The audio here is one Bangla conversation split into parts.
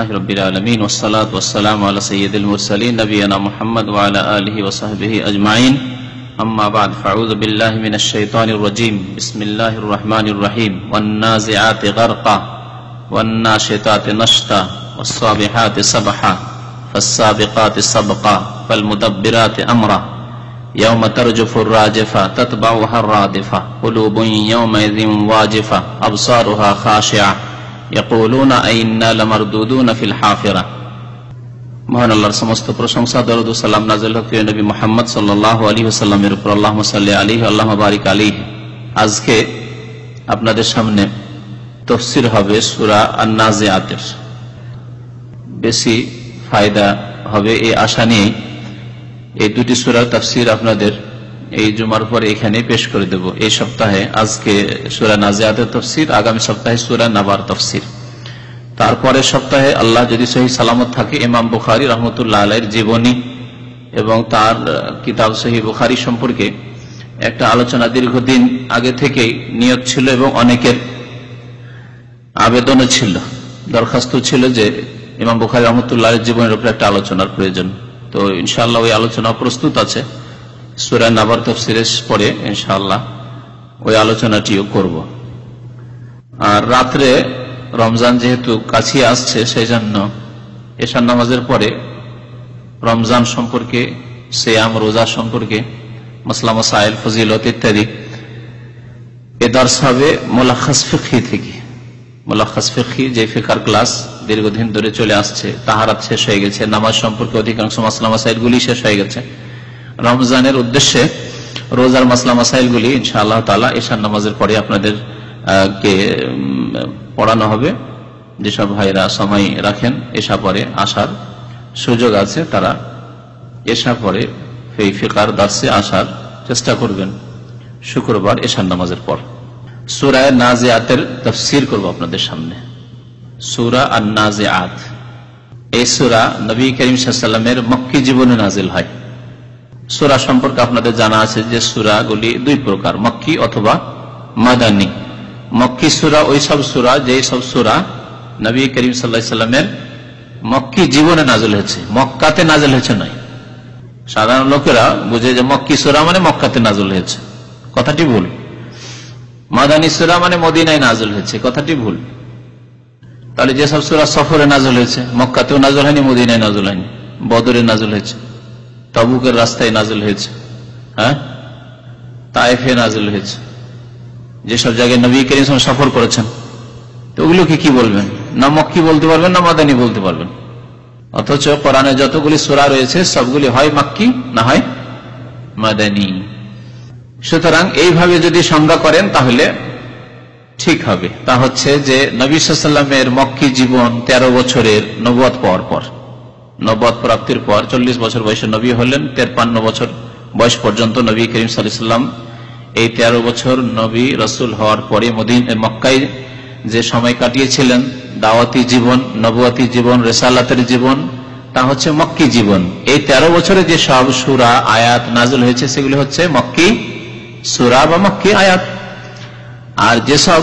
رب العالمين والصلاة والسلام على سيد المرسلين نبينا محمد وعلى آله وصحبه أجمعين أما بعد فأعوذ بالله من الشيطان الرجيم بسم الله الرحمن الرحيم والنازعات غرقا والناشطات نشطا والصابحات سبحا فالسابقات سبقا فالمدبرات أمرا يوم ترجف الراجفة تتبعها الرادفة قلوب يومئذ واجفة أبصارها خاشعة يقولون أئنا لمردودون في الحافرة। মহান আল্লাহর সমস্ত প্রশংসা, দরুদ ও সালাম নাযিল হোক প্রিয় নবী মুহাম্মদ সাল্লাল্লাহু আলাইহি ওয়াসাল্লামের উপর। আল্লাহুম্মা সাল্লি আলাইহি আল্লাহুম্মা বারিক আলাইহি। আজকে আপনাদের সামনে তাফসীর হবে সূরা আন-নাজিআতের। বেশি ফায়দা হবে এই আশা নিয়ে এই দুটি সূরার তাফসীর আপনাদের এই জুমার পরে এখানে পেশ করে দেব। এই সপ্তাহে আজকে সূরা নাজিআতের তাফসীর, আগামী সপ্তাহে সূরা নাবার তাফসীর, তারপরে সপ্তাহে আল্লাহ যদি সহিহ সালামত থাকে ইমাম বুখারী রাহমাতুল্লাহ আলাইহির জীবনী এবং তার কিতাব সহিহ বুখারী সম্পর্কে একটা আলোচনা দীর্ঘদিন আগে থেকেই নিয়ত ছিল এবং অনেকের আবেদনও ছিল, দরখাস্ত ছিল যে ইমাম বুখারী রাহমাতুল্লাহ আলাইহির জীবনের উপর একটা আলোচনার প্রয়োজন। তো ইনশাআল্লাহ ওই আলোচনা প্রস্তুত আছে। সূরা নাবার তাফসীরের পরে ইনশাআল্লাহ ওই আলোচনাটিও করব। আর রাত্রে রমজান যেহেতু কাছে আসছে, সেই জন্য এশার নামাজের পরে রমজান সম্পর্কে, সিয়াম রোজা সম্পর্কে, মাসলা মাসাইল, ফজিলত ইত্যাদি এ দর্স হবে মুলাখাস ফিকহি থেকে। মুলাখাস ফিকহি যে ফিকহার ক্লাস দীর্ঘদিন ধরে চলে আসছে, তাহারাত শেষ হয়ে গেছে, নামাজ সম্পর্কে অধিকাংশ মাসলা মাসাইল গুলি শেষ হয়ে গেছে। রমজানের উদ্দেশ্যে রোজার মাসলা মাসাইল গুলি ইনশাআল্লাহ তাআলা এশার নামাজের পরে আপনাদের কে পড়ানো হবে। যেসব ভাইরা সময় রাখেন এশা পরে আসার সুযোগ আছে, তারা এশা পরে এই ফিকহার দার্সে আসার চেষ্টা করবেন শুক্রবার এশার নামাজের পর। সূরা নাজিআতের তাফসীর করব আপনাদের সামনে। সূরা আন-নাজিআত, এই সূরা নবী করিম সাল্লাল্লাহু আলাইহি ওয়াসাল্লামের মক্কি জীবনে নাজিল হয়। সূরা সম্পর্কে আপনাদের জানা আছে যে সূরাগুলি দুই প্রকার, মক্কি অথবা মাদানী। মক্কি সূরা ওই সব সূরা যে সব সূরা নবী করিম সাল্লাল্লাহু আলাইহি ওয়াসাল্লামের মক্কি জীবনে নাজিল হয়েছে, মক্কাতে নাজিল হয়েছে নয়। সাধারণ লোকেরা বুঝে যে মক্কি সূরা মানে মক্কাতে নাজিল হয়েছে, কথাটি ভুল। মাদানী সূরা মানে মদিনায় নাজিল হয়েছে, কথাটি ভুল। তাহলে যেসব সূরা সফরে নাজিল হয়েছে, মক্কাতেও নাজিল হয়নি, মদিনায় নাজিল হয়নি, বদরে নাজিল হয়েছে, তাবুকের রাস্তায় নাজিল হয়েছে, হ্যাঁ, তায়েফে নাজিল হয়েছে, যেসব জায়গায় নবী করিম সাল্লাল্লাহু আলাইহি ওয়াসাল্লাম সফর করেছেন, তো ওগুলোকে কি বলবেন? না মক্কি বলতে পারবেন, না মাদানী বলতে পারবেন। অথচ কোরআনে যতগুলি সূরা রয়েছে সবগুলি হয় মক্কি না হয় মাদানী। সুতরাং এইভাবে যদি সংজ্ঞা করেন তাহলে ঠিক হবে। তা হচ্ছে যে নবী সাল্লাল্লাহু আলাইহি ওয়াসাল্লামের মক্কি জীবন 13 বছরের নবুয়ত পাওয়ার পর, নবুয়ত প্রাপ্তির পর 40 বছর বয়সে নবী হলেন। 53 বছর বয়স পর্যন্ত নবী করিম সাল্লাল্লাহু আলাইহি ওয়াসাল্লাম এই 13 বছর নবী রাসূল হওয়ার পরে মক্কায় যে সময় কাটিয়েছিলেন, দাওয়াতি জীবন, নবুয়তি জীবন, রিসালাতের জীবন, তা হচ্ছে মক্কি জীবন। এই 13 বছরে যে সব সূরা আয়াত নাযিল হয়েছে সেগুলি হচ্ছে মক্কি সূরা বা মক্কি আয়াত। আর যেসব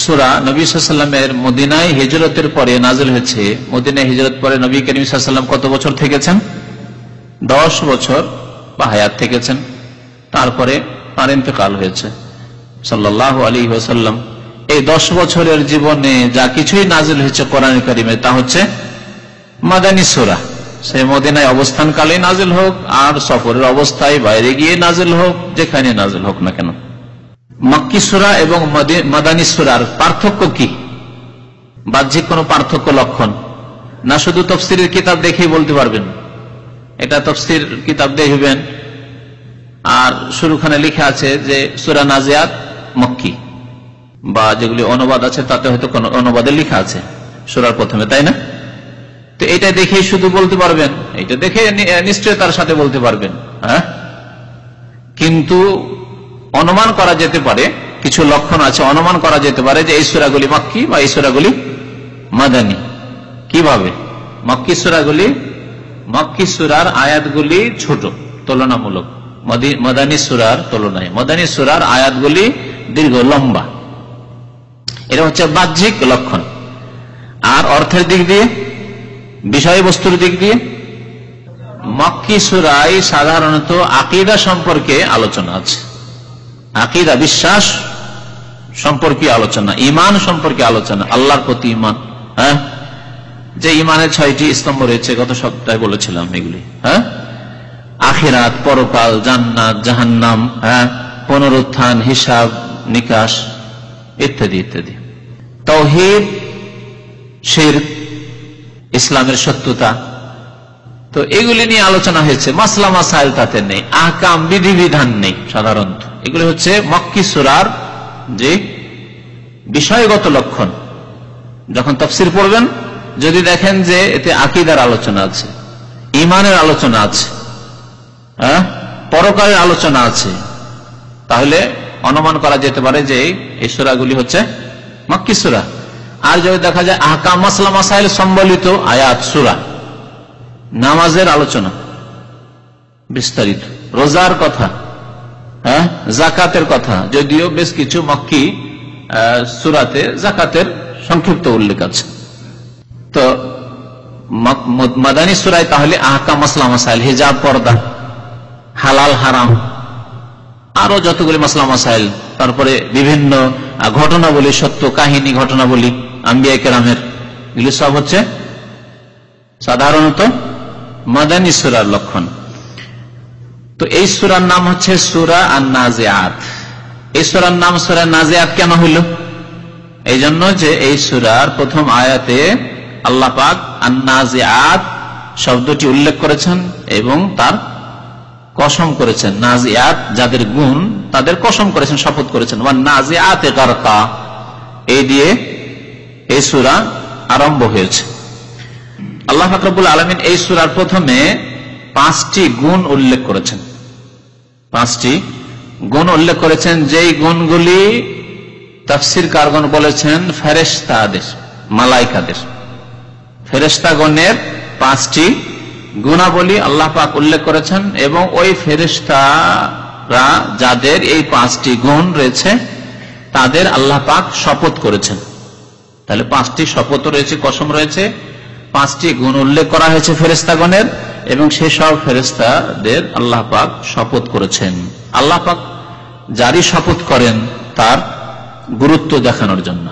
সূরা নবী সাল্লাল্লাহু আলাইহি ওয়াসাল্লামের মদিনায় হিজরতের পরে নাযিল হয়েছে, মদিনায় হিজরত পরে নবী করিম সাল্লাল্লাহু আলাইহি ওয়াসাল্লাম কত বছর থেকেছেন? 10 বছর বা হায়াত থেকেছেন। তারপরে তার ইন্তেকাল হয়েছে সাল্লাল্লাহু আলাইহি ওয়াসাল্লাম। এই 10 বছরের জীবনে যা কিছুই নাযিল হয়েছে কোরআন কারীমে তা হচ্ছে মাদানী সূরা। সে মদিনায় অবস্থানকালে নাযিল হোক আর সফরের অবস্থায় বাইরে গিয়ে নাযিল হোক, যেখানে নাযিল হোক না কেন। মক্কি সূরা এবং মাদানী সূরার পার্থক্য কি? বাহ্যিক কোন পার্থক্য লক্ষণ না, শুধু তাফসীরের কিতাব দেখেই বলতে পারবেন। এটা তাফসীর কিতাব দেখবেন আর শুরুখানে লেখা আছে যে সূরা নাজিআত মক্কি, বা যেগুলি অনুবাদ আছে তাতে হয়তো কোন অনুবাদে লেখা আছে সূরার প্রথমে, তাই না? তো এটা দেখেই শুধু বলতে পারবেন, এটা দেখে নিশ্চয়তার সাথে বলতে পারবেন, হ্যাঁ। কিন্তু অনুমান করা যেতে পারে, কিছু লক্ষণ আছে, অনুমান করা যেতে পারে যে এই সূরাগুলি মক্কি বা এই সূরাগুলি মাদানী। কিভাবে? মক্কি সূরাগুলি, মক্কি সূরার আয়াতগুলি ছোট তুলনামূলক মাদানী সূরার তুলনায়। মাদানী সূরার আয়াতগুলি দীর্ঘ, লম্বা। এটা হচ্ছে বাহ্যিক লক্ষণ। আর অর্থের দিক দিয়ে বিষয়বস্তুর দিক দিয়ে মক্কি সূরায় সাধারণত আকীদা সম্পর্কে আলোচনা আছে, আকীদা বিশ্বাস সম্পর্কে আলোচনা, ঈমান সম্পর্কে আলোচনা, আল্লাহর প্রতি ঈমান, যে ঈমানের 6টি স্তম্ভ রয়েছে গত সপ্তাহে বলেছিলাম এগুলি, আখিরাত, পরকাল, জান্নাত, জাহান্নাম, পুনরুত্থান, হিসাব নিকাশ ইত্যাদি ইত্যাদি, তাওহীদ, শিরক, ইসলামের সত্যতা। তো এগুলি নিয়ে আলোচনা হয়েছে। মাসলা মাসাইল তাতে নেই, আহকাম বিধিবিধান নেই। সাধারণত এগুলি হচ্ছে মক্কি সূরার যে বিষয়গত লক্ষণ। যখন তাফসীর পড়বেন, যদি দেখেন যে এতে আকীদার আলোচনা আছে, ঈমানের আলোচনা আছে, পরকালের আলোচনা আছে, তাহলে অনুমান করা যেতে পারে যে এই সূরাগুলি হচ্ছে মক্কি সূরা। আর যদি দেখা যায় আহকাম মাসলা মাসাইল সম্বলিত আয়াত, সূরা, নামাজের আলোচনা বিস্তারিত, রোজার কথা, যাকাতের কথা, যদিও বেশ কিছু মক্কি সূরাতে যাকাতের সংক্ষিপ্ত উল্লেখ আছে। তো মাদানী সূরায় তাহলে আহকাম মাসলা মাসাইল, হিজাব, পর্দা, হালাল হারাম, আরো যতগুলি মাসলা মাসাইল, তারপরে বিভিন্ন ঘটনাবলী, সত্য কাহিনী, ঘটনাবলী আম্বিয়া কেরামের, এগুলি সব হচ্ছে সাধারণত মাদানী সূরার লক্ষণ। তো এই সূরার নাম হচ্ছে সূরা আন-নাজিআত। এই সূরার নাম সূরা নাজিআত কেন হইল? এই জন্য যে এই সূরার প্রথম আয়াতে আল্লাহ পাক আন-নাজিআত শব্দটি উল্লেখ করেছেন এবং তার কসম করেছেন। নাজিআত যাদের গুণ, তাদের কসম করেছেন, শপথ করেছেন। ওয়ান নাজিআতে গারকা, এই দিয়ে এই সূরা আরম্ভ হয়েছে। আল্লাহ পাক রব্বুল আলামিন এই সূরার প্রথমে 5টি গুণ উল্লেখ করেছেন। 5টি গুণ উল্লেখ করেছেন, যেই গুণগুলি তাফসীরকারগণ বলেছেন ফেরেশতাদের, মালাইকাদের, ফেরেশতাগণের 5টি গুণাবলী আল্লাহ পাক উল্লেখ করেছেন। এবং ওই ফেরেশতারা যাদের এই 5টি গুণ রয়েছে, তাদের আল্লাহ পাক শপথ করেছেন। তাহলে 5টি শপথ রয়েছে, কসম রয়েছে, 5টি গুণ উল্লেখ করা হয়েছে ফেরেশতাগণের, এবং সেসব ফেরেশতাদের আল্লাহ পাক শপথ করেছেন। আল্লাহ পাক যারই শপথ করেন তার গুরুত্ব দেখানোর জন্য।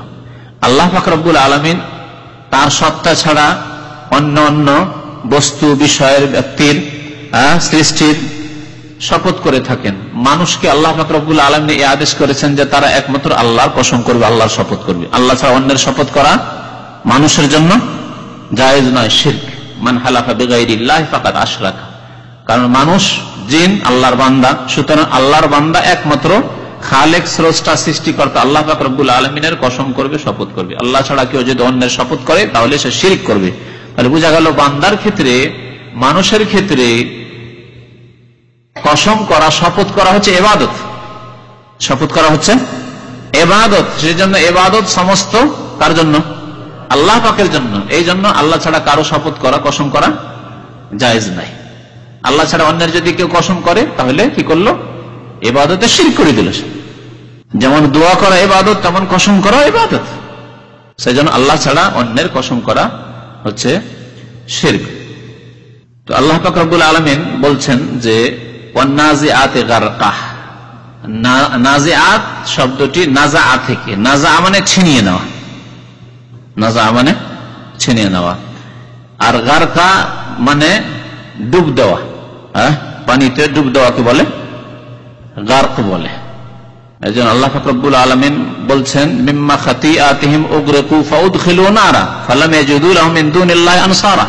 আল্লাহ পাক রব্বুল আলামিন তার সত্তা ছাড়া অন্য অন্য বস্তু, বিষয়ের, ব্যক্তির, সৃষ্টির শপথ করে থাকেন। মানুষকে আল্লাহ পাক রব্বুল আলামিন এই আদেশ করেছেন যে তারা একমাত্র আল্লাহর কসম করবে, আল্লাহর শপথ করবে। আল্লাহ ছাড়া অন্যের শপথ করা মানুষের জন্য জায়েজ নয়, শিরক। মান হালাফা বিগাইরিল্লাহি ফাকাদ আশরাকা। কারণ মানুষ, জিন আল্লাহর বান্দা, সুতরাং আল্লাহর বান্দা একমাত্র খালেক, স্রষ্টা, সৃষ্টিকর্তা আল্লাহ পাক রব্বুল আলামিনের কসম করবে, শপথ করবে। আল্লাহ ছাড়া কেউ যদি অন্যের শপথ করে তাহলে সে শিরক করবে। তাহলে বোঝা গেল বান্দার ক্ষেত্রে, মানুষের ক্ষেত্রে কসম করা, শপথ করা হচ্ছে ইবাদত। শপথ করা হচ্ছে ইবাদত। সেজন্য ইবাদত সমস্ত কার জন্য? আল্লাহ পাকের জন্য। এই জন্য আল্লাহ ছাড়া কারো শপথ করা, কসম করা জায়েজ নাই। আল্লাহ ছাড়া অন্যের যদি কেউ কসম করে তাহলে কি করলো? ইবাদতে শিরক করে দিল। যেমন দোয়া করা ইবাদত, তেমন কসম করা ইবাদত। সেজন্য আল্লাহ ছাড়া অন্যের কসম করা হচ্ছে শিরক। তো আল্লাহ পাক রব্বুল আলামিন বলছেন যে ওয়ান-নাজিআতে গারকা। নাজিআত শব্দটি নাজা থেকে, নাজা মানে ছিনিয়ে নেওয়া, নাজা মানে ছিনিয়ে নেওয়া, আর গারকা মানে ডুব দেওয়া। পানিতে ডুব দেওয়াকে বলে গারক বলে। এই জন্য আল্লাহ পাক রব্বুল আলামিন বলছেন মিম্মা খাতিআতিহিম উগরিকু ফাউদখিলু নারা ফালাম ইয়াজিদু লাহুম মিন দুনিল্লাহি আনসারা।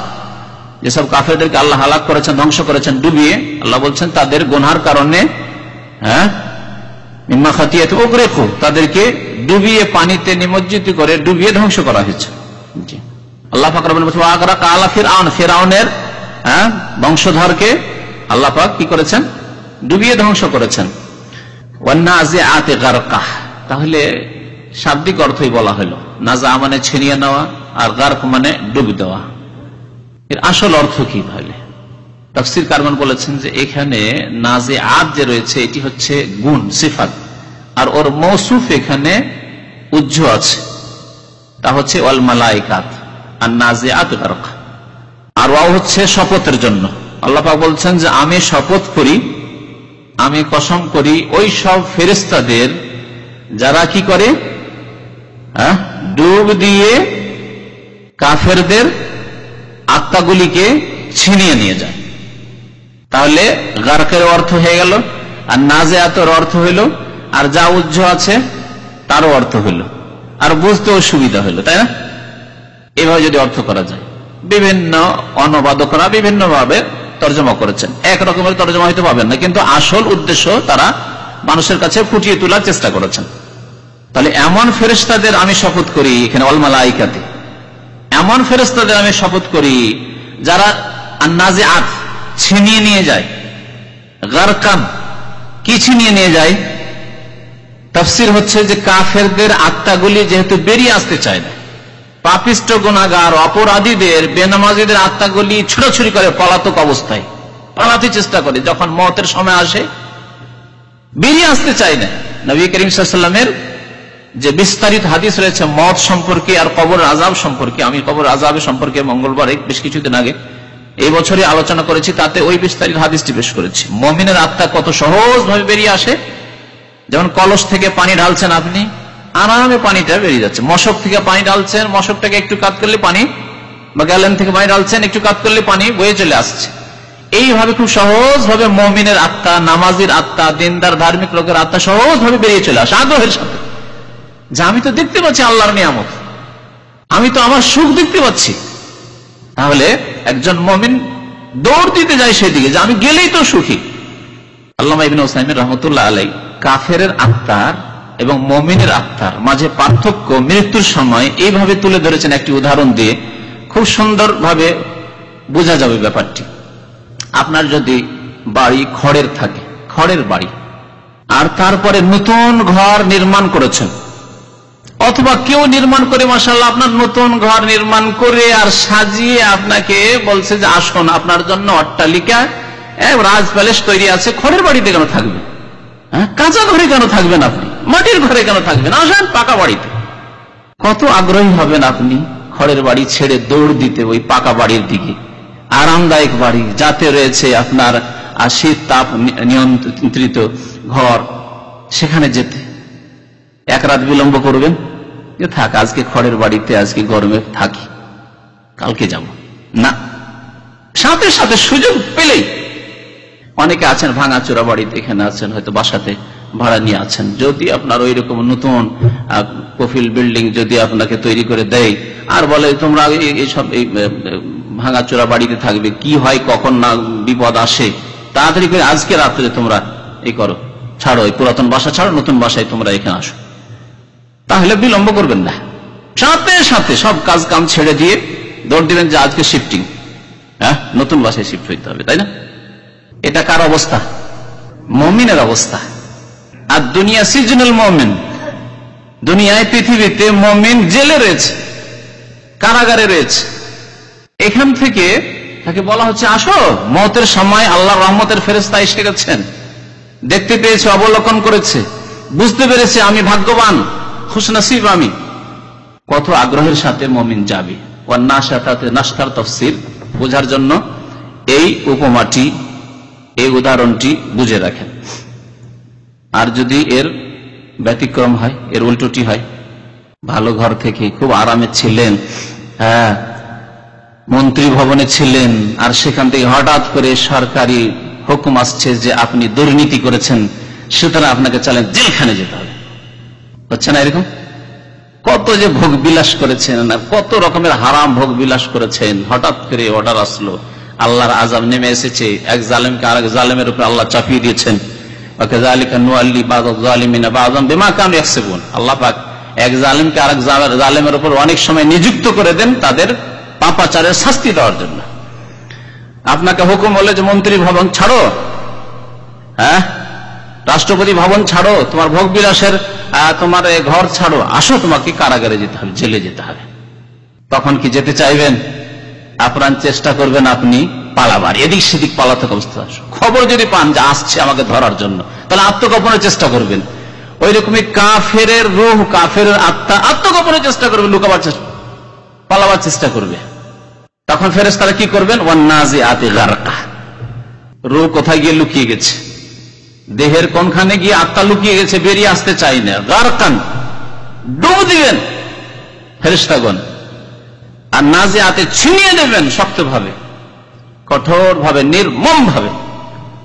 যেসব কাফেরদেরকে আল্লাহ হালাক করেছেন, ধ্বংস করেছেন ডুবিয়ে, আল্লাহ বলছেন তাদের গুনার কারণে, মিম্মা খাতিআতি উগরিকু, তাদেরকে ডুবিয়ে, পানিতে নিমজ্জিত করে ডুবিয়ে ধ্বংস করা হয়েছে। আল্লাহ পাক রব্বুল আলামিন আগরাকা আলা ফিরআউন, ফিরআউনের বংশধরকে আল্লাহ পাক কি করেছেন? ডুবিয়ে ধ্বংস করেছেন। ওয়ান-নাজিআতে গারকা, তাহলে শাব্দিক অর্থই বলা হলো। নাজা মানে ছিনিয়ে নেওয়া, আর গারক মানে ডুব দেওয়া। এর আসল অর্থ কি? তাহলে তাফসীরকারগণ বলেছেন যে এখানে নাজিআত যে রয়েছে এটি হচ্ছে গুণ, সিফাত, আর ওর মৌসুফ এখানে উজ্জ আছে, তা হচ্ছে ওয়াল মালাইকাত। আর নাজিআত গারকা, ওয়াও হচ্ছে শপথের জন্য। আল্লাহ পাক বলছেন যে আমি শপথ করি, আমি কসম করি ওই সব ফেরেশতাদের যারা কি করে, ডুব দিয়ে কাফেরদের আত্মাগুলিকে ছিনিয়ে নিয়ে যায়। তাহলে গারকের অর্থ হয়ে গেল, আর নাজিআতের অর্থ হইল, আর যা উজ্জ আছে তারও অর্থ হইল, আর বুঝতেও সুবিধা হইল, তাই না? এভাবে যদি অর্থ করা যায়, বিভিন্ন অনুবাদকরা বিভিন্ন ভাবে তর্জমা করেছেন, এক রকমের তর্জমা হয়তো পাবেন না, কিন্তু আসল উদ্দেশ্য তারা মানুষের কাছে ফুটিয়ে তোলার চেষ্টা করেছেন। তাহলে এমন ফেরেশতাদের আমি শপথ করি, এখানে অল মালাইকাতে, এমন ফেরেশতাদের আমি শপথ করি যারা নাজিআত ছিনিয়ে নিয়ে যায়, গারকান কি ছিনিয়ে নিয়ে যায়? তাফসীর হচ্ছে যে কাফেরদের আত্মাগুলি যেহেতু বেরিয়ে আসতে চায় না, পাপিষ্ট গুনাহগার অপরাধীদের বেনামাজীদের আত্মাগুলি ছুটাছুটি করে পলাতক অবস্থায়, পালাতে চেষ্টা করে, যখন মওতের সময় আসে বেরিয়ে আসতে চায় না। নবী করিম সাল্লাল্লাহু আলাইহি ওয়াসাল্লামের যে বিস্তারিত হাদিস রয়েছে মওত সম্পর্কে আর কবর আযাব সম্পর্কে, আমি কবর আযাবের সম্পর্কে মঙ্গলবারে বেশ কিছুদিন আগে এই বছরই আলোচনা করেছি, তাতে ওই বিস্তারিত হাদিসটি পেশ করেছি। মুমিনের আত্মা কত সহজ ভাবে বেরিয়ে আসে, যেমন কলস থেকে পানি ঢালছেন আপনি, আরামে পানিটা বেরিয়ে যাচ্ছে। মশক থেকে পানি ঢালছেন, মশকটাকে একটু কাত করলে পানি, বা গ্যালেন থেকে পানি ঢালছেন, একটু কাত করলে পানি বয়ে চলে আসছে। এইভাবে খুব সহজ ভাবে মুমিনের আত্মা, নামাজির আত্মা, দিনদার ধার্মিক লোকের আত্মা সহজ ভাবে বেরিয়ে চলে আসে আগ্রহের সাথে, যে আমি তো দেখতে পাচ্ছি আল্লাহর নিয়ামত, আমি তো আমার সুখ দেখতে পাচ্ছি। তাহলে একজন মুমিন দৌড় দিতে যায় সেদিকে, যে আমি গেলেই তো সুখী। আল্লামা ইবনে উসাইমিন রাহমাতুল্লাহ আলাইহি কাফেরের আত্মার এবং মুমিনের আত্মার মাঝে পার্থক্য মৃত্যুর সময় এইভাবে তুলে ধরেছেন একটি উদাহরণ দিয়ে, খুব সুন্দর ভাবে বোঝা যাবে ব্যাপারটি। আপনার যদি বাড়ি খড়ের থাকে, খড়ের বাড়ি, আর তারপরে নতুন ঘর নির্মাণ করেছেন, অথবা কেউ নির্মাণ করে মাশাআল্লাহ আপনার নতুন ঘর নির্মাণ করে আর সাজিয়ে আপনাকে বলছে যে আসুন আপনার জন্য অট্টালিকা, রাজ প্যালেস তৈরি আছে, খড়ের বাড়িতে কেন থাকবে? কাঁচা ঘরে কেন থাকবেন? আপনি মাটির ঘরে কেন থাকবেন? আসেন পাকা বাড়িতে। কত আগ্রহী হবেন আপনি খড়ের বাড়ি ছেড়ে দৌড় দিতে ওই পাকা বাড়ির দিকে, আরামদায়ক বাড়ি, যাতে রয়েছে আপনার শীত তাপ নিয়ন্ত্রিত ঘর, সেখানে যেতে এক রাত বিলম্ব করবেন যে থাক আজকে খড়ের বাড়িতে, আজকে গরমে থাকি, কালকে যাব না। সাথে সাথে সুযোগ পেলেই, অনেকে আছেন ভাঙাচোরা বাড়িতে, এখানে আছেন হয়তো বাসাতে ভাড়া নিয়ে আছেন, যদি আপনার ওই রকম নতুন কফিল বিল্ডিং যদি আপনাকে তৈরি করে দেয় আর বলে তোমরা এইসব ভাঙাচোরা বাড়িতে থাকবে, কি হয় কখন না বিপদ আসে, তাড়াতাড়ি করে আজকে রাত্রে তোমরা এই করো, ছাড়ো এই পুরাতন বাসা, ছাড়ো নতুন বাসায় তোমরা এখানে আসো, তাহলে বিলম্ব করবেন না, সাথে সাথে সব কাজ কাম ছেড়ে দিয়ে দৌড় দিবেন যে আজকে শিফটিং, নতুন বাসায় শিফট হইতে হবে, তাই না? এটা কার অবস্থা? মুমিনের অবস্থা। আর দুনিয়া সিজনুল মুমিন, দুনিয়ায় পৃথিবীতে মুমিন জেলে রয়েছে, কারাগারে রয়েছে, এখান থেকে তাকে বলা হচ্ছে আসো, মওতের সময় আল্লাহর রহমতের ফেরেশতা এসে গেছেন, দেখতে পেয়েছে, অবলোকন করেছে, বুঝতে পেরেছে আমি ভাগ্যবান, খুশনসিব আমি। কত আগ্রহের সাথে মুমিন যাবে। নাশতার তাফসীর বোঝার জন্য এই উপমাটি, এই উদাহরণটি বুঝে রাখেন। আর যদি এর ব্যতিক্রম হয়, এর উল্টোটি হয়, ভালো ঘর থেকে খুব আরামে ছিলেন, মন্ত্রী ভবনে ছিলেন, আর সেখান থেকে হঠাৎ করে সরকারি হুকুম আসছে যে আপনি দুর্নীতি করেছেন, সুতরাং আপনাকে চালেন জেলখানে যেতে হবে, হচ্ছে না এরকম? কত যে ভোগ বিলাস করেছেন, আর কত রকমের হারাম ভোগ বিলাস করেছেন, হঠাৎ করে অর্ডার আসলো, আল্লাহর আযাব নেমে এসেছে, এক জালেমকে আরেক জালেমের উপর আল্লাহ চাপিয়ে দিয়েছেন। আল্লাহ পাক এক জালেমকে আরেক জালেমের উপর অনেক সময় নিযুক্ত করে দেন তাদের পাপাচারের শাস্তি দেওয়ার জন্য। আপনাকে হুকুম হলে যে মন্ত্রী ভবন ছাড়ো, রাষ্ট্রপতি ভবন ছাড়ো, তোমার ভোগ বিলাসের তোমার ঘর ছাড়ো, আসো তোমাকে কারাগারে যেতে হবে, জেলে যেতে হবে। তখন কি যেতে চাইবেন? আপ্রাণ চেষ্টা করবেন আপনি পালাবার, এদিক সেদিক পালাতে অবস্থা। খবর যদি পান যে আসছে আমাকে ধরার জন্য, তাহলে আত্মগোপনের চেষ্টা করবেন। ওই রকমই কাফের রূহ, কাফের আত্মা আত্মগোপনের চেষ্টা করবে, লুকাবার চেষ্টা, পালাবার চেষ্টা করবে। তখন ফেরেশতারা কি করবেন? ওয়ান্নাজিআতি গারকা, রূহ কোথায় গিয়ে লুকিয়ে গেছে, দেহের কোনখানে গিয়ে আত্মা লুকিয়ে গেছে, বেরিয়ে আসতে চাই না, গারকান, ডুব দিবেন ফেরেশতাগণ। আর নাজিআতে ছিনিয়ে দেবেন শক্তভাবে, কঠোর ভাবে, নির্মম ভাবে,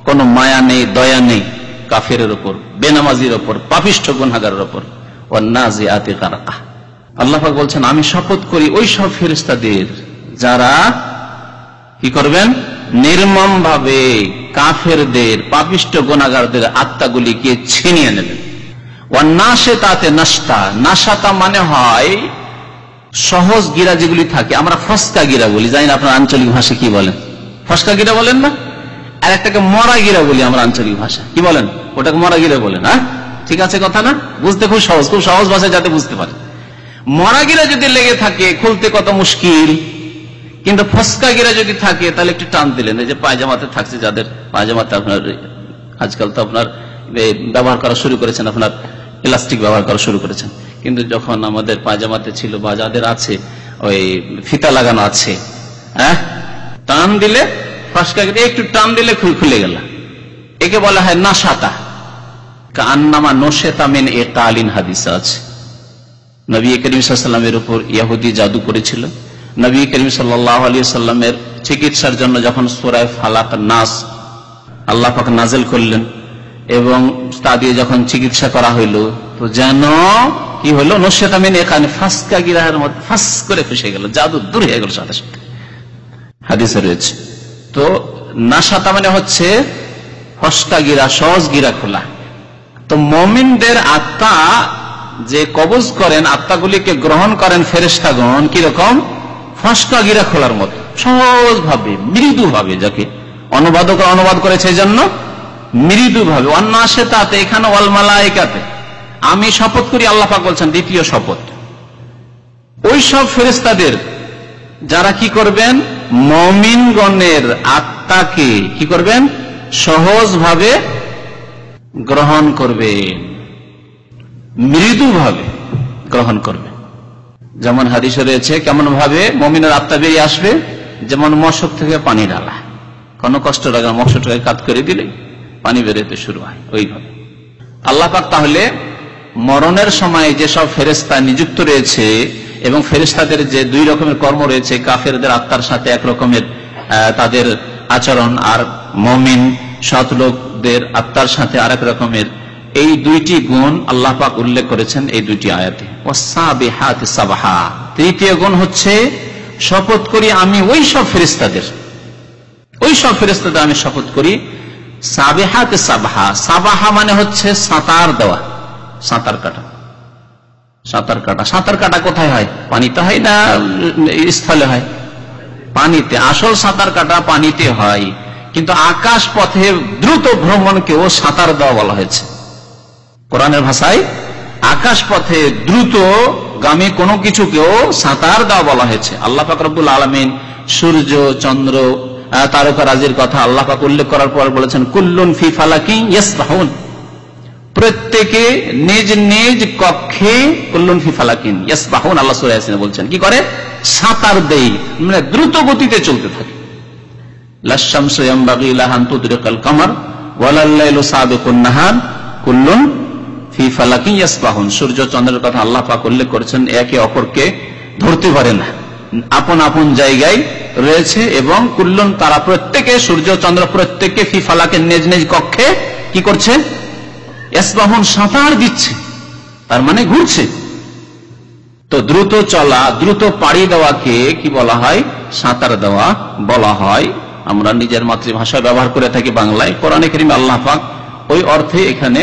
কোন মায়া নেই, দয়া নেই কাফেরের উপর, বেনামাজির উপর, পাপিষ্ঠ গুনাহগারের উপর। ওয়ান্নাজিআতি গারকা, আল্লাহ পাক বলছেন আমি শপথ করি ওই সব ফেরেশতাদের যারা কি করবেন? নির্মম ভাবে কাফেরদের, পাপিষ্ঠ গুনাহগারদের আত্মাগুলিকে ছিনিয়ে নেবেন। ওয়ান্নাশিতাতে নাশতা, নাশাতা মানে হয় সহজ গিরা যেগুলি থাকে, আমরা ফসকা গিরা বলি, জানি না আপনার আঞ্চলিক ভাষা কি বলেন, ফসকা গিরা বলেন না? আর একটাকে মরা গিরা বলি আমরা আঞ্চলিক ভাষা, কি বলেন? ওটাকে মরা গিরা বলেন। হ্যাঁ, ঠিক আছে কথা না? বুঝতে খুব সহজ, খুব সহজ ভাষায় যাতে বুঝতে পারে। মরা গিরা যদি লেগে থাকে খুলতে কত মুশকিল, কিন্তু ফসকা গিরা যদি থাকে তাহলে একটু টান দিলেন। এই যে পায়জামাতে থাকছে, যাদের পায়জামাতে আপনার আজকাল তো আপনার ব্যবহার করা শুরু করেছেন, আপনার ইলাস্টিক ব্যবহার করা শুরু করেছেন, কিন্তু যখন আমাদের পায়জামাতে ছিল বা যাদের আছে ওই ফিতা লাগানো আছে, হ্যাঁ, টান দিলে ফসকা গিরা একটু টান দিলে খুলে গেল, একে বলা হয় নাশাতা। কান্নামা নশেতা মিন ইকালিন হাদিসে আছে, নবী করিম সাল্লাল্লাহু আলাইহি ওয়াসাল্লামের উপর ইহুদি জাদু করেছিল। নবী করিম সাল্লাল্লাহু আলাইহি ওয়াসাল্লামের চিকিৎসার জন্য যখন সূরা ফালাক নাস আল্লাহ পাক নাযিল করলেন এবং তা দিয়ে যখন চিকিৎসা করা হইল, তো যেন কি হলো? নশেতা মিন ইকালিন, ফাসকা গিরার মধ্যে ফাস করে ফেসে গেল, জাদু দূর হয়ে গেল সাথে সাথে, হাদিসে রয়েছে। তো নাশাতা মানে হচ্ছে ফসকা গিরা, সহজ গিরা খোলা। তো মুমিনদের আত্মা যে কবজ করেন, আত্মাগুলিকে গ্রহণ করেন ফেরেশতাগণ, কিরকম? ফসকা গিরা খোলার মতো সহজ ভাবে, মৃদু ভাবে, যাকে অনুবাদক অনুবাদ করেছে এই জন্য মৃদু ভাবে। ওয়ান্নাশিতাতে, এখানে ওয়াল মালায়েকাতে, আমি শপথ করি, আল্লাহ পাক বলছেন দ্বিতীয় শপথ, ওই সব ফেরেশতাদের যারা কি করবেন? মুমিনগণের আত্মাকে কি করবেন? সহজ ভাবে গ্রহণ করবেন, মৃদু ভাবে গ্রহণ করবে। যেমন হাদিসে রয়েছে কেমন ভাবে মুমিনের আত্মা বেরিয়ে আসবে? যেমন মশক থেকে পানি ঢালা, কোন কষ্ট লাগে না, মশকটাকে কাত করে দিলে পানি বেরোতে শুরু হয়, ওইভাবে। আল্লাহ পাক তাহলে মরণের সময় যেসব ফেরেশতা নিযুক্ত রয়েছে এবং ফেরেশতাদের যে দুই রকমের কর্ম রয়েছে, কাফেরদের আত্মার সাথে এক রকমের তাদের আচরণ, আর মুমিন সৎ লোকদের আত্মার সাথে আরেক রকমের, এই দুইটি গুণ আল্লাহ পাক উল্লেখ করেছেন এই দুইটি আয়াতে। ওয়াসাবিহাতি সাবহা, তৃতীয় গুণ হচ্ছে শপথ করি আমি ওই সব ফেরেশতাদের, ওই সব ফেরেশতাদের আমি শপথ করি। সাবিহাতি সাবহা, সাবাহা মানে হচ্ছে সাঁতার দেওয়া, সাঁতার কাটা, সাঁতার কাটা। সাঁতার কাটা কোথায় হয়? পানিতে হয় না স্থলে হয়? পানিতে। আসল সাঁতার কাটা পানিতে হয়, কিন্তু আকাশ পথে দ্রুত ভ্রমণকেও সাঁতার দেওয়া বলা হয়েছে। কোরআনের ভাষায় আকাশ পথে দ্রুত গামী কোনো কিছুকেও সাঁতার দেওয়া বলা হয়েছে। আল্লাহ পাক রব্বুল আলামিন সূর্য, চন্দ্র, তারকারাজির কথা আল্লাহ পাক উল্লেখ করার পর বলেছেন কুল্লুন ফি ফালাকিন ইয়াসবাহুন, প্রত্যেকে নিজ নিজ কক্ষে, কুল্লুন ফি ফালাকিন ইয়াসবাহুন, আল্লাহ সূরা ইয়াসিনে বলছেন কি করে? সাঁতার দেয়, মানে দ্রুত গতিতে চলতে থাকে। লাশ-শামসু ইয়ানবাগি লাহা আন তুদরিকাল কামার ওয়ালাল লাইলু সাবিকুন নাহার কুল্লুন ফি ফালাকিন ইয়াসবাহুন। সূর্য চন্দ্রের কথা আল্লাহ পাক উল্লেখ করেছেন, একে অপরকে ধরতে পারে না, আপন আপন জায়গায় রয়েছে, এবং কুল্লুন, তারা প্রত্যেকে, সূর্য চন্দ্র প্রত্যেকে, ফি ফালাকিন, নিজ নিজ কক্ষে কি করছে? ইয়াসবাহুন, সাঁতার দিচ্ছে, তার মানে ঘুরছে। তো দ্রুত চলা, দ্রুত পাড়ি দেওয়াকে কি বলা হয়? সাঁতার দেওয়া বলা হয়। আমরা নিজের মাতৃভাষা ব্যবহার করে থাকি বাংলায়, কোরআনে কারীমে আল্লাহ পাক ওই অর্থে এখানে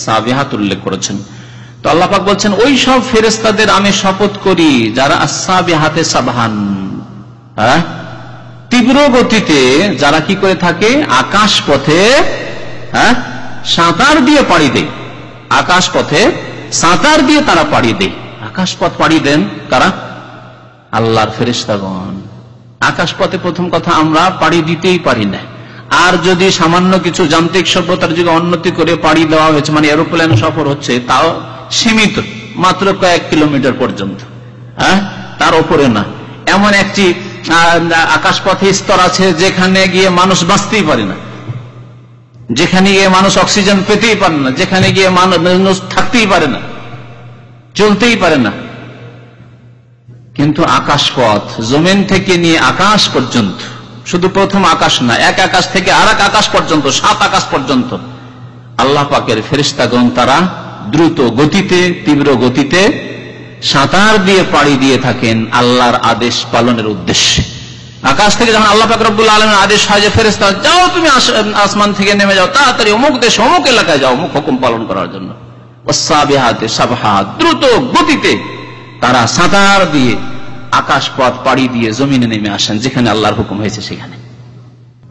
সাবিহাত উল্লেখ করেছেন। তো আল্লাহ পাক বলছেন ওই সব ফেরেশতাদের আমি শপথ করি যারা আস-সাবিহাতে সাবহান, তীব্র গতিতে যারা কি করে থাকে? আকাশ পথে সাঁতার দিয়ে পাড়ি দেয়, আকাশ পথে সাঁতার দিয়ে তারা পাড়ি দেয়। আকাশ পথ পাড়ি দেন কারা? আল্লাহর ফেরেশতাগণ। আকাশ পথে প্রথম কথা আমরা পাড়ি দিতেই পারি না, আর যদি সামান্য কিছু যান্ত্রিক সভ্যতার যুগে উন্নতি করে পাড়ি দেওয়া হয়েছে, মানে এরোপ্লেন সফর হচ্ছে, তাও সীমিত, মাত্র কয়েক কিলোমিটার পর্যন্ত, তার উপরে না। এমন একটি আকাশপথে স্তর আছে যেখানে গিয়ে মানুষ বাঁচতেই পারে না, যেখানে গিয়ে মানুষ অক্সিজেন পেতেই পারে না, যেখানে গিয়ে মানুষ থাকতেই পারে না, চলতেই পারে না। কিন্তু আকাশপথ জমিন থেকে নিয়ে আকাশ পর্যন্ত, শুধু প্রথম আকাশ না, এক আকাশ থেকে আর এক আকাশ পর্যন্ত, 7 আকাশ পর্যন্ত আল্লাহ পাকের ফেরেশতাগণ তারা দ্রুত গতিতে, তীব্র গতিতে সাঁতার দিয়ে পাড়ি দিয়ে থাকেন আল্লাহর আদেশ পালনের উদ্দেশ্যে। আকাশ থেকে যখন আল্লাহ পাক রব্বুল আলামিনের আদেশ হয় যে ফেরেশতা যাও, তুমি আসমান থেকে নেমে যাও, তাড়াতাড়ি অমুক দেশ অমুক এলাকায় যাও অমুক হুকুম পালন করার জন্য, ওয়াসাবিহাতে সাবহা, দ্রুত গতিতে তারা সাঁতার দিয়ে আকাশ পথ পাড়ি দিয়ে জমিনে নেমে আসেন যেখানে আল্লাহর হুকুম হয়েছে সেখানে।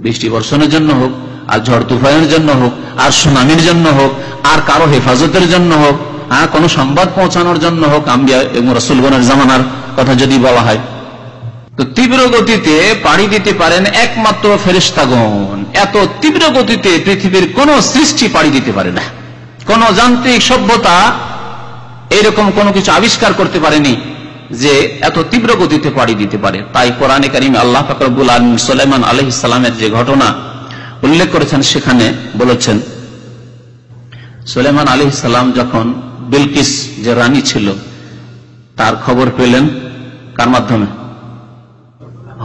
বৃষ্টি বর্ষণের জন্য হোক, আর ঝড় তুফানের জন্য হোক, আর সুনামির জন্য হোক, আর কারো হেফাজতের জন্য হোক, আর কোন সংবাদ পৌঁছানোর জন্য হোক, আম্বিয়া এবং রাসূলগণের জামানার কথা যদি বলা হয়, তো তীব্র গতিতে পাড়ি দিতে পারেন একমাত্র ফেরেশতাগণ। এত তীব্র গতিতে পৃথিবীর কোন সৃষ্টি পাড়ি দিতে পারে না, কোন যান্ত্রিক সভ্যতা এরকম কোন কিছু আবিষ্কার করতে পারেনি যে এত তীব্র গতিতে পাড়ি দিতে পারে। তাই কোরআনে কারিমে আল্লাহ পাক রব্বুল আলামিন সুলাইমান আলাইহিস সালামের যে ঘটনা উল্লেখ করেছেন সেখানে বলেছেন, সুলাইমান আলাইহিস সালাম যখন বিলকিস যে রানী ছিল তার খবর পেলেন কার মাধ্যমে?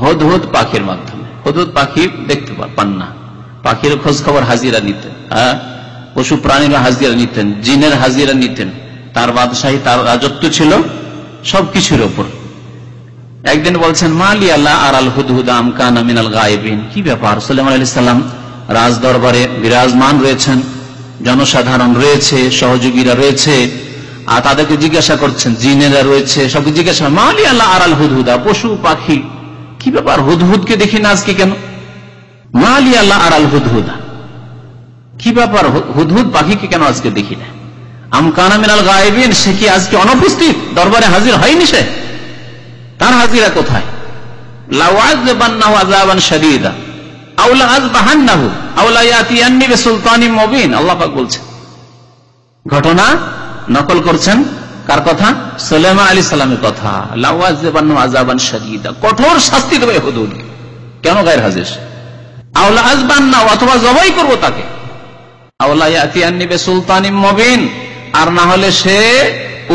হুদহুদ পাখির মাধ্যমে। হুদহুদ পাখি দেখতে পান না, পাখির খোঁজ খবর হাজিরা নিতেন, পশু প্রাণীরা হাজিরা নিতেন, জিনের হাজিরা নিতেন। তার বাদশাহী, তার রাজত্ব ছিল সবকিছুর উপর। একদিন বলছেন মালি আল্লাহ আর আল হুদহুদ আম কানা মিনাল গায়েবিন। কি ব্যাপার? সুলাইমান আলাইহিস সালাম রাজ দরবারে বিরাজমান রয়েছেন, জনসাধারণ রয়েছে, সহযোগীরা রয়েছে, আর তাদেরকে জিজ্ঞাসা করছেন, জিনেরা রয়েছে, সবকে জিজ্ঞাসা, মালি আল্লাহ আর আল হুদহুদা, পশু পাখি কি ব্যাপার, হুদহুদকে দেখি না আজকে কেন? মালি আল্লাহ আর আল হুদহুদা, কি ব্যাপার, হুদহুদ পাখিকে কেন আজকে দেখি না? আম কানা মিনাল গায়েবিন, সে কি আজকে অনুপস্থিত, দরবারে হাজির হয়নি? সে তার হাজিরা কোথায়? লাওয়াযবান্নাহু আযাবান শাদীদা আও লাআযবাহান্নাহু আও লায়াতিয়ান্নি বিসুলতানিম মুবিন। আল্লাহ পাক বলছেন, ঘটনা নকল করছেন কার কথা? সুলাইমান আলাইহিস সালামের কথা। লাওয়াযবান্নাহু আযাবান শাদীদা, কঠোর শাস্তি দেবে হুদহুদকে। কেন গায়ের হাজির? আও লাআযবাহান্নাহু, অথবা জবাই করব তাকে। আও লায়াতিয়ান্নি বিসুলতানিম মুবিন, আর না হলে সে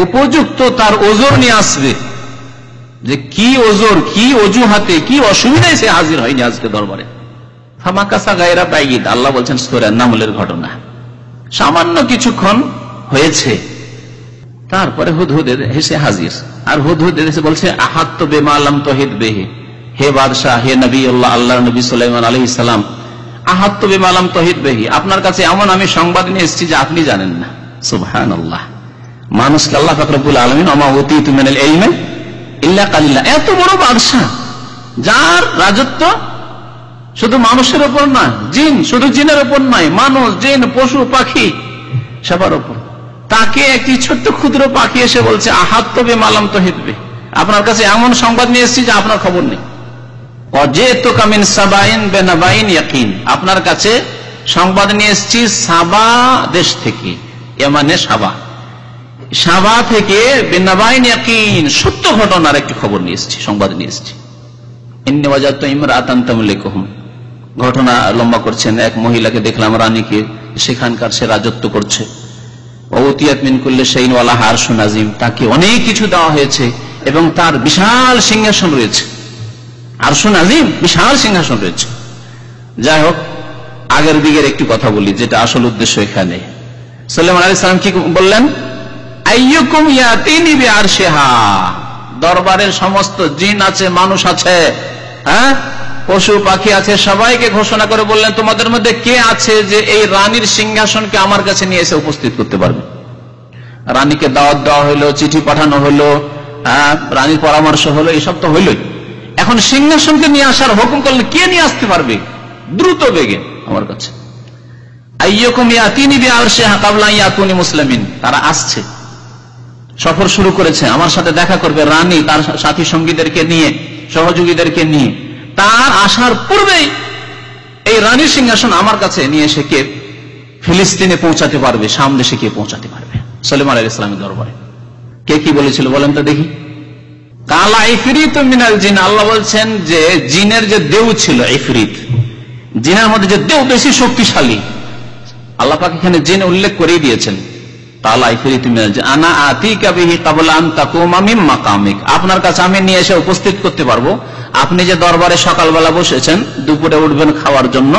উপযুক্ত তার ওজর নিয়ে আসবে, যে কি ওজর, কি অজুহাতে, কি অসুবিধায় সে হাজির হয়নি আজকে দরবারে। ফামাকাসা গায়রা বাইদ, আল্লাহ বলছেন সূরা নামলের ঘটনা, সামান্য কিছুক্ষণ হয়েছে, তারপরে হুদহুদ এসে হাজির। আর হুদহুদ এসে বলছে, আহাত্ত বিমা লাম তুহিত বিহি, হে বাদশাহ, হে নবীউল্লাহ, আল্লাহর নবী সুলাইমান আলাইহিস সালাম, আহাত্ত বিমা লাম তুহিত বিহি, আপনার কাছে এমন আমি সংবাদ নিয়ে এসেছি যে আপনি জানেন না। সুবহানাল্লাহ। মানুষকে আল্লাহ পাক রব্বুল আলামিন ওমা উতীতু মিনাল ইলমি ইল্লা কালিলা, এত বড় বাদশাহ যার রাজত্ব শুধু মানুষের উপর না, জিন, শুধু জিনের উপর নয়, মানুষ, জিন, পশু পাখি সবার উপর, তাকে একটি ছোট্ট ক্ষুদ্র পাখি এসে বলছে, আহাত্ত বিমা লাম তুহিত বিহি, আপনার কাছে এমন সংবাদ নিয়ে এসেছি যে আপনার খবর নেই। ওয়াজিতুকা মিন সাবাইন বিনাবাইন ইয়াকিন, আপনার কাছে সংবাদ নিয়ে এসেছি সাবা দেশ থেকে, মানে সাবা থেকে, বিনাবাইন ইয়াকিন, সত্য ঘটনার একটি খবর নিয়ে এসেছি, সংবাদ নিয়ে এসেছি। ইন্নী ওয়াজাদতু ইমরাআতান তামলিকুহুম, ঘটনা লম্বা করছেন, এক মহিলাকে দেখলাম, রানীকে, সেখানকার সে রাজত্ব করছে। ওউতিয়াত মিন কুল্লি শাইইন ওয়া লাহা আরশুন আযীম, তাকে অনেক কিছু দেওয়া হয়েছে এবং তার বিশাল সিংহাসন রয়েছে, আরশুন আযীম, বিশাল সিংহাসন রয়েছে। যাই হোক, আগের দিকের একটি কথা বলি, যেটা আসল উদ্দেশ্য এখানে। সুলাইমান আলাইহিস সালাম কি বললেন? আইয়ুকুম ইয়াতিনি বিআরশিহা, দরবারের সমস্ত জিন আছে, মানুষ আছে, পশু পাখি আছে, সবাইকে ঘোষণা করে বললেন, তোমাদের মধ্যে কে আছে যে এই রানীর সিংহাসনকে আমার কাছে নিয়ে এসে উপস্থিত করতে পারবে? রানীকে দাওয়াত দেওয়া হলো, চিঠি পাঠানো হলো, রানীর পরামর্শ হলো, এসব তো হইলই। এখন সিংহাসনকে নিয়ে আসার হুকুম করলে কে নিয়ে আসতে পারবে দ্রুত বেগে আমার কাছে? আইয়ুকুম ইয়াতিনি বিআরশিহা ক্বাবলা আন ইয়াতুনি মুসলিমিন, তারা আসছে, সফর শুরু করেছে, আমার সাথে দেখা করবে। রানী তার সাথী সঙ্গীদেরকে নিয়ে, সহযোগীদেরকে নিয়ে, তার আসার পূর্বেই এই রানীর সিংহাসন আমার কাছে নিয়ে এসে কে ফিলিস্তিনে পৌঁছাতে পারবে, শাম দেশে কে পৌঁছাতে পারবে? সুলাইমান আলাইহিস সালামের দরবারে কে কি বলেছিল বলেন তো দেখি। কালা ইফরিত মিনাল জিন, আল্লাহ বলছেন যে জিনের যে দেউ ছিল ইফরিত, জিনের মধ্যে যে দেউ বেশি শক্তিশালী, আল্লাহ পাক এখানে জিন উল্লেখ করে দিয়েছেন। কালা ইফরিত মিনাল জিন আনা আতিকা বিহি ক্বাবলা আন তাকুমা মিন মাকামিক, আপনার কাছে আমি নিয়ে এসে উপস্থিত করতে পারবো। আপনি যে দরবারে সকালবেলা বসেছেন দুপুরে উঠবেন খাওয়ার জন্য,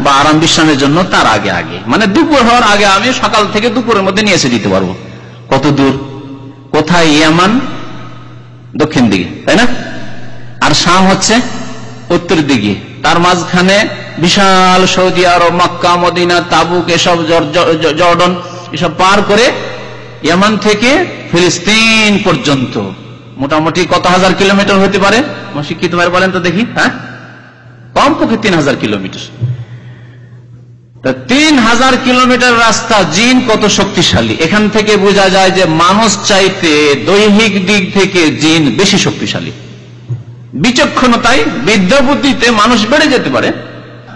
বা আরাম বিশ্রামের জন্য, তার আগে আগে মানে দুপুর হওয়ার আগে আমি সকাল থেকে দুপুরের মধ্যে নিয়ে এসে দিতে পারবো। কত দূর, কোথায়? ইয়ামান দক্ষিণ দিকে, তাই না? আর শাম হচ্ছে উত্তর দিকে, তার মাঝখানে বিশাল সৌদি আরব, মক্কা, মদিনা, তাবুক, এসব জর্ডন, এসব পার করে ইয়ামান থেকে ফিলিস্তিন পর্যন্ত মোটামুটি কত হাজার কিলোমিটার হতে পারে? শিক্ষিত ভাই বলেন তো দেখি। কমপক্ষে 3000 কিলোমিটার। 3000 কিলোমিটার রাস্তা, জিন কত শক্তিশালী। এখান থেকে বোঝা যায় যে মানুষ চাইতে দৈহিক দিক থেকে জিন বেশি শক্তিশালী। বিচক্ষণতায়, বিদ্যা বুদ্ধিতে মানুষ বেড়ে যেতে পারে,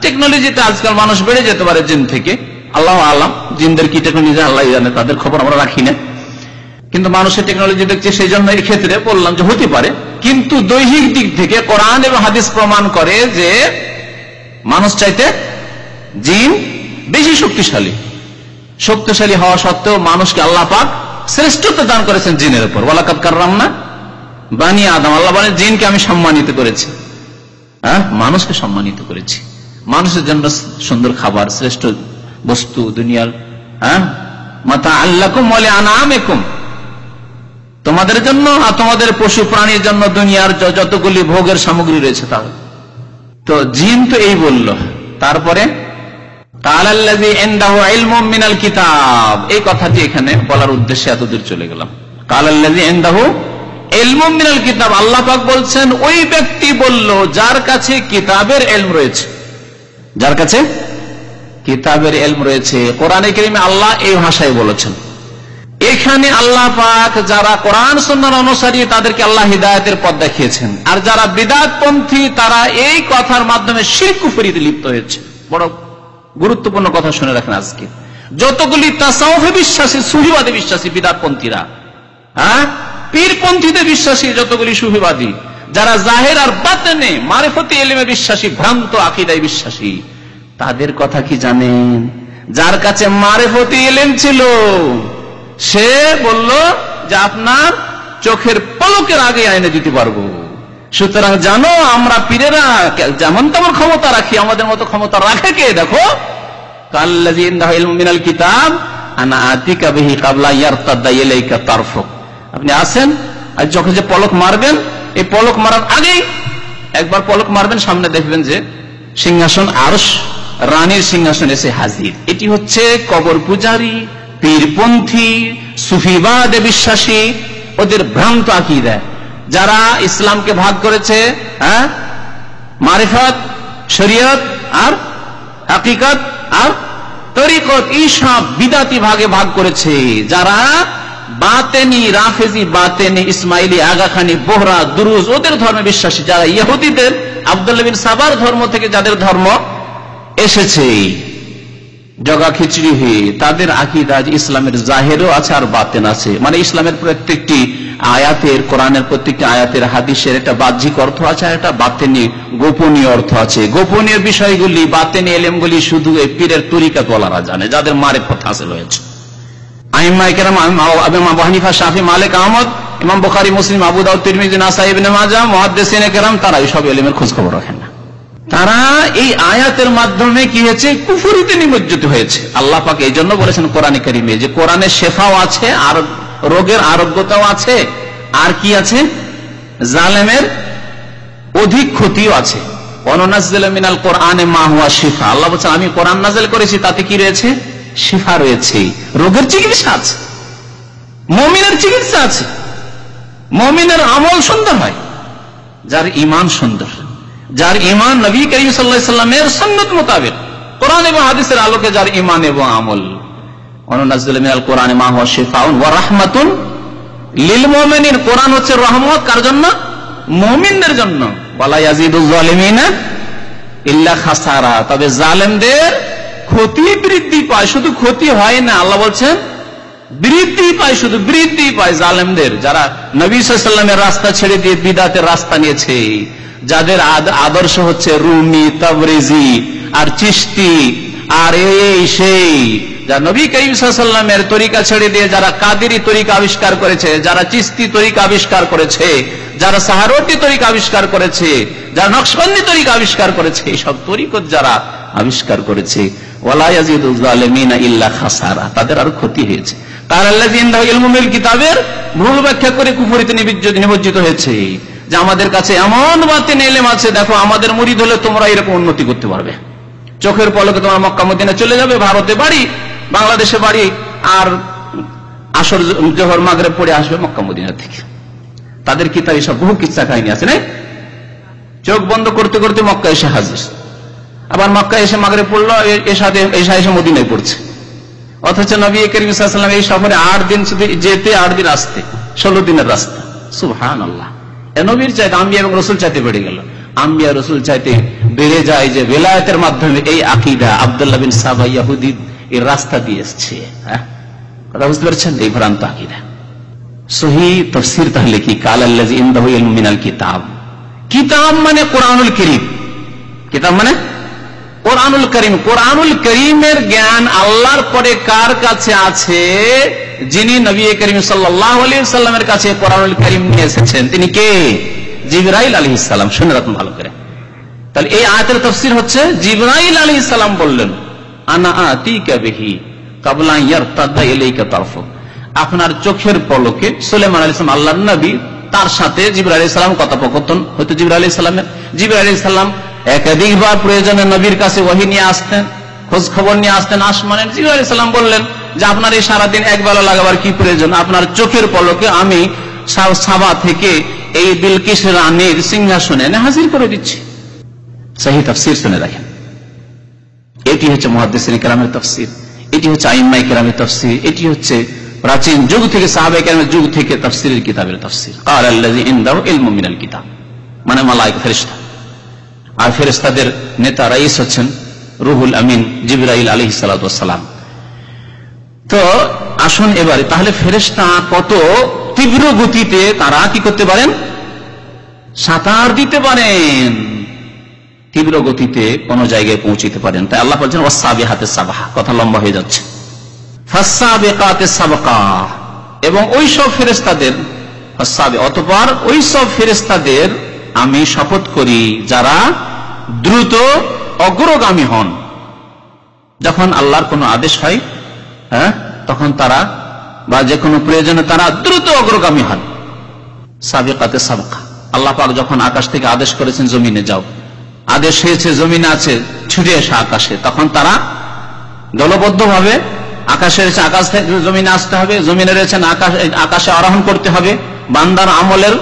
টেকনোলজিতে আজকাল মানুষ বেড়ে যেতে পারে জিন থেকে। আল্লাহ আলাম, জিনদের কি টেকনোলজি আল্লাহ জানে, তাদের খবর আমরা রাখি না। কিন্তু মানুষের টেকনোলজি দেখছে, সেই জন্য এই ক্ষেত্রে বললাম যে হতে পারে। কিন্তু দৈহিক দিক থেকে কোরআন এবং হাদিস প্রমাণ করে যে মানুষ চাইতে জিন বেশি শক্তিশালী। শক্তিশালী হওয়া সত্ত্বেও মানুষকে আল্লাহ পাক শ্রেষ্ঠত্ব দান করেছেন জিনের উপর। ওয়ালাকাদ কাররামনা বানি আদম, আল্লাহ বলেন জিনকে আমি সম্মানিত করেছি, মানুষকে সম্মানিত করেছি। মানুষের জন্য সুন্দর খাবার, শ্রেষ্ঠ বস্তু দুনিয়ার, মাতা আল্লাকুম ওয়া লিআনামিকুম, তোমাদের জন্য আর তোমাদের পশু প্রাণীর জন্য দুনিয়ার যতগুলি ভোগের সামগ্রী রয়েছে তা। তো জিন তো এই বলল। তারপরে কালাল্লাযী ইনদাহু ইলমুম মিনাল কিতাব, এই কথাটি এখানে বলার উদ্দেশ্যে এতদূর চলে গেলাম। কালাল্লাযী ইনদাহু ইলমুম মিনাল কিতাব, আল্লাহ পাক বলছেন ওই ব্যক্তি বলল যার কাছে কিতাবের ইলম রয়েছে, যার কাছে কিতাবের ইলম রয়েছে। কোরআনে কারীমে আল্লাহ এই ভাষায় বলেছেন। এখানে আল্লাহ পাক যারা কোরআন সুন্নাহর অনুসারী তাদেরকে আল্লাহ হিদায়াতের পথ দেখিয়েছেন, আর যারা বিদআতপন্থী তারা এই কথার মাধ্যমে শিরক কুফরিতে লিপ্ত হয়েছে। বড় গুরুত্বপূর্ণ কথা শুনে রাখেন আজকে। যতগুলি তাসাউফে বিশ্বাসী, সুফিবাদী বিশ্বাসী বিদআতপন্থীরা, পীরপন্থীতে বিশ্বাসী যতগুলি সুফিবাদী, যারা জাহের আর বাতেনে মারিফতি ইলমে বিশ্বাসী, ভ্রান্ত আকীদায় বিশ্বাসী, তাদের কথা কি জানেন? যার কাছে মারিফতি ইলম ছিল সে বলল যে আপনার চোখের পলকের আগে আইনে দিতে পারবো। সুতরাং জানো আমরা পীরেরা যেমন তেমন ক্ষমতা রাখি, আমাদের মতো ক্ষমতা রাখে কে? দেখো, কাল্লাযী ইনদাহু ইলমুম মিনাল কিতাব আনা আতিকা বিহি ক্বাবলা ইয়ারতাদ্দা ইলাইকা তারফুক। আপনি আসেন আর যখন যে পলক মারবেন, এই পলক মারার আগেই একবার পলক মারবেন, সামনে দেখবেন যে সিংহাসন আরশ, রানীর সিংহাসন এসে হাজির। এটি হচ্ছে কবর পূজারী, পীরপন্থী, সুফিবাদে বিশ্বাসী, ওদের ভ্রান্ত আকীদা। যারা ইসলামকে ভাগ করেছে মারিফত, শরীয়ত আর হাকিকত আর তরিকত, এই সব বিদাতি ভাগে ভাগ করেছে। যারা বাতেনি, রাফেজি, বাতেনি, ইসমাইলি, আগাখানি, বোহরা, দুরুজ, ওদের ধর্মে বিশ্বাসী, যারা ইহুদিদের আব্দুল্লাহ বিন সাবার ধর্ম থেকে যাদের ধর্ম এসেছে জগা খিচড়ি হয়ে, তাদের আকীদা ইসলামের জাহেরও আছে আর বাতেন আছে। মানে ইসলামের প্রত্যেকটি আয়াতের, কোরআনের প্রত্যেকটি আয়াতের, হাদিসের একটা বাহ্যিক অর্থ আছে আর একটা বাতেনি গোপনীয় অর্থ আছে। গোপনীয় বিষয়গুলি, বাতেনি ইলমগুলি শুধু এই পীরের তরিকাত ওয়ালারা জানে, যাদের মারিফত হাসিল হয়েছে। আইম্মায়ে কেরাম, আবু হানিফা, শাফি, মালিক, আহমদ, ইমাম বুখারী, মুসলিম, আবু দাউদ, তিরমিজি, নাসাঈ, ইবনে মাজাহ, মুহাদ্দিসিনে কেরাম, তারা এই সব ইলমের খোঁজ খবর রাখেন না। তারা এই আয়াতের মাধ্যমে কি হয়েছে? কুফরিতে নিমজ্জিত হয়েছে। আল্লাহ পাক এই জন্য বলেছেন কোরআনে কারীমে যে কোরআনে শেফাও আছে, আর রোগের আরোগ্যতাও আছে, আর কি আছে? জালেমের অধিক ক্ষতিও আছে। ওয়ানুনাজ্জিলু মিনাল কোরআনি মা হুয়া শিফা, আল্লাহ বলেছেন আমি কোরআন নাযিল করেছি, তাতে কি রয়েছে? শিফা রয়েছে, রোগের চিকিৎসা আছে, মুমিনের চিকিৎসা আছে। মুমিনের আমল সুন্দর হয় যার ঈমান সুন্দর, যার ঈমান নবী করিম সাল্লাল্লাহু আলাইহি সাল্লামের সুন্নাত মোতাবেক, কোরআন এবং হাদিসের আলোকে যার ঈমান এবং আমল। ওয়ানুনাজ্জিলু মিনাল কোরআনি মা হুয়া শিফাউন ওয়া রাহমাতুন লিল মুমিনিন, কোরআন হচ্ছে রহমত কার জন্য? মুমিনদের জন্য। ওয়ালা ইয়াজিদুল যালিমিনা ইল্লা খাসারা, তবে জালেমদের ক্ষতি বৃদ্ধি পায়, শুধু ক্ষতি হয় না। আল্লাহ বলছেন বৃদ্ধি পায়, শুধু বৃদ্ধি পায় জালেমদের, যারা নবী সাল্লাল্লাহু আলাইহি ওয়াসাল্লামের রাস্তা ছেড়ে দিয়ে বিদআতের রাস্তা নিয়েছে, যাদের আদর্শ হচ্ছে রুমি, তাবরেজি আর চিশতি আর এই সেই, যারা নবী করিম সাল্লাল্লাহু আলাইহি ওয়াসাল্লামের তরিকা ছেড়ে দিয়ে যারা কাদেরি তরিকা আবিষ্কার করেছে, যারা চিশতি তরিকা আবিষ্কার করেছে, যারা সাহারওয়ার্দী তরিকা আবিষ্কার করেছে, যারা নকশবন্দি তরিকা আবিষ্কার করেছে, এই সব তরিকত যারা আবিষ্কার করেছে, ওয়ালা ইয়াজিদুল জালিমিনা ইল্লা খাসারা, তাদের আর ক্ষতি হয়েছে। তার আল্লাযী ইনদাহু ইলমুল কিতাবের ভুল ব্যাখ্যা করে কুফরিতে নিমজ্জিত হয়েছে, যে আমাদের কাছে এমন বাতিন ইলম আছে, দেখো আমাদের মুরিদ হলে তোমরা এরকম উন্নতি করতে পারবে, চোখের পলকে তোমরা মক্কা মদিনা চলে যাবে, ভারতে বাড়ি, বাংলাদেশে বাড়ি, আর আসর জোহর মাগরিব পড়ে আসবে মক্কা মদিনা থেকে। তাদের কিতাবে সব বহু কিচ্ছা কাহিনী আছে না, চোখ বন্ধ করতে করতে মক্কা এসে হাজির, আবার মক্কা এসে মাগরিব পড়লো, এসা এসে মদিনায় পড়ছে। অথচ নবী করিম সাল্লাল্লাহু আলাইহি ওয়াসাল্লাম এই সফরে 8 দিন শুধু যেতে, 8 দিন আসতে, 16 দিনের রাস্তা। সুবহানাল্লাহ, নবীর চাইতে আম্বিয়া এবং রাসূল চাইতে বেড়ে গেল। আম্বিয়া রাসূল চাইতে বেড়ে যায় যে বেলায়েতের মাধ্যমে এই আকীদা আব্দুল্লাহ বিন সাবা ইহুদি এর রাস্তা দিয়ে এসেছে। কথা বুঝতে পারছেন? এই ভ্রান্ত আকীদা। সহিহ তাফসীর তাহলে কি? কাল আল্লাযী ইনদাহু ইলমুম মিনাল কিতাব, কিতাব মানে কোরআনুল কারীম, কিতাব মানে কোরআনুল কারীম। কোরআনুল কারীমের জ্ঞান আল্লাহর পরে কার কাছে আছে? যিনি নবী করিম সাল্লাল্লাহু আলাইহি ওয়াসাল্লামের কাছে কোরআনুল কারীম নিয়ে এসেছেন, তিনি কে? জিবরাইল আলাইহিস সালাম। শুনে রাখুন ভালো করে। তাহলে এই আয়াতের তাফসীর হচ্ছে, জিবরাইল আলাইহিস সালাম বললেন, আনা আতিকা বিহি ক্বাবলা ইয়ারতাদা ইলাইকা তারফুক, আপনার চোখের পলকে সুলাইমান আলাইহিস সালাম আল্লাহর নবী, তার সাথে জিবরাইল আলাইহিস সালাম কথোপকথন হতো। জিবরাইল আলাইহিস সালামের, জিবরাইল আলাইহিস সালাম একাধিকবার প্রয়োজনে নবীর কাছে ওহী নিয়ে আসতেন, খোঁজ খবর নিয়ে আসতেন আসমানের। জিবরাইল আলাইহিস সালাম বললেন যে আপনার এই সারাদিন একবেলা লাগাবার কি প্রয়োজন, আপনার চোখের পলকে আমি সাবা থেকে এই বিলকিস রানীর সিংহাসনে এনে হাজির করে দিচ্ছি। সহিহ তাফসীর শুনে রাখেন। এটি হচ্ছে মুহাদ্দিসিন কেরামের তাফসীর, এটি হচ্ছে আইম্মায়ে কেরামের তাফসীর, এটি হচ্ছে প্রাচীন যুগ থেকে সাহাবায়ে কেরামের যুগ থেকে তাফসীরের কিতাবের তাফসীর। ক্বাল আল্লাযী ইনদাহু ইলমুম মিনাল কিতাব মানে মালায়েকা, ফেরেশতা। আর ফেরেশতাদের নেতা রাইস হচ্ছেন রুহুল আমিন জিবরাইল আলাইহিস সালাতু ওয়াস সালাম। তো আসুন এবারে, তাহলে ফেরেশতা কত তীব্র গতিতে তারা কি করতে পারেন? সাঁতার দিতে পারেন, তীব্র গতিতে কোন জায়গায় পৌঁছিতে পারেন। তাই আল্লাহ বলছেন ওয়াসসাবিহাতে সাবহা, কথা লম্বা হয়ে যাচ্ছে। ফাসসাবিকাতে সাবকা, এবং ওই সব ফেরেশতাদের, অতঃপর ওই সব ফেরেশতাদের আমি শপথ করি যারা দ্রুত অগ্রগামী হন। যখন আল্লাহর কোনো আদেশ হয়, তখন তারা বা যে কোনো প্রয়োজনে তারা দ্রুত অগ্রগামী হন। সাবিকাতে সাবকা, আল্লাহ পাক যখন আকাশ থেকে আদেশ করেছেন জমিনে যাও, আদেশ হয়েছে জমিনে আছে ছুটে আসা আকাশে, তখন তারা দলবদ্ধ ভাবে আকাশে রয়েছে, আকাশ থেকে জমিনে আসতে হবে, জমিনে রয়েছেন আকাশে আরোহণ করতে হবে, বান্দার আমলের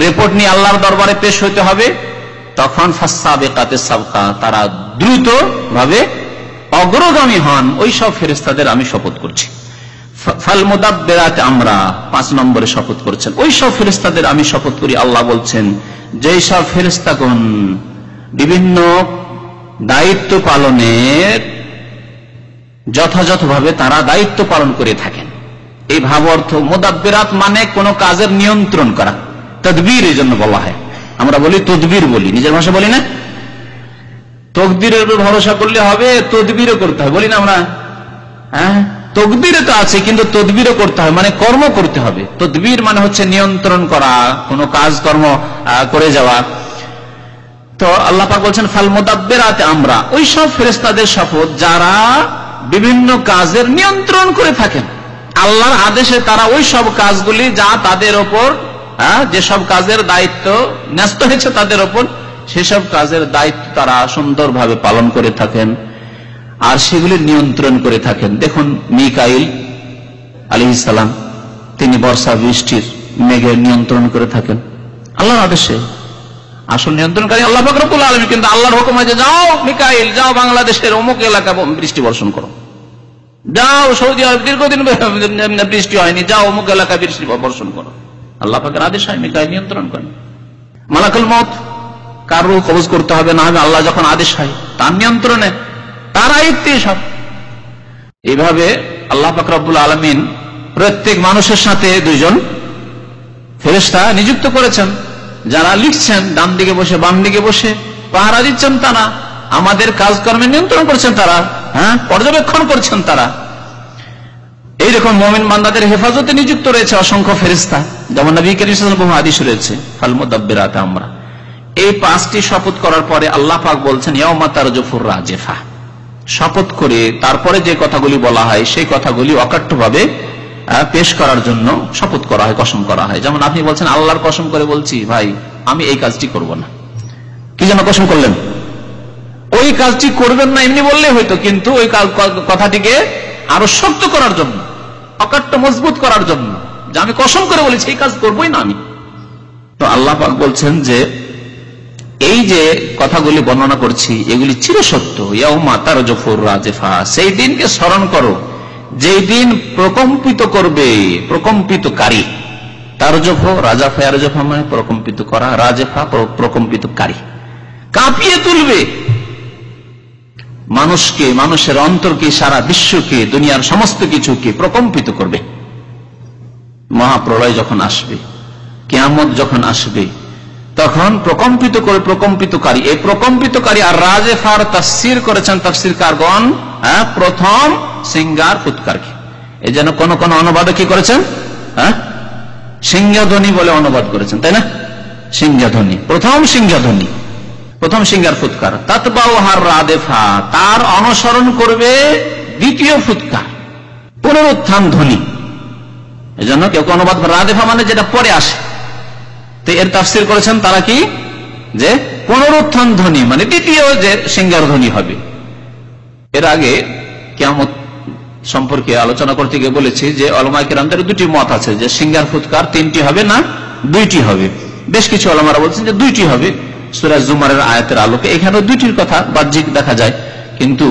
রিপোর্ট নিয়ে আল্লাহর দরবারে পেশ হইতে হবে। তখন ফাসসাবিকাতে সাবকা, তারা দ্রুত ভাবে অগ্রগামী হন। ওই সব ফেরেশতাদের আমি শপথ করছি। ফাল মুদাব্বিরাতে আমরা, 5 নম্বরে শপথ করছেন, ওই সব ফেরেশতাদের আমি শপথ করি। আল্লাহ বলছেন যে সব ফেরেশতাগণ বিভিন্ন দায়িত্ব পালনের যথাযথভাবে তারা দায়িত্ব পালন করে থাকেন। এই ভাব অর্থ, মুদাব্বিরাত মানে কোন কাজের নিয়ন্ত্রণ করা, তদবির এই জন্য বলা হয়। আমরা বলি তদবির, বলি নিজের ভাষা বলি না। তকদিরের উপর ভরসা করলে হবে, তদবিরও করতে হবে, বলি না আমরা। তকদিরে তো আছে, কিন্তু তদবিরও করতে হবে, মানে কর্ম করতে হবে। তদবির মানে হচ্ছে নিয়ন্ত্রণ করা, কোন কাজ কর্ম করে যাওয়া। তো আল্লাহ পাক বলছেন ফাল মুদাব্বিরাতে আমরা, ওই সব ফেরেশতাদের শপথ যারা বিভিন্ন কাজের নিয়ন্ত্রণ করে থাকেন। আল্লাহর আদেশে তারা ওই সব কাজগুলি যা তাদের ওপর, যেসব কাজের দায়িত্ব ন্যস্ত হয়েছে তাদের ওপর, সেসব কাজের দায়িত্ব তারা সুন্দরভাবে পালন করে থাকেন আর সেগুলি নিয়ন্ত্রণ করে থাকেন। দেখুন মিকাইল আলাইহিস সালাম, তিনি বর্ষা বৃষ্টির মেঘের নিয়ন্ত্রণ করে থাকেন আল্লাহর আদেশে। আসল নিয়ন্ত্রণকারী আল্লাহ পাক রব্বুল আলামিন, কিন্তু আল্লাহর হুকুম আছে যাও মিকাইল, যাও বাংলাদেশের অমুক এলাকা বৃষ্টি বর্ষণ করো, যাও সৌদি আরব দীর্ঘদিন বৃষ্টি হয়নি, যাও অমুক এলাকায় বৃষ্টি বর্ষণ করো। আল্লাহ পাকের আদেশ হয়, মিকাইল নিয়ন্ত্রণ করেন। মালাকুল মউত, কার রূহ কবজ করতে হবে না হবে আল্লাহ যখন আদেশ হয়, তার নিয়ন্ত্রণে, তার আয়ত্তে সব। এইভাবে আল্লাহ পাক রব্বুল আলামিন প্রত্যেক মানুষের সাথে দুইজন ফেরেশতা নিযুক্ত করেছেন, যারা লিখছেন ডান দিকে বসে বাম দিকে বসে পাহারা দিচ্ছেন, তারা আমাদের কাজকর্মে নিয়ন্ত্রণ করছেন, তারা পর্যবেক্ষণ করছেন। তারা এইরকম মুমিন বান্দাদের হেফাজতে নিযুক্ত রয়েছে অসংখ্য ফেরেশতা, যেমন নবী কারীম সাল্লাল্লাহু আলাইহি ওয়াসাল্লাম হাদিস রয়েছে ফাল মুদাব্বিরাত আমরা। এই 5টি শপথ করার পরে আল্লাহ পাক বলছেন ইয়াউমা তারজুফুর রাজিফা, শপথ করে তারপরে যে কথাগুলি বলা হয় সেই কথাগুলি অকাট্যভাবে পেশ করার জন্য শপথ করা হয়, কসম করা হয়। যেমন আপনি বলছেন আল্লাহর কসম করে বলছি ভাই আমি এই কাজটি করব না, কি যেন কসম করলেন, ওই কাজটি করবেন না এমনি বললে হয়তো, কিন্তু ওই কথাটিকে আরো শক্ত করার জন্য, অকাট্য মজবুত করার জন্য, যে আমি কসম করে বলেছি এই কাজ করবই না আমি। তো আল্লাহ পাক বলছেন যে এই যে কথাগুলি বর্ণনা করছি এগুলি চিরসত্য। ইয়াউমা তারজুফুর রাজিফা, সেই দিনকে স্মরণ করো যেই দিন প্রকম্পিত করবে প্রকম্পিতকারী। তারজুফু রাজাফা, রাজাফা মানে প্রকম্পিত করা, রাজিফা প্রকম্পিতকারী, কাঁপিয়ে তুলবে মানুষকে, মানুষের অন্তরকে, সারা বিশ্বকে, দুনিয়ার সমস্ত কিছুকে প্রকম্পিত করবে। মহাপ্রলয় যখন আসবে, কিয়ামত যখন আসবে, তখন প্রকম্পিত করে প্রকম্পিতকারী। এই প্রকম্পিতকারী আর রাজেফার তাফসীর করেছেন তাফসীরকারগণ প্রথম সিঙ্গার ফুৎকারকে। এই জন্য কোন কোন অনুবাদক কি করেছেন, সিংহধ্বনি বলে অনুবাদ করেছেন, তাই না? সিংহধ্বনি, প্রথম সিংহধ্বনি, প্রথম সিঙ্গার ফুৎকার। তাতবাউহার রাদেফা, তার অনুসরণ করবে দ্বিতীয় ফুৎকার, পুনরুত্থান ধ্বনি। এই জন্য কেউ অনুবাদ রাদেফা মানে যেটা পরে আসে, তো এর তাফসীর করেছেন তারা কি, যে পুনরুত্থান ধ্বনি মানে দ্বিতীয় যে সিঙ্গার ধ্বনি হবে। এর আগে কিয়ামত সম্পর্কে আলোচনা করতে গিয়ে বলেছি যে উলামায়ে কেরামদের দুটি মত আছে, যে সিঙ্গার ফুৎকার 3টি হবে না 2টি হবে। বেশ কিছু উলামারা বলছেন যে 2টি হবে, সূরা জুমারের আয়াতের আলোকে এখানে 2টির কথা বাহ্যিক দেখা যায়, কিন্তু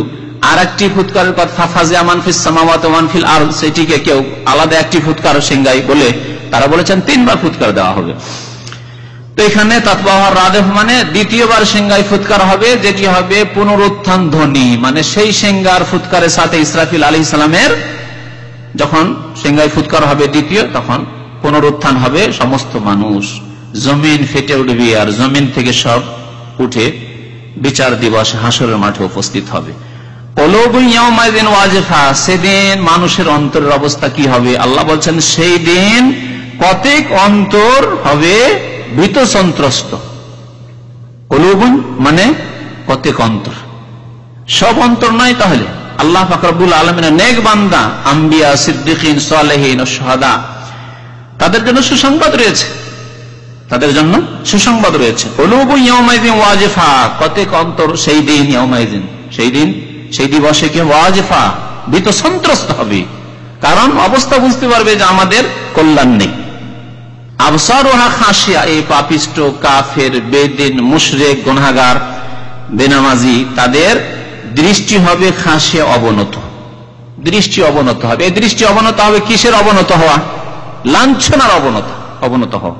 আর একটি ফুৎকারের কথা ফাজিয়া মান ফিস সামাওয়াতি ওয়া মান ফিল আরদ, সেটিকে কেউ আলাদা একটি ফুৎকার সিঙ্গাই বলে তারা বলেছেন 3বার ফুৎকার দেওয়া হবে। তো এখানে তাতবাউহার রাদেফ মানে দ্বিতীয়বার সিঙ্গাই ফুৎকার হবে, যেটি হবে পুনরুত্থান ধ্বনি, মানে সেই সিঙ্গার ফুৎকারের সাথে ইসরাফিল আলাইহিস সালামের যখন সিঙ্গাই ফুৎকার হবে দ্বিতীয়, তখন পুনরুত্থান হবে, সমস্ত মানুষ, জমিন ফেটে উঠবে, আর জমিন থেকে সব উঠে বিচার দিবস হাসরের মাঠে উপস্থিত হবে। কুলুবুন ইয়াউমাইযিন ওয়াজিফা, সেদিন মানুষের অন্তরের অবস্থা কি হবে? আল্লাহ বলছেন সেই দিন প্রত্যেক অন্তর হবে ভীত সন্ত্রস্ত। কুলুবুন মানে প্রত্যেক অন্তর, সব অন্তর নয়। তাহলে আল্লাহ পাক রব্বুল আলামিনের নেক বান্দা, আম্বিয়া, সিদ্দিকিন, সালেহিন ও শুহাদা, তাদের জন্য সুসংবাদ রয়েছে, তাদের জন্য সুসংবাদ রয়েছে। কুলুবুন ইয়াউমাইযিন ওয়াজিফা, প্রত্যেক অন্তর সেই দিন, ইয়াউমাইযিন সেই দিন, সেই দিবসে কি ওয়াজিফা, ভীত সন্ত্রস্ত হবে, কারণ অবস্থা বুঝতে পারবে যে আমাদের কল্যাণ নেই। আবসারুহা খাশিয়া, এই পাপিষ্ট, কাফের, বেদিন, মুশরিক, গুনাহগার, বেনামাজি, তাদের দৃষ্টি হবে খাশিয়া, অবনত, দৃষ্টি অবনত হবে। এই দৃষ্টি অবনত হবে কিসের অবনত হওয়া? লাঞ্ছনার অবনত হওয়া।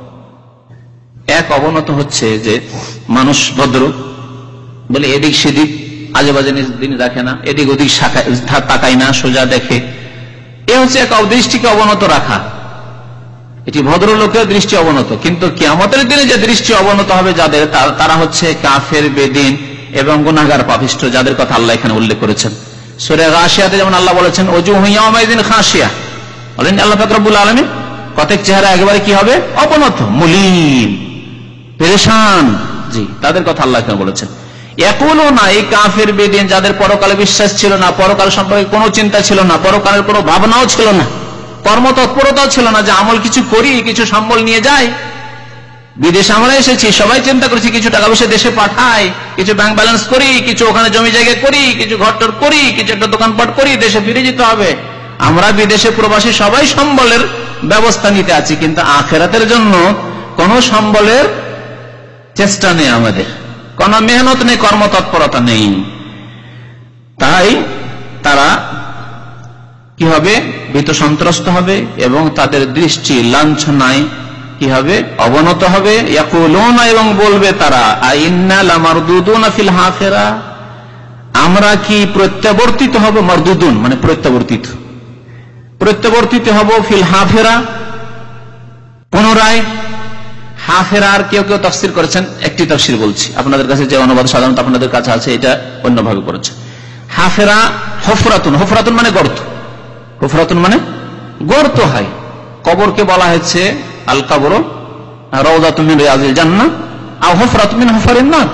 এক অবনত হচ্ছে যে মানুষ ভদ্র বলে এদিক সেদিক আজে বাজে দিন রাখে না, এদিক ওদিক তাকায় না, সোজা দেখে, এ হচ্ছে এক দৃষ্টিকে অবনত রাখা, এটি ভদ্রলোকের দৃষ্টি অবনত। কিন্তু কিয়ামতের দিনে যে দৃষ্টি অবনত হবে যাদের, তারা হচ্ছে কাফের, বেদিন এবং গুনাহগার, পাপিষ্ট, যাদের কথা আল্লাহ এখানে উল্লেখ করেছেন। সূরা গাশিয়াতে যেমন আল্লাহ বলেছেন ওয়াজুহু ইয়াওমাইযিন খাশিয়া, বলেন আল্লাহ পাক রব্বুল আলামিন প্রত্যেক চেহারা একেবারে কি হবে? অবনত, মুলিম, পেরেশান। জি, তাদের কথা আল্লাহ এখানে বলেছেন। ইয়াকুলুনা, এই কাফের, বেদিন, যাদের পরকালে বিশ্বাস ছিল না, পরকাল সম্পর্কে কোনো চিন্তা ছিল না, পরকালের কোনো ভাবনাও ছিল না, কর্মতৎপরতাও ছিল না, যে আমল কিছু করি, কিছু সম্বল নিয়ে যাই, বিদেশে আমরা এসেছি, সবাই চিন্তা করছি কিছু টাকা পয়সা দেশে পাঠাই, কিছু ব্যাংক ব্যালেন্স করি, কিছু ওখানে জমি জায়গা করি, কিছু ঘরটর করি, কিছু একটা দোকানপাট করি, দেশে ফিরে যেতে হবে। আমরা বিদেশে প্রবাসী সবাই সম্বলের ব্যবস্থা নিতে আছি, কিন্তু আখিরাতের জন্য কোন সম্বলের চেষ্টা নেই, আমাদের কোন মেহনত নেই, কর্মতৎপরতা নেই। তাই তারা কি হবে? ভীত সন্ত্রস্ত হবে এবং তাদের দৃষ্টি লাঞ্ছনায় কি হবে? অবনত হবে। ইয়াকুলুনা, এবং বলবে তারা, আইন্না লামারদুদুনা ফিল হাফিরা, আমরা কি প্রত্যাবর্তিত হব? মারদুদুন মানে প্রত্যাবর্তিত, প্রত্যাবর্তিত হব ফিল হাফেরা, পুনরায়। হাফেরার কেউ কেউ তাফসীর করেছেন, একটি তাফসীর বলছি আপনাদের কাছে, যে অনুবাদ সাধারণত আপনাদের কাছে আছে, এটা অন্যভাবে করেছে। হাফেরা হফরাতুন, হফরাতুন মানে গর্ত, হফরাতুন মানে গর্ত হয়। কবরকে বলা হয়েছে আল কবর রাউযাতুম মিন রিয়াজিল জান্নাহ আও হুফরাতুম মিন হুফারিন নার।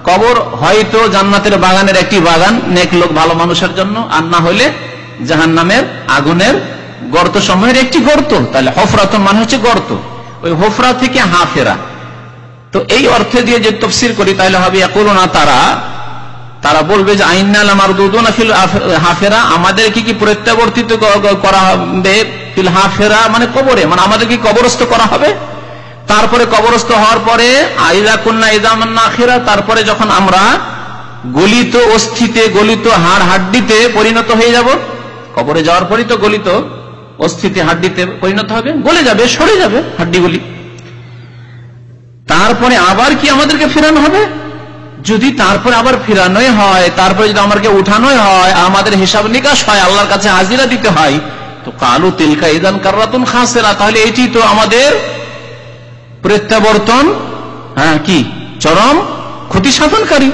কবর হয়তো জান্নাতের বাগানের একটি বাগান নেক লোক ভালো মানুষের জন্য, আর না হলে জাহান্নামের আগুনের গর্ত সমূহের একটি গর্ত। তাহলে হুফরাতুন মানে হচ্ছে গর্ত, ওই হুফরা থেকে হাফেরা। তো এই অর্থে দিয়ে যে তাফসীর করি তাহলে হবে ইয়াকুলুনা, তারা বলবে যে আইন্না লামারদুদুনা ফিল হাফেরা, আমাদেরকে কি প্রত্যাবর্তিত করা হবে ফিল হাফেরা মানে কবরে, মানে আমাদেরকে কবরস্থ করা হবে। তারপরে কবরস্থ হওয়ার পরে আইযা কুন্না ইযামান নাখিরা, তারপরে যখন আমরা গলিত অস্থিতে, গলিত হাড় হাড্ডিতে পরিণত হয়ে যাব। কবরে যাওয়ার পরই তো গলিত অস্থিতে হাড্ডিতে পরিণত হবে, গলে যাবে, সরে যাবে হাড্ডিগুলি। তারপরে আবার কি আমাদেরকে ফেরানো হবে? যদি তারপরে আবার ফেরানোই হয়, তারপরে যদি আমাদেরকে উঠানোই হয়, আমাদের হিসাব নিকাশ হয়, আল্লাহর কাছে হাজিরা দিতে হয়, তো কালু তিলকা ইযান কাররাতুন খাসিরা, তাহলে এটি তো আমাদের প্রত্যাবর্তন কি চরম ক্ষতি সাধনকারী,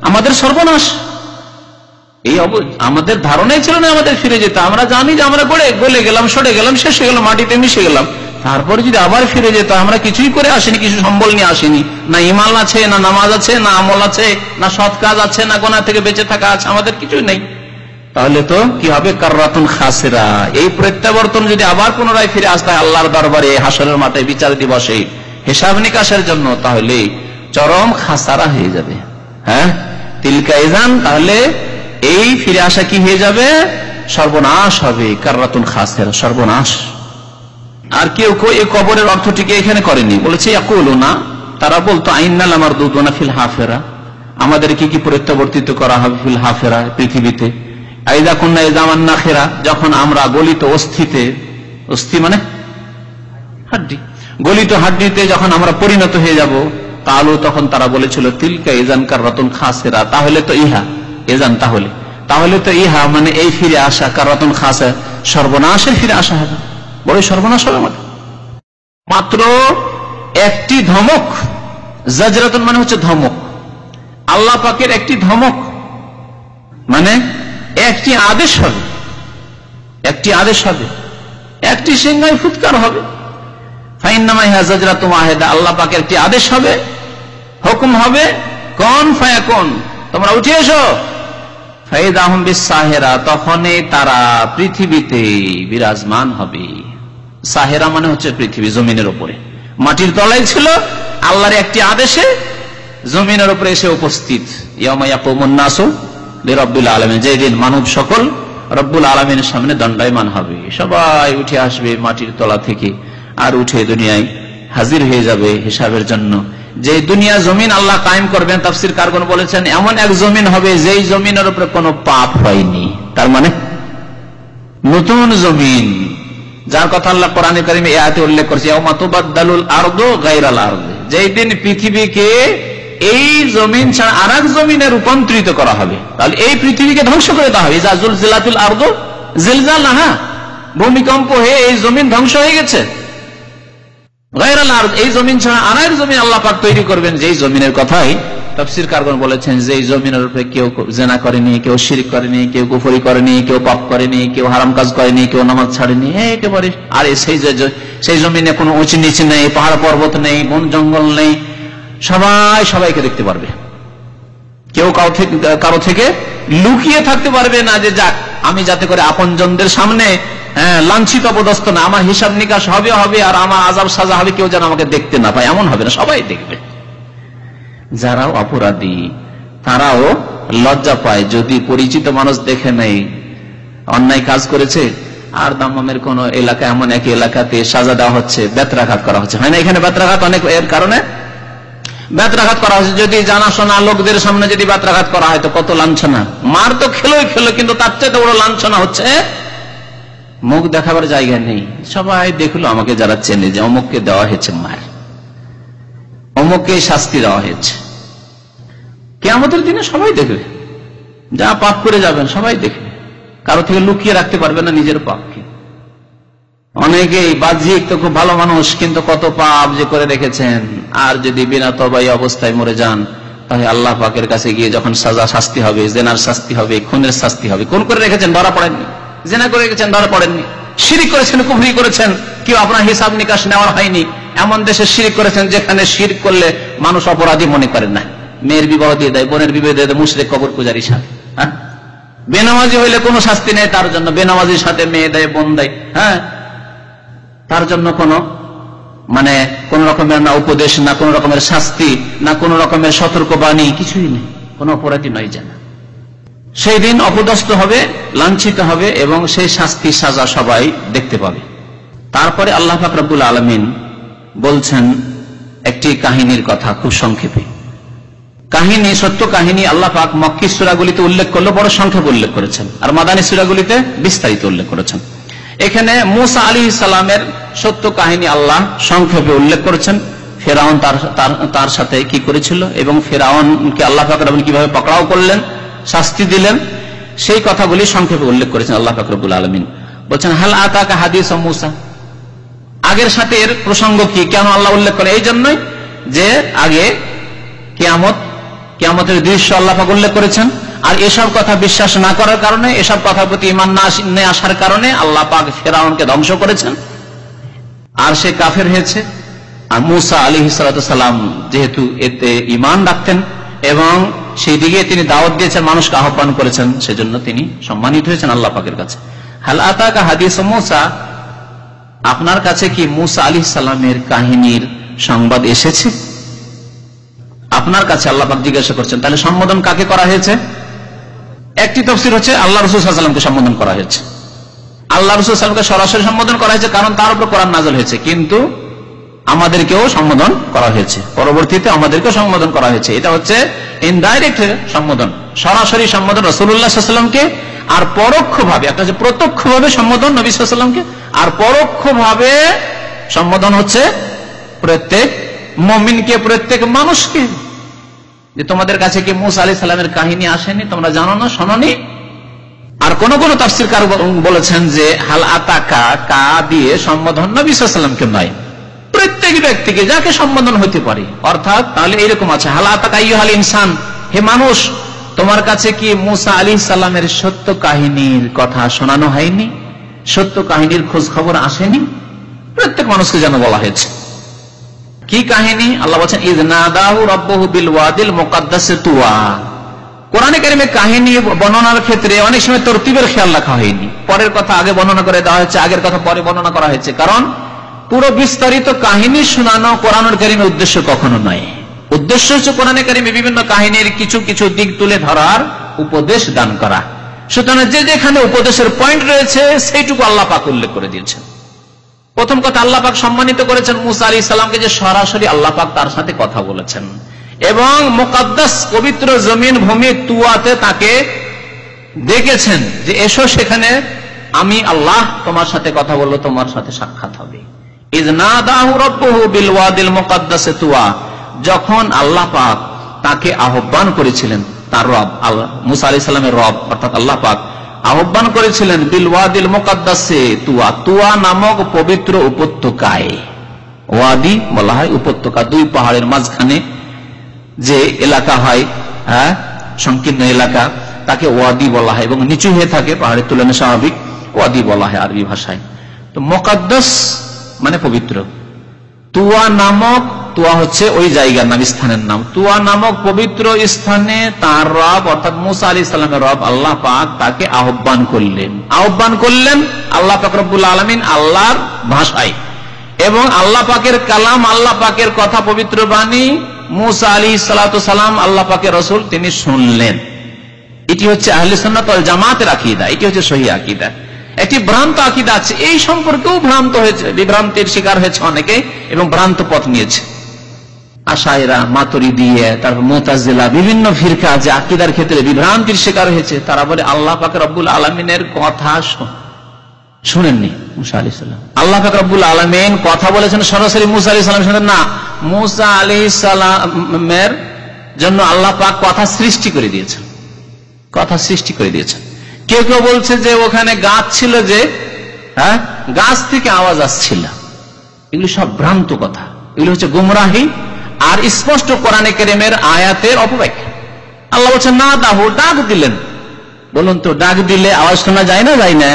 আমাদের সর্বনাশ। এই আমাদের ধারণাই ছিল না আমাদের ফিরে যেতে। আমরা জানি যে আমরা গলে গেলাম, সরে গেলাম, শেষ হয়ে গেলাম, মাটিতে মিশে গেলাম। তারপরে যদি আবার ফিরে যেত, আমরা কিছুই করে আসিনি, কিছু সম্বল নিয়ে আসিনি, না ঈমান আছে, না নামাজ আছে, না আমল আছে, না সৎ কাজ আছে, না গুনাহ থেকে বেঁচে থাকা আছে, আমাদের কিছুই নেই। তাহলে তো কি হবে? কাররাতুন খাসিরা। এই প্রত্যাবর্তন যদি আবার পুনরায় ফিরে আসতে হয় আল্লাহর দরবারে, হাসরের মাঠে, বিচার দিবসে হিসাব নিকাশের জন্য, তাহলে চরম খাসারা হয়ে যাবে। হ্যাঁ, তিলকা ইযান, তাহলে এই ফিরে আসা কি হয়ে যাবে? সর্বনাশ হবে। কাররাতুন খাসিরা, সর্বনাশ। আর কেউ কেউ এই কবরের অর্থটিকে এখানে করেনি, বলেছে ইয়াকুলুনা, তারা বলতো আইন্না লামারদুদুনা ফিল হাফেরা, আমাদেরকে কি প্রত্যাবর্তিত করা হবে ফিল হাফেরা, পৃথিবীতে। আইযা কুন্না ইযামান নাখিরা, যখন আমরা গলিত অস্থিতে, অস্থি মানে হাড্ডি, গলিত হাড্ডিতে যখন আমরা পরিণত হয়ে যাব, কালু, তখন তারা বলেছিল তিলকা ইযান কাররাতুন খাসিরা, তাহলে তো ইহা ইযান, তাহলে তো ইহা মানে এই ফিরে আসা, কাররাতুন খাসিরা, সর্বনাশের ফিরে আসা হবে, বড় সর্বনাশ হবে আমাদের। মাত্র একটি ধমক, জাজরাতুন মানে হচ্ছে ধমক, আল্লাহ পাকের একটি ধমক, মানে একটি আদেশ হবে, একটি আদেশ হবে, একটি সিংহায় ফুৎকার হবে। ফাইন্নামা ইহা জাজরাতুন ওয়াহিদা, আল্লাহ পাকের একটি আদেশ হবে, হুকুম হবে, কুন ফায়াকুন, তোমরা উঠে এসো। ফাইদাহুম বিসাহিরা, তখনই তারা পৃথিবীতে বিরাজমান হবে। সাহেরা মানে হচ্ছে পৃথিবী, জমিনের উপরে, মাটির তলায় ছিল, আল্লাহর একটি আদেশে জমিনের উপরে এসে উপস্থিত। ইয়াউমা ইয়াকুমুন নাসু লিরাব্বিল আলামিন, যেদিন মানব সকল রব্বুল আলামিনের সামনে দণ্ডায়মান হবে, সবাই উঠে আসবে মাটির তলা থেকে, আর উঠে দুনিয়ায় হাজির হয়ে যাবে হিসাবের জন্য। যে দুনিয়া জমিন আল্লাহ কায়েম করবেন, তাফসীর কারগণ বলেছেন এমন এক জমিন হবে যেই জমিনের উপরে কোনো পাপ হয়নি, তার মানে নতুন জমিন, যার কথা আল্লাহ কোরআনে কারিমে এই আয়াতে উল্লেখ করেছে, ইয়াউমা তুবাদদালুল আরদু গায়রাল আরদি, যেই দিন পৃথিবীকে এই জমিন ছাড়া আরেক জমিনে রূপান্তরিত করা হবে। তাহলে এই পৃথিবীকে ধ্বংস করে দেওয়া হবে। ইযা জুলজিলাতুল আরদু জিলজালাহা, ভূমিকম্প হয়ে এই জমিন ধ্বংস হয়ে গেছে। গায়রাল আরদ, এই জমিন ছাড়া আরেক জমিন আল্লাহ পাক তৈরি করবেন, যেই জমিনের কথাই তাফসীর কারগণ বলেছেন যেই জমিনের উপরে কেউ জিনা করেনি, কেউ শিরক করেনি, কেউ কুফরি করেনি, কেউ পাপ করেনি, কেউ হারাম কাজ করেনি, কেউ নামাজ ছাড়েনি, একেবারে। আর সেই জমিনে কোনো উঁচু নিচু নেই, পাহাড় পর্বত নেই, বন জঙ্গল নেই, সবাই সবাইকে দেখতে পারবে, কেউ কারো থেকে লুকিয়ে থাকতে পারবে না, যে যাক আমি যাতে করে আপনজনদের সামনে লাঞ্ছিত অপদস্থ না, আমার হিসাব নিকাশ হবে আর আমার আযাব সাজা হবে, কেউ যেন আমাকে দেখতে না পায়, এমন হবে না, সবাই দেখবে। যারাও অপরাধী তারাও লজ্জা পায়, যদি পরিচিত মানুষ দেখে নেই, অন্যায় কাজ করেছে, আর দাম্মামের কোন এলাকা, এমন এক এলাকাতে সাজা দেওয়া হচ্ছে, বেত্রাঘাত করা হচ্ছে, হয় না এখানে বেত্রাঘাত, অনেক এর কারণে বেত্রাঘাত করা হচ্ছে। যদি জানাশোনা লোকদের সামনে যদি বেত্রাঘাত করা হয় তো কত লাঞ্ছনা, মার তো খেলোই, কিন্তু তার চেয়ে বড় লাঞ্ছনা হচ্ছে মুখ দেখাবার জায়গা নেই, সবাই দেখলো আমাকে, যারা চেনে, যে অমুককে দেওয়া হয়েছে মার, অমুককে শাস্তি দেওয়া হয়েছে। কিয়ামতের দিনে সবাই দেখবে, যা পাপ করে যাবেন সবাই দেখবে, কারো থেকে লুকিয়ে রাখতে পারবে না নিজের পাপকে। অনেকেই বাহ্যিক তো খুব ভালো মানুষ, কিন্তু কত পাপ যে করে রেখেছেন। আর যদি বিনা তওবা অবস্থায় মরে যান, তাহলে আল্লাহ পাকের কাছে গিয়ে যখন সাজা শাস্তি হবে, জেনার শাস্তি হবে, খুনের শাস্তি হবে। কোন করে রেখেছেন ধরা পড়েননি, জেনা করে রেখেছেন ধরা পড়েননি, শিরক করেছেন, কুফরি করেছেন, কেউ আপনার হিসাব নিকাশ নেওয়ার হয়নি। এমন দেশে শিরক করেছেন যেখানে শিরক করলে মানুষ অপরাধী মনে করেন না, মেয়ের বিবাহ দিয়ে দেয়, বোনের বিবাহ দিয়ে দেয় মুশরিক কবর পূজারীর সাথে। হ্যাঁ, বেনামাজি হইলে কোনো শাস্তি নেই তার জন্য, বেনামাজির সাথে মেয়ে দেয়, বোন দেয়, হ্যাঁ, তার জন্য কোন কোন রকমের না উপদেশ, না কোন রকমের শাস্তি, না কোন রকমের সতর্কবাণী, কিছুই নেই, কোন অপরাধী নয় জানা। সেই দিন অপদস্থ হবে, লাঞ্ছিত হবে এবং সেই শাস্তি সাজা সবাই দেখতে পাবে। তারপরে আল্লাহ পাক রব্বুল আলামিন বলছেন একটি কাহিনীর কথা, খুব সংক্ষেপে। কাহিনী, সত্য কাহিনী আল্লাহ পাক মক্কি সূরাগুলিতে উল্লেখ করলে বড় সংক্ষেপে উল্লেখ করেছেন, আর মাদানী সূরাগুলিতে বিস্তারিত উল্লেখ করেছেন। এখানে মূসা আলাইহিস সালামের সত্য কাহিনী আল্লাহ সংক্ষেপে উল্লেখ করেছেন। ফেরাউন তার সাথে কি করেছিল এবং ফেরাউনকে আল্লাহ পাক রব্বুল কিভাবে পাকড়াও করলেন, শাস্তি দিলেন, সেই কথাগুলি সংক্ষেপে উল্লেখ করেছেন আল্লাহ পাক রব্বুল আলামিন। বলছেন হাল আতাকা হাদিস মূসা। আগের সাথে এর প্রসঙ্গ কি, কেন আল্লাহ উল্লেখ করে? এই জন্যই যে আগে কিয়ামতের দৃশ্য আল্লাহ পাক উল্লেখ করেছেন, আর এসব কথা বিশ্বাস না করার কারণে, এসব কথার প্রতি ঈমান না আসার কারণে আল্লাহ পাক ফেরাউনকে ধ্বংস করেছেন, আর সে কাফের হয়েছে। আর মূসা আলাইহিস সালাম যেহেতু এতে ঈমান রাখতেন এবং সেই দিকে তিনি দাওয়াত দিয়েছেন, মানুষকে আহ্বান করেছেন, সেজন্য তিনি সম্মানিত হয়েছেন আল্লাহ পাকের কাছে। হাল আতাকা হাদিস মূসা, আপনার কাছে কি মূসা আলাইহিস সালামের কাহিনীর সংবাদ এসেছে? আপনার কাছে আল্লাহ পাক জিজ্ঞাসা করছেন। তাহলে সম্বোধন কাকে করা হয়েছে? একটি তাফসীর হচ্ছে আল্লাহ রাসূল সাল্লাল্লাহু আলাইহি ওয়াসাল্লামকে সম্বোধন করা হয়েছে। আল্লাহ রাসূল সাল্লাল্লাহু আলাইহি ওয়াসাল্লামকে সরাসরি সম্বোধন করা হয়েছে, কারণ তার উপর কোরআন নাযিল হয়েছে, কিন্তু আমাদেরকেও সম্বোধন করা হয়েছে, পরবর্তীতে আমাদেরকেও সম্বোধন করা হয়েছে। এটা হচ্ছে ইনডাইরেক্ট সম্বোধন, সরাসরি সম্বোধন রাসূলুল্লাহ সাল্লাল্লাহু আলাইহি ওয়াসাল্লামকে, আর পরোক্ষভাবে, একটা হচ্ছে প্রত্যক্ষভাবে সম্বোধন নবী সাল্লাল্লাহু আলাইহি ওয়াসাল্লামকে, আর পরোক্ষভাবে সম্বোধন হচ্ছে প্রত্যেক মুমিনকে, প্রত্যেক মানুষকে। যে তোমাদের কাছে কি মূসা আলাইহিস সালামের কাহিনী আসেনি, তোমরা জানো না, শোনোনি? আর কোন কোন তাফসীরকার বলেছেন যে হাল আতাকা, কা দিয়ে সম্বোধন নবী সাল্লাল্লাহু আলাইহি ওয়াসাল্লামকে নয়, প্রত্যেক ব্যক্তিকে যাকে সম্বোধন হতে পারে। অর্থাৎ তাহলে এইরকম আছে, হাল আতাকা আইয়ুহাল ইনসান, হে মানুষ, তোমার কাছে কি মূসা আলাইহিস সালামের সত্য কাহিনীর কথা শোনানো হয়নি, সত্য কাহিনীর খোঁজ খবর আসেনি? প্রত্যেক মানুষকে যেন বলা হয়েছে। কি কাহিনী? আল্লাহ বলছেন ইয নাদাহু রাব্বুহু বিল ওয়াদিল মুকাদ্দাসে তুয়া। কোরআনে কারিমে কাহিনী বর্ণনার ক্ষেত্রে অনেক সময় তরতিবের খেয়াল রাখা হয়নি, পরের কথা আগে বর্ণনা করে দেওয়া হয়েছে, আগের কথা পরে বর্ণনা করা হয়েছে, কারণ পুরো বিস্তারিত কাহিনী শোনানো কোরআনুল কারিমের উদ্দেশ্য কখনো নয়। উদ্দেশ্য হচ্ছে কোরআনে কারিমে বিভিন্ন কাহিনীর কিছু কিছু দিক তুলে ধরার, উপদেশ দান করা। সুতরাং যে যেখানে উপদেশের পয়েন্ট রয়েছে সেইটুকু আল্লাহ পাক উল্লেখ করে দিয়েছেন। প্রথম কথা, আল্লাহ পাক সম্মানিত করেছেন মূসা আলাইহিস সালামকে, যে সরাসরি আল্লাহ পাক তার সাথে কথা বলেছেন এবং মুকাদ্দাস পবিত্র জমিন ভূমি তুয়াতে তাকে ডেকেছেন যে এসো, সেখানে আমি আল্লাহ তোমার সাথে কথা বলবো, তোমার সাথে সাক্ষাৎ হবে। ইয নাদাহু রাব্বুহু বিল ওয়াদিল মুকাদ্দাসে তুয়া, যখন আল্লাহ পাক তাকে আহ্বান করেছিলেন, তার রব মূসা আলাইহিস সালামের রব অর্থাৎ আল্লাহ পাক আহ্বান করেছিলেন বিল ওয়াদিল মুকাদ্দাসে তুয়া, তুয়া নামক পবিত্র উপত্যকায়। ওয়াদি বলা হয় উপত্যকা, দুই পাহাড়ের মাঝখানে যে এলাকা হয়, সংকীর্ণ এলাকা, তাকে ওয়াদি বলা হয়, এবং নিচু হয়ে থাকে পাহাড়ের তুলনায়, স্বাভাবিক, ওয়াদি বলা হয় আরবি ভাষায়। তো মুকাদ্দাস মানে পবিত্র। তুয়া নামক, তুয়া হচ্ছে ওই জায়গার নাম, স্থানের নাম। তুয়া নামক পবিত্র স্থানে তার রব অর্থাৎ মূসা আলাইহিস সালামের রব আল্লাহ পাক তাকে আহ্বান করলেন। আল্লাহ পাক রব্বুল আলামিন আল্লাহর ভাষায়, এবং আল্লাহ পাকের কালাম, আল্লাহ পাকের কথা, পবিত্র বাণী মূসা আলাইহিস সালাতু সালাম আল্লাহ পাকের রাসূল, তিনি শুনলেন। এটি হচ্ছে আহলে সুন্নাত ওয়াল জামাতের আকীদা, এটি হচ্ছে সহিহ আকীদা। একটি ভ্রান্ত আকীদা আছে, এই সম্পর্কেও ভ্রান্ত হয়েছে, বিভ্রান্তির শিকার হয়েছে অনেকে এবং ভ্রান্ত পথ নিয়েছে। আশায়রা, মাতুরিদিয়া, তারপর মুতাজিলা, বিভিন্ন ফিরকা যে আকীদার ক্ষেত্রে বিভ্রান্তির শিকার হয়েছে, তারা বলে আল্লাহ পাক রব্বুল আলামিনের কথা শুনেননি মূসা আলাইহিস সালাম। আল্লাহ পাক রব্বুল আলামিন কথা বলেছেন সরাসরি মূসা আলাইহিস সালাম শুনেন না, মূসা আলাইহিস সালামের জন্য আল্লাহ পাক কথা সৃষ্টি করে দিয়েছেন, কথা সৃষ্টি করে দিয়েছেন। কেউ কেউ বলছে যে ওখানে গাছ ছিল, যে গাছ থেকে আওয়াজ আসছিল, এগুলি সব ভ্রান্ত কথা, এগুলি হচ্ছে গুমরাহি আর স্পষ্ট কোরআনে কারীমের আয়াতের অপব্যাখ্যা। আল্লাহ বলছেন না দাহু, ডাক দিলেন। বলুন তো, ডাক দিলে আওয়াজ শোনা যায় না, যায় না?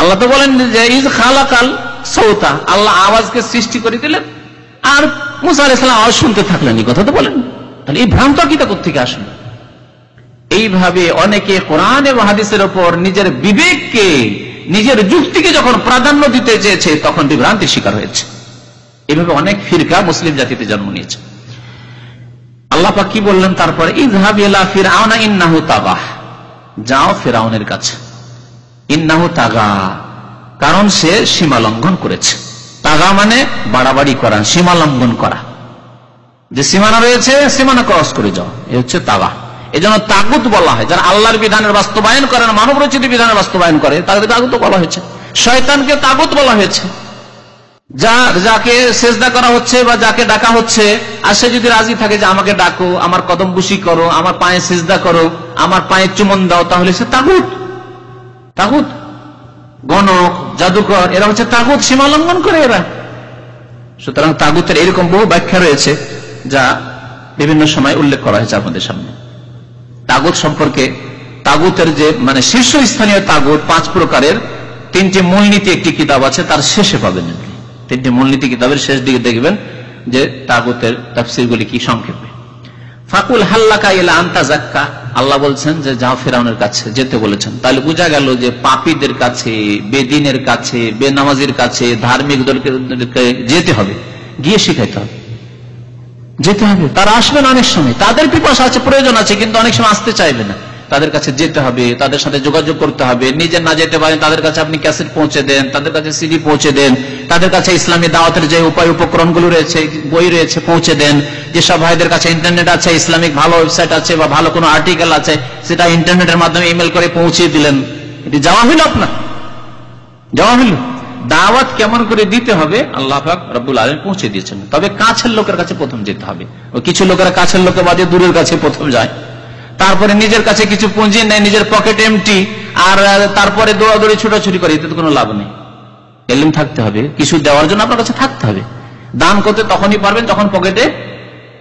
আল্লাহ তো বলেন যে ইজ খালাকাল সৌতা, আল্লাহ আওয়াজকে সৃষ্টি করে দিলেন, আর মুসা আলাইহিস সালাম আওয়াজ শুনতে থাকলেন। এই কথা তো বলেন। তাহলে এই ভ্রান্ত আকীদা কোত্থেকে আসলো? এইভাবে অনেকে কোরআন এবং হাদিসের উপর নিজের বিবেককে, নিজের যুক্তিকে যখন প্রাধান্য দিতে চেয়েছে, তখন বিভ্রান্তির শিকার হয়েছে। এইভাবে অনেক ফিরকা মুসলিম জাতিতে জন্ম নিয়েছে। আল্লাহ পাক কি বললেন তারপরে? ইযহাব ইলা ফিরআউনা ইন্নাহু তাগা, যাও ফিরআউনের কাছে। ইন্নাহু তাগা, কারণ সে সীমা লঙ্ঘন করেছে। তাগা মানে বাড়াবাড়ি করা, সীমা লঙ্ঘন করা। যে সীমানা রয়েছে, সীমানা ক্রস করে যাও, এ হচ্ছে তাগা। এজন্য তাগুত বলা হয় যারা আল্লাহর বিধানের বাস্তবায়ন করে না, মানব রচিত বিধানের বাস্তবায়ন করে, তাদের তাগুত বলা হয়েছে। শয়তানকে তাগুত বলা হয়েছে। যাকে সেজদা করা হচ্ছে বা যাকে ডাকা হচ্ছে, আর সে যদি রাজি থাকে যে আমাকে ডাকো, আমার কদম বুশি করো, আমার পায়ে সেজদা করো, আমার পায়ে চুমন দাও, তাহলে সে তাগুত। তাগুত, গণক, জাদুকর, এরা হচ্ছে তাগুত, সীমা লঙ্ঘন করে এরা। সুতরাং তাগুতের এরকম বহু ব্যাখ্যা রয়েছে যা বিভিন্ন সময় উল্লেখ করা হয়েছে আপনাদের সামনে। তাগুত সম্পর্কে, তাগুতের যে মানে শীর্ষস্থানীয় তাগুত 5 প্রকারের, 3টি মূলনীতি একটি কিতাব আছে, তার শেষে পাবেন। 3টি মূলনীতি কিতাবের শেষ দিকে দেখবেন যে তাগুতের তাফসীরগুলি কি সংক্ষেপে। ফাকুল হাল্লাকা ইলা আনতা যাক্কা, আল্লাহ বলছেন যে যাও ফিরআউনের কাছে যেতে বলেছেন। তাহলে বোঝা গেল যে পাপীদের কাছে, বেদিনের কাছে, বেনামাজির কাছে, ধার্মিক দলকে যেতে হবে, গিয়ে শিখাইতে হবে, যেতে হবে। তারা আসবে না অনেক সময়, তাদের পিপাসা আছে, প্রয়োজন আছে, কিন্তু অনেক সময় আসতে চাইবে না। তাদের কাছে যেতে হবে, তাদের সাথে যোগাযোগ করতে হবে। নিজে না যেতে পারেন, তাদের কাছে আপনি ক্যাসেট পৌঁছে দেন, তাদের কাছে সিডি পৌঁছে দেন, তাদের কাছে ইসলামী দাওয়াতের যে উপায় উপকরণগুলো রয়েছে, বই রয়েছে, পৌঁছে দেন। যেসব ভাইদের কাছে ইন্টারনেট আছে, ইসলামিক ভালো ওয়েবসাইট আছে বা ভালো কোনো আর্টিকেল আছে, সেটা ইন্টারনেটের মাধ্যমে ইমেল করে পৌঁছে দিলেন। এটি যাওয়া হইল, আপনার যাওয়া হইল। দাওয়াত কেমন করে দিতে হবে আল্লাহ পাক রব্বুল আলামিন পৌঁছে দিয়েছেন। তবে কাছের লোকের কাছে প্রথম যেতে হবে। ও কিছু লোকেরা কাছের লোকের বাদে দূরের কাছে প্রথম যায়, তারপরে নিজের কাছে কিছু পুঁজি নেয়, নিজের পকেট এমটি, আর তারপরে দৌড়াদৌড়ি ছুটাছুটি করে, এতে তো কোনো লাভ নেই। এলিম থাকতে হবে, কিছু দেওয়ার জন্য আপনার কাছে থাকতে হবে। দান করতে তখনই পারবেন যখন পকেটে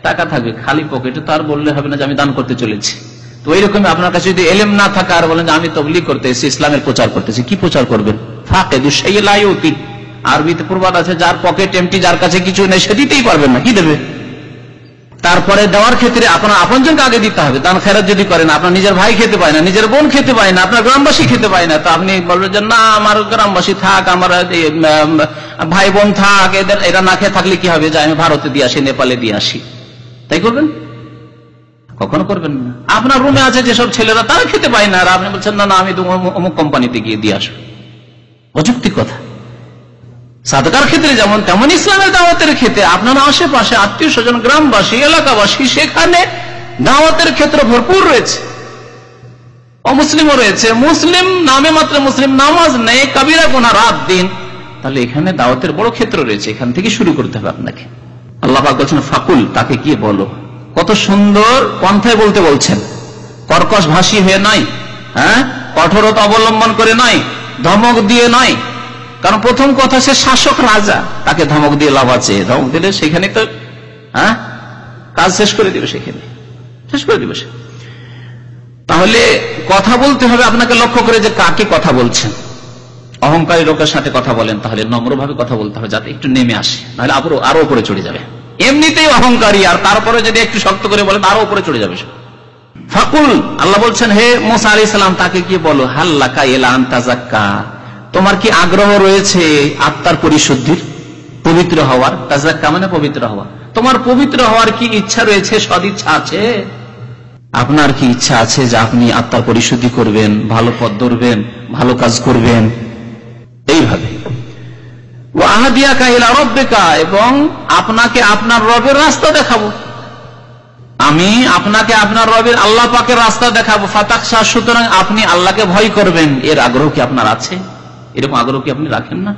টাকা থাকবে। খালি পকেটে তো আর বললে হবে না যে আমি দান করতে চলেছি। তো এইরকম আপনার কাছে যদি এলিম না থাকে আর বলেন যে আমি তাবলীগ করতে এসেছি, ইসলামের প্রচার করতেছি, কি প্রচার করবেন? ফাকিদু শাই'আ লা ইউতি, আরবিতে প্রবাদ আছে, যার পকেট এমটি, যার কাছে কিছু নেই, সে দিতেই পারবেন না, কি দেবে? তারপরে দেওয়ার ক্ষেত্রে আপনার আপনজনকে আগে দিতে হবে। দান খেরাত যদি করেন, আপনার নিজের ভাই খেতে পায় না, নিজের বোন খেতে পায় না, আপনার গ্রামবাসী খেতে পায় না, তো আপনি বলবেন যে না আমার গ্রামবাসী থাক, আমার ভাই বোন থাক, এরা না খেয়ে থাকলে কি হবে, যে আমি ভারতে দিয়ে আসি, নেপালে দিয়ে আসি, তাই করবেন? কখনো করবেন না। আপনার রুমে আছে যেসব ছেলেরা, তারা খেতে পায় না, আর আপনি বলছেন না না আমি তো অমুক কোম্পানিতে গিয়ে দিয়ে আসবো। অযৌক্তিক কথা। সাদকার ক্ষেত্রে যেমন, তেমন ইসলামের দাওয়াতের ক্ষেত্রে আপনার আশেপাশে আত্মীয় স্বজন, গ্রামবাসী, এলাকাবাসী, সেখানে দাওয়াতের ক্ষেত্র ভরপুর রয়েছে। অমুসলিমও রয়েছে, মুসলিম নামে মাত্র মুসলিম, নামাজ নেই, কাবিরা গুনাহ রাত দিন। তাহলে এখানে দাওয়াতের বড় ক্ষেত্র রয়েছে, এখান থেকে শুরু করতে হবে আপনাকে। আল্লাহ পাক বলছেন ফাকুল, তাকে গিয়ে বলো। কত সুন্দর পন্থায় বলতে বলছেন, কর্কশ ভাষী হয়ে নয়, হ্যাঁ, কঠোরতা অবলম্বন করে নয়, ধমক দিয়ে নয়। কারণ প্রথম কথা, সে শাসক রাজা, তাকে ধমক দিয়ে লাভ আছে? ধমক দিলে সেখানে তো কাজ শেষ করে দিবে, সেখানে শেষ করে দিবে সে। তাহলে কথা বলতে হবে আপনাকে লক্ষ্য করে যে কাকে কথা বলছেন। অহংকারী লোকের সাথে কথা বলেন, তাহলে নম্রভাবে কথা বলতে হবে, যাতে একটু নেমে আসে, নাহলে আরো উপরে চড়ে যাবে। এমনিতেই অহংকারী, আর তারপরে যদি একটু শক্ত করে বলেন, আরো উপরে চড়ে যাবে। ফাকুল, আল্লাহ বলছেন হে মুসা আলাইহিস সালাম, তাকে কি বলো, হাল্লাকা ইলা আনতা যাক্কা, তোমার কি আগ্রহ রয়েছে আত্মার পরিশুদ্ধির, পবিত্র হওয়ার? তাজাক্কা মানে পবিত্র হওয়া। তোমার পবিত্র হওয়ার কি ইচ্ছা রয়েছে, সদিচ্ছা আছে? আপনার কি ইচ্ছা আছে যে আপনি আত্মার পরিশুদ্ধি করবেন, ভালো পথ ধরবেন, ভালো কাজ করবেন? এইভাবে ওয়াহদিয়াকা ইলা রাব্বিকা, এবং আপনাকে আপনার রবের রাস্তা দেখাবো। আমি আপনাকে আপনার রবের, আল্লাহ পাকের রাস্তা দেখাবো। ফাতাখশা, সুতরাং আপনি আল্লাহকে ভয় করবেন। এর আগ্রহ কি আপনার আছে? এরকম আগ্রহ কি আপনি রাখেন না?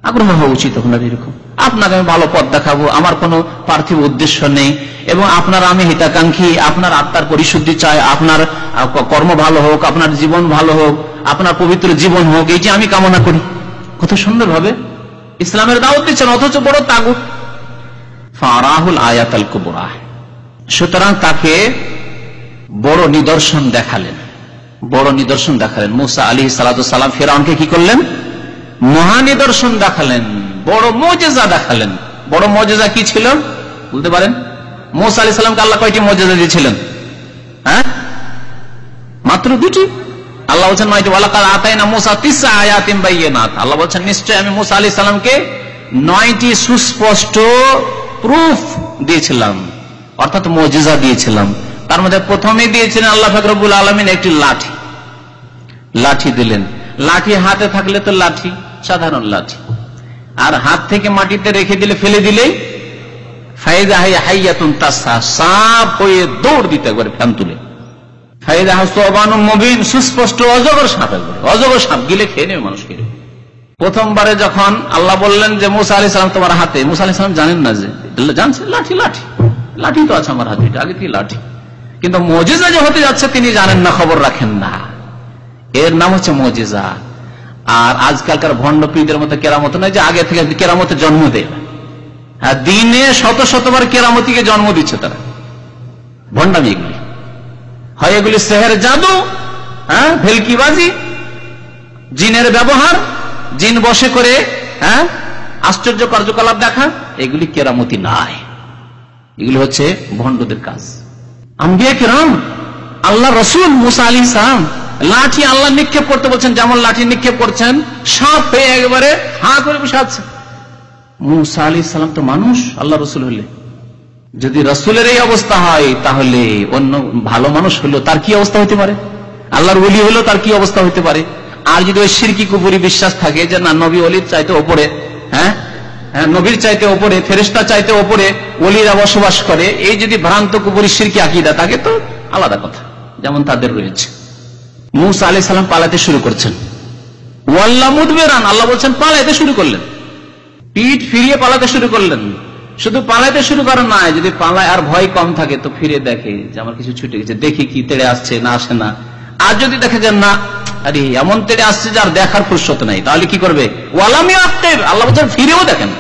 আগ্রহ হওয়া উচিত আপনার এরকম। আপনাকে আমি ভালো পথ দেখাবো, আমার কোনো পার্থিব উদ্দেশ্য নেই, এবং আপনার আমি হিতাকাঙ্ক্ষী, আপনার আত্মার পরিশুদ্ধি চাই, আপনার কর্ম ভালো হোক, আপনার জীবন ভালো হোক, আপনার পবিত্র জীবন হোক, এই যে আমি কামনা করি। কত সুন্দর ভাবে ইসলামের দাওয়াত দিচ্ছেন, অথচ বড় তাগুত। ফারাহুল আয়াতাল কুবরা, সুতরাং তাকে বড় নিদর্শন দেখালেন, বড় নিদর্শন দেখালেন। মুসা আলাইহিস সালাতু সালাম ফিরআউনকে কি করলেন? মহানিদর্শন দেখালেন, বড় মুজিজা দেখালেন। বড় মুজিজা কি ছিল বলতে পারেন? মুসা আলাইহিস সালামকে আল্লাহ কয়টি মুজিজা দিয়েছিলেন? হ্যাঁ, মাত্র দুটি। আল্লাহ বলছেন নয়টি। ওয়ালাকাদ আতাইনা মুসা 9 আয়াতিন বাইয়িনাত। আল্লাহ বলছেন নিশ্চয় আমি মুসা আলাইহিস সালামকে 9টি সুস্পষ্ট প্রুফ দিয়েছিলাম, অর্থাৎ মুজিজা দিয়েছিলাম। তার মধ্যে প্রথমে দিয়েছিলেন আল্লাহ পাক রব্বুল আলামিন একটি লাঠি। লাঠি দিলেন। লাঠি হাতে থাকলে তো লাঠি, সাধারণ লাঠি, আর হাত থেকে মাটিতে রেখে দিলে, ফেলে দিলেই ফাইদা হাইয়াতুন তাসা, সাপ হয়ে দৌড় দিতে একবারে ফ্যান তুলে। ফাইদা সুবানুম মুবিন, সুস্পষ্ট অজগর সাপ, একবারে অজগর সাপ, গিলে খেয়ে নেবে মানুষকে। প্রথমবারে যখন আল্লাহ বললেন যে মুসা আলাইহিস সালাম তোমার হাতে, মুসা আলাইহিস সালাম জানেন না, যে জানছেন লাঠি, লাঠি লাঠি তো আছে আমার হাতে, আগে থেকে লাঠি, কিন্তু মুজিজা যে হতে যাচ্ছে তিনি জানেন না, খবর রাখেন না। এর নাম হচ্ছে মুজিজা। আর আজকালকার ভণ্ড পীরদের মতো কেরামত নয় যে আগে থেকে কেরামতের জন্ম দেয়। হ্যাঁ, দিনে শত শতবার কেরামতিকে জন্ম দিচ্ছে তারা। ভণ্ডামি এগুলি হয়, এগুলি সেহের জাদু, হ্যাঁ, ভেলকিবাজি, জিনের ব্যবহার, জিন বসে করে হ্যাঁ আশ্চর্য কার্যকলাপ দেখা, এগুলি কেরামতি নাই, এগুলি হচ্ছে ভণ্ডদের কাজ। আম্বিয়া কিরাম, আল্লাহ রসুল মুসা আলাইহিস সালাম লাঠি আল্লাহ নিক্ষেপ করতে বলছেন, যেমন লাঠি নিক্ষেপ করছেন, সাপ পেয়ে একবারে হাঁ করে বসে আছে। মুসা আলাইহিস সালাম তো মানুষ, আল্লাহ রসুল হলে, যদি রসুলের এই অবস্থা হয় তাহলে অন্য ভালো মানুষ হলো তার কি অবস্থা হতে পারে? আল্লাহর ওলি হলো তার কি অবস্থা হতে পারে? আর যদি ওই শিরকি কুফরি বিশ্বাস থাকে যে না নবী ওলির চাইতে ওপরে, হ্যাঁ, নবীর চাইতে ওপরে, ফেরেশতা চাইতে ওপরে ওলিরা বসবাস করে, এই যদি ভ্রান্ত কুফরি শিরকি আকীদা থাকে তো আলাদা কথা, যেমন তাদের রয়েছে। মুসা আলাইহিস সালাম পালাতে শুরু করছেন, ওয়াল্লা মুদবিরান, আল্লাহ বলছেন পালাতে শুরু করলেন, পিঠ ফিরিয়ে পালাতে শুরু করলেন। শুধু পালাতে শুরু করেন না, যদি পালায় আর ভয় কম থাকে তো ফিরে দেখে যে আমার কিছু ছুটে গেছে, দেখি কি তেড়ে আসছে না আসে না। আর যদি দেখে যে না, আরে এমন তেড়ে আসছে যে আর দেখার ফুরসত নাই, তাহলে কি করবে? ওয়ালামি আফতের, আল্লাহ বলছেন ফিরেও দেখেন।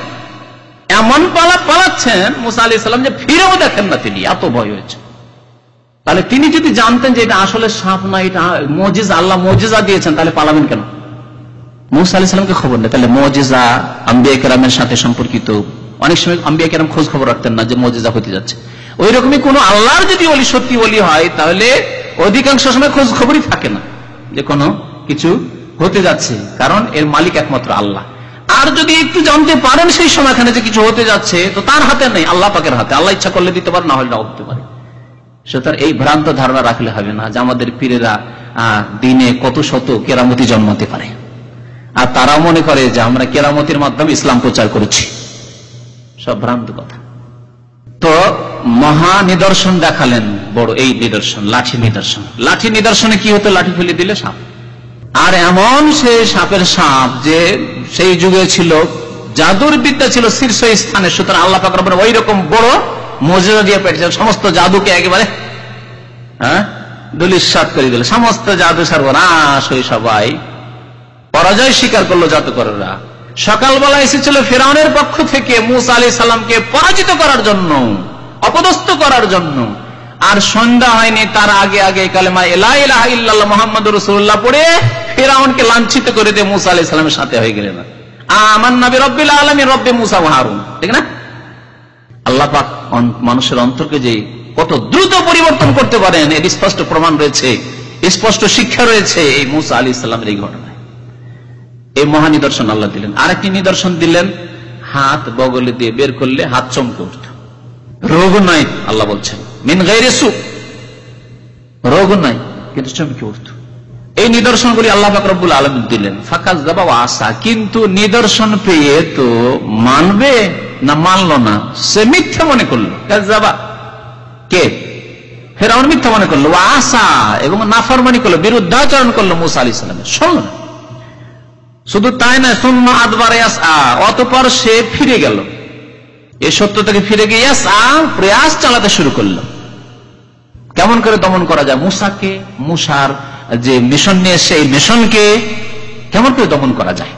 এমন পালাচ্ছেন মুসা আলাইহিস সালাম যে ফিরেও দেখেন না, তিনি এত ভয় হয়েছে। তাহলে তিনি যদি জানতেন যে এটা আসলে সাপ না, এটা মুজিজা, আল্লাহ মুজিজা দিয়েছেন, তাহলে পালাবেন কেন? মুসা আলাইহিস সালামকে খবর নেই, তাহলে মুজিজা আম্বিয়া কেরামের সাথে সম্পর্কিত। অনেক সময় আম্বিয়া কেরাম খোঁজ খবর রাখতেন না যে মুজিজা হতে যাচ্ছে। ওই রকমই কোন আল্লাহর যদি ওলি সত্যি ওলি হয়, তাহলে অধিকাংশ সময় খোঁজ খবরই থাকে না যে কোনো কিছু হতে যাচ্ছে, কারণ এর মালিক একমাত্র আল্লাহ। আর যদি একটু জানতে পারেন সেই সময়খানে যে কিছু হতে যাচ্ছে, তো তার হাতে নেই, আল্লাহ পাকের হাতে। আল্লাহ ইচ্ছা করলে দিতে পারে, না হলে নাও দিতে পারে। সুতরাং এই ভ্রান্ত ধারণা রাখলে হবে না যে আমাদের পীরেরা দিনে কত শত কেরামতি জন্মাতে পারে, আর তারা মনে করে যে আমরা কেরামতির মাধ্যমে ইসলাম প্রচার করেছি। সব ভ্রান্ত কথা। তো মহা নিদর্শন দেখালেন, বড় এই নিদর্শন, লাঠি নিদর্শন। লাঠি নিদর্শনে কি হতো? লাঠি ফেলে দিলে সাপ। আর এমন সে সাপের সাপ যে সেই যুগে ছিল, জাদুর বিদ্যা ছিল শীর্ষ স্থানে। সুতরাং আল্লাহ পাক রব্বুল ওই রকম বড় মুজিজা দিয়ে পেয়েছেন, সমস্ত জাদুকে একেবারে ধূলিসাৎ করে দিল। সমস্ত জাদু সর্বনাশ হয়ে সবাই পরাজয় স্বীকার করলো জাদুকররা। সকালবেলা এসেছিল ফিরআউনের পক্ষ থেকে মুসা আলাইহিস সালামকে পরাজিত করার জন্য, অপদস্থ করার জন্য। আর সন্ধ্যা হয়নি তার আগে আগে কালেমা লা ইলাহা ইল্লাল্লাহ মুহাম্মাদুর রাসূলুল্লাহ পড়ে ফিরআউনকে লাঞ্ছিত করে দিয়ে মুসা আলাইহিস সালামের সাথে হয়ে গেলেন। আমান্না বিরাব্বিল আলামিন রব্বি মুসা ওয়া হারুন, ঠিক না? আল্লাহ পাক মানুষের অন্তরকে যে কত দ্রুত পরিবর্তন করতে পারেন এর স্পষ্ট প্রমাণ রয়েছে, স্পষ্ট শিক্ষা রয়েছে এই মুসা আলাইহিস সালামের এই ঘটনায়। এই মহা নিদর্শন আল্লাহ দিলেন। আরেকটি নিদর্শন দিলেন, হাত বগলে দিয়ে বের করলে হাত চমকে উঠত, রোগ নাই। আল্লাহ বলছেন মিন গায়রি সু, রোগ নাই কিন্তু চমকে উঠত। এই নিদর্শনগুলি আল্লাহ পাক রব্বুল আলামিন দিলেন। ফাকাযযাবা ওয়া আসা, কিন্তু নিদর্শন পেয়ে তো মানবে না, মানলো না, সে মিথ্যা মনে করলো। কাযযাবা কে? ফিরআউন মিথ্যা মনে করলো, ওয়া আসা, এবং নাফরমানি করলো, বিরুদ্ধাচরণ করলো মুসা আলাইহিস সালামের। শুনল না। শুধু তাই না, সুম্মা আদবারা ইয়াসআ, অতঃপর সে ফিরে গেল, এই সত্য থেকে ফিরে গিয়ে ইয়াসআ, প্রয়াস চালাতে শুরু করলো। কেমন করে দমন করা যায় মুসাকে, মুসার যে মিশন নিয়ে সেই মিশনকে কেমন করে দমন করা যায়?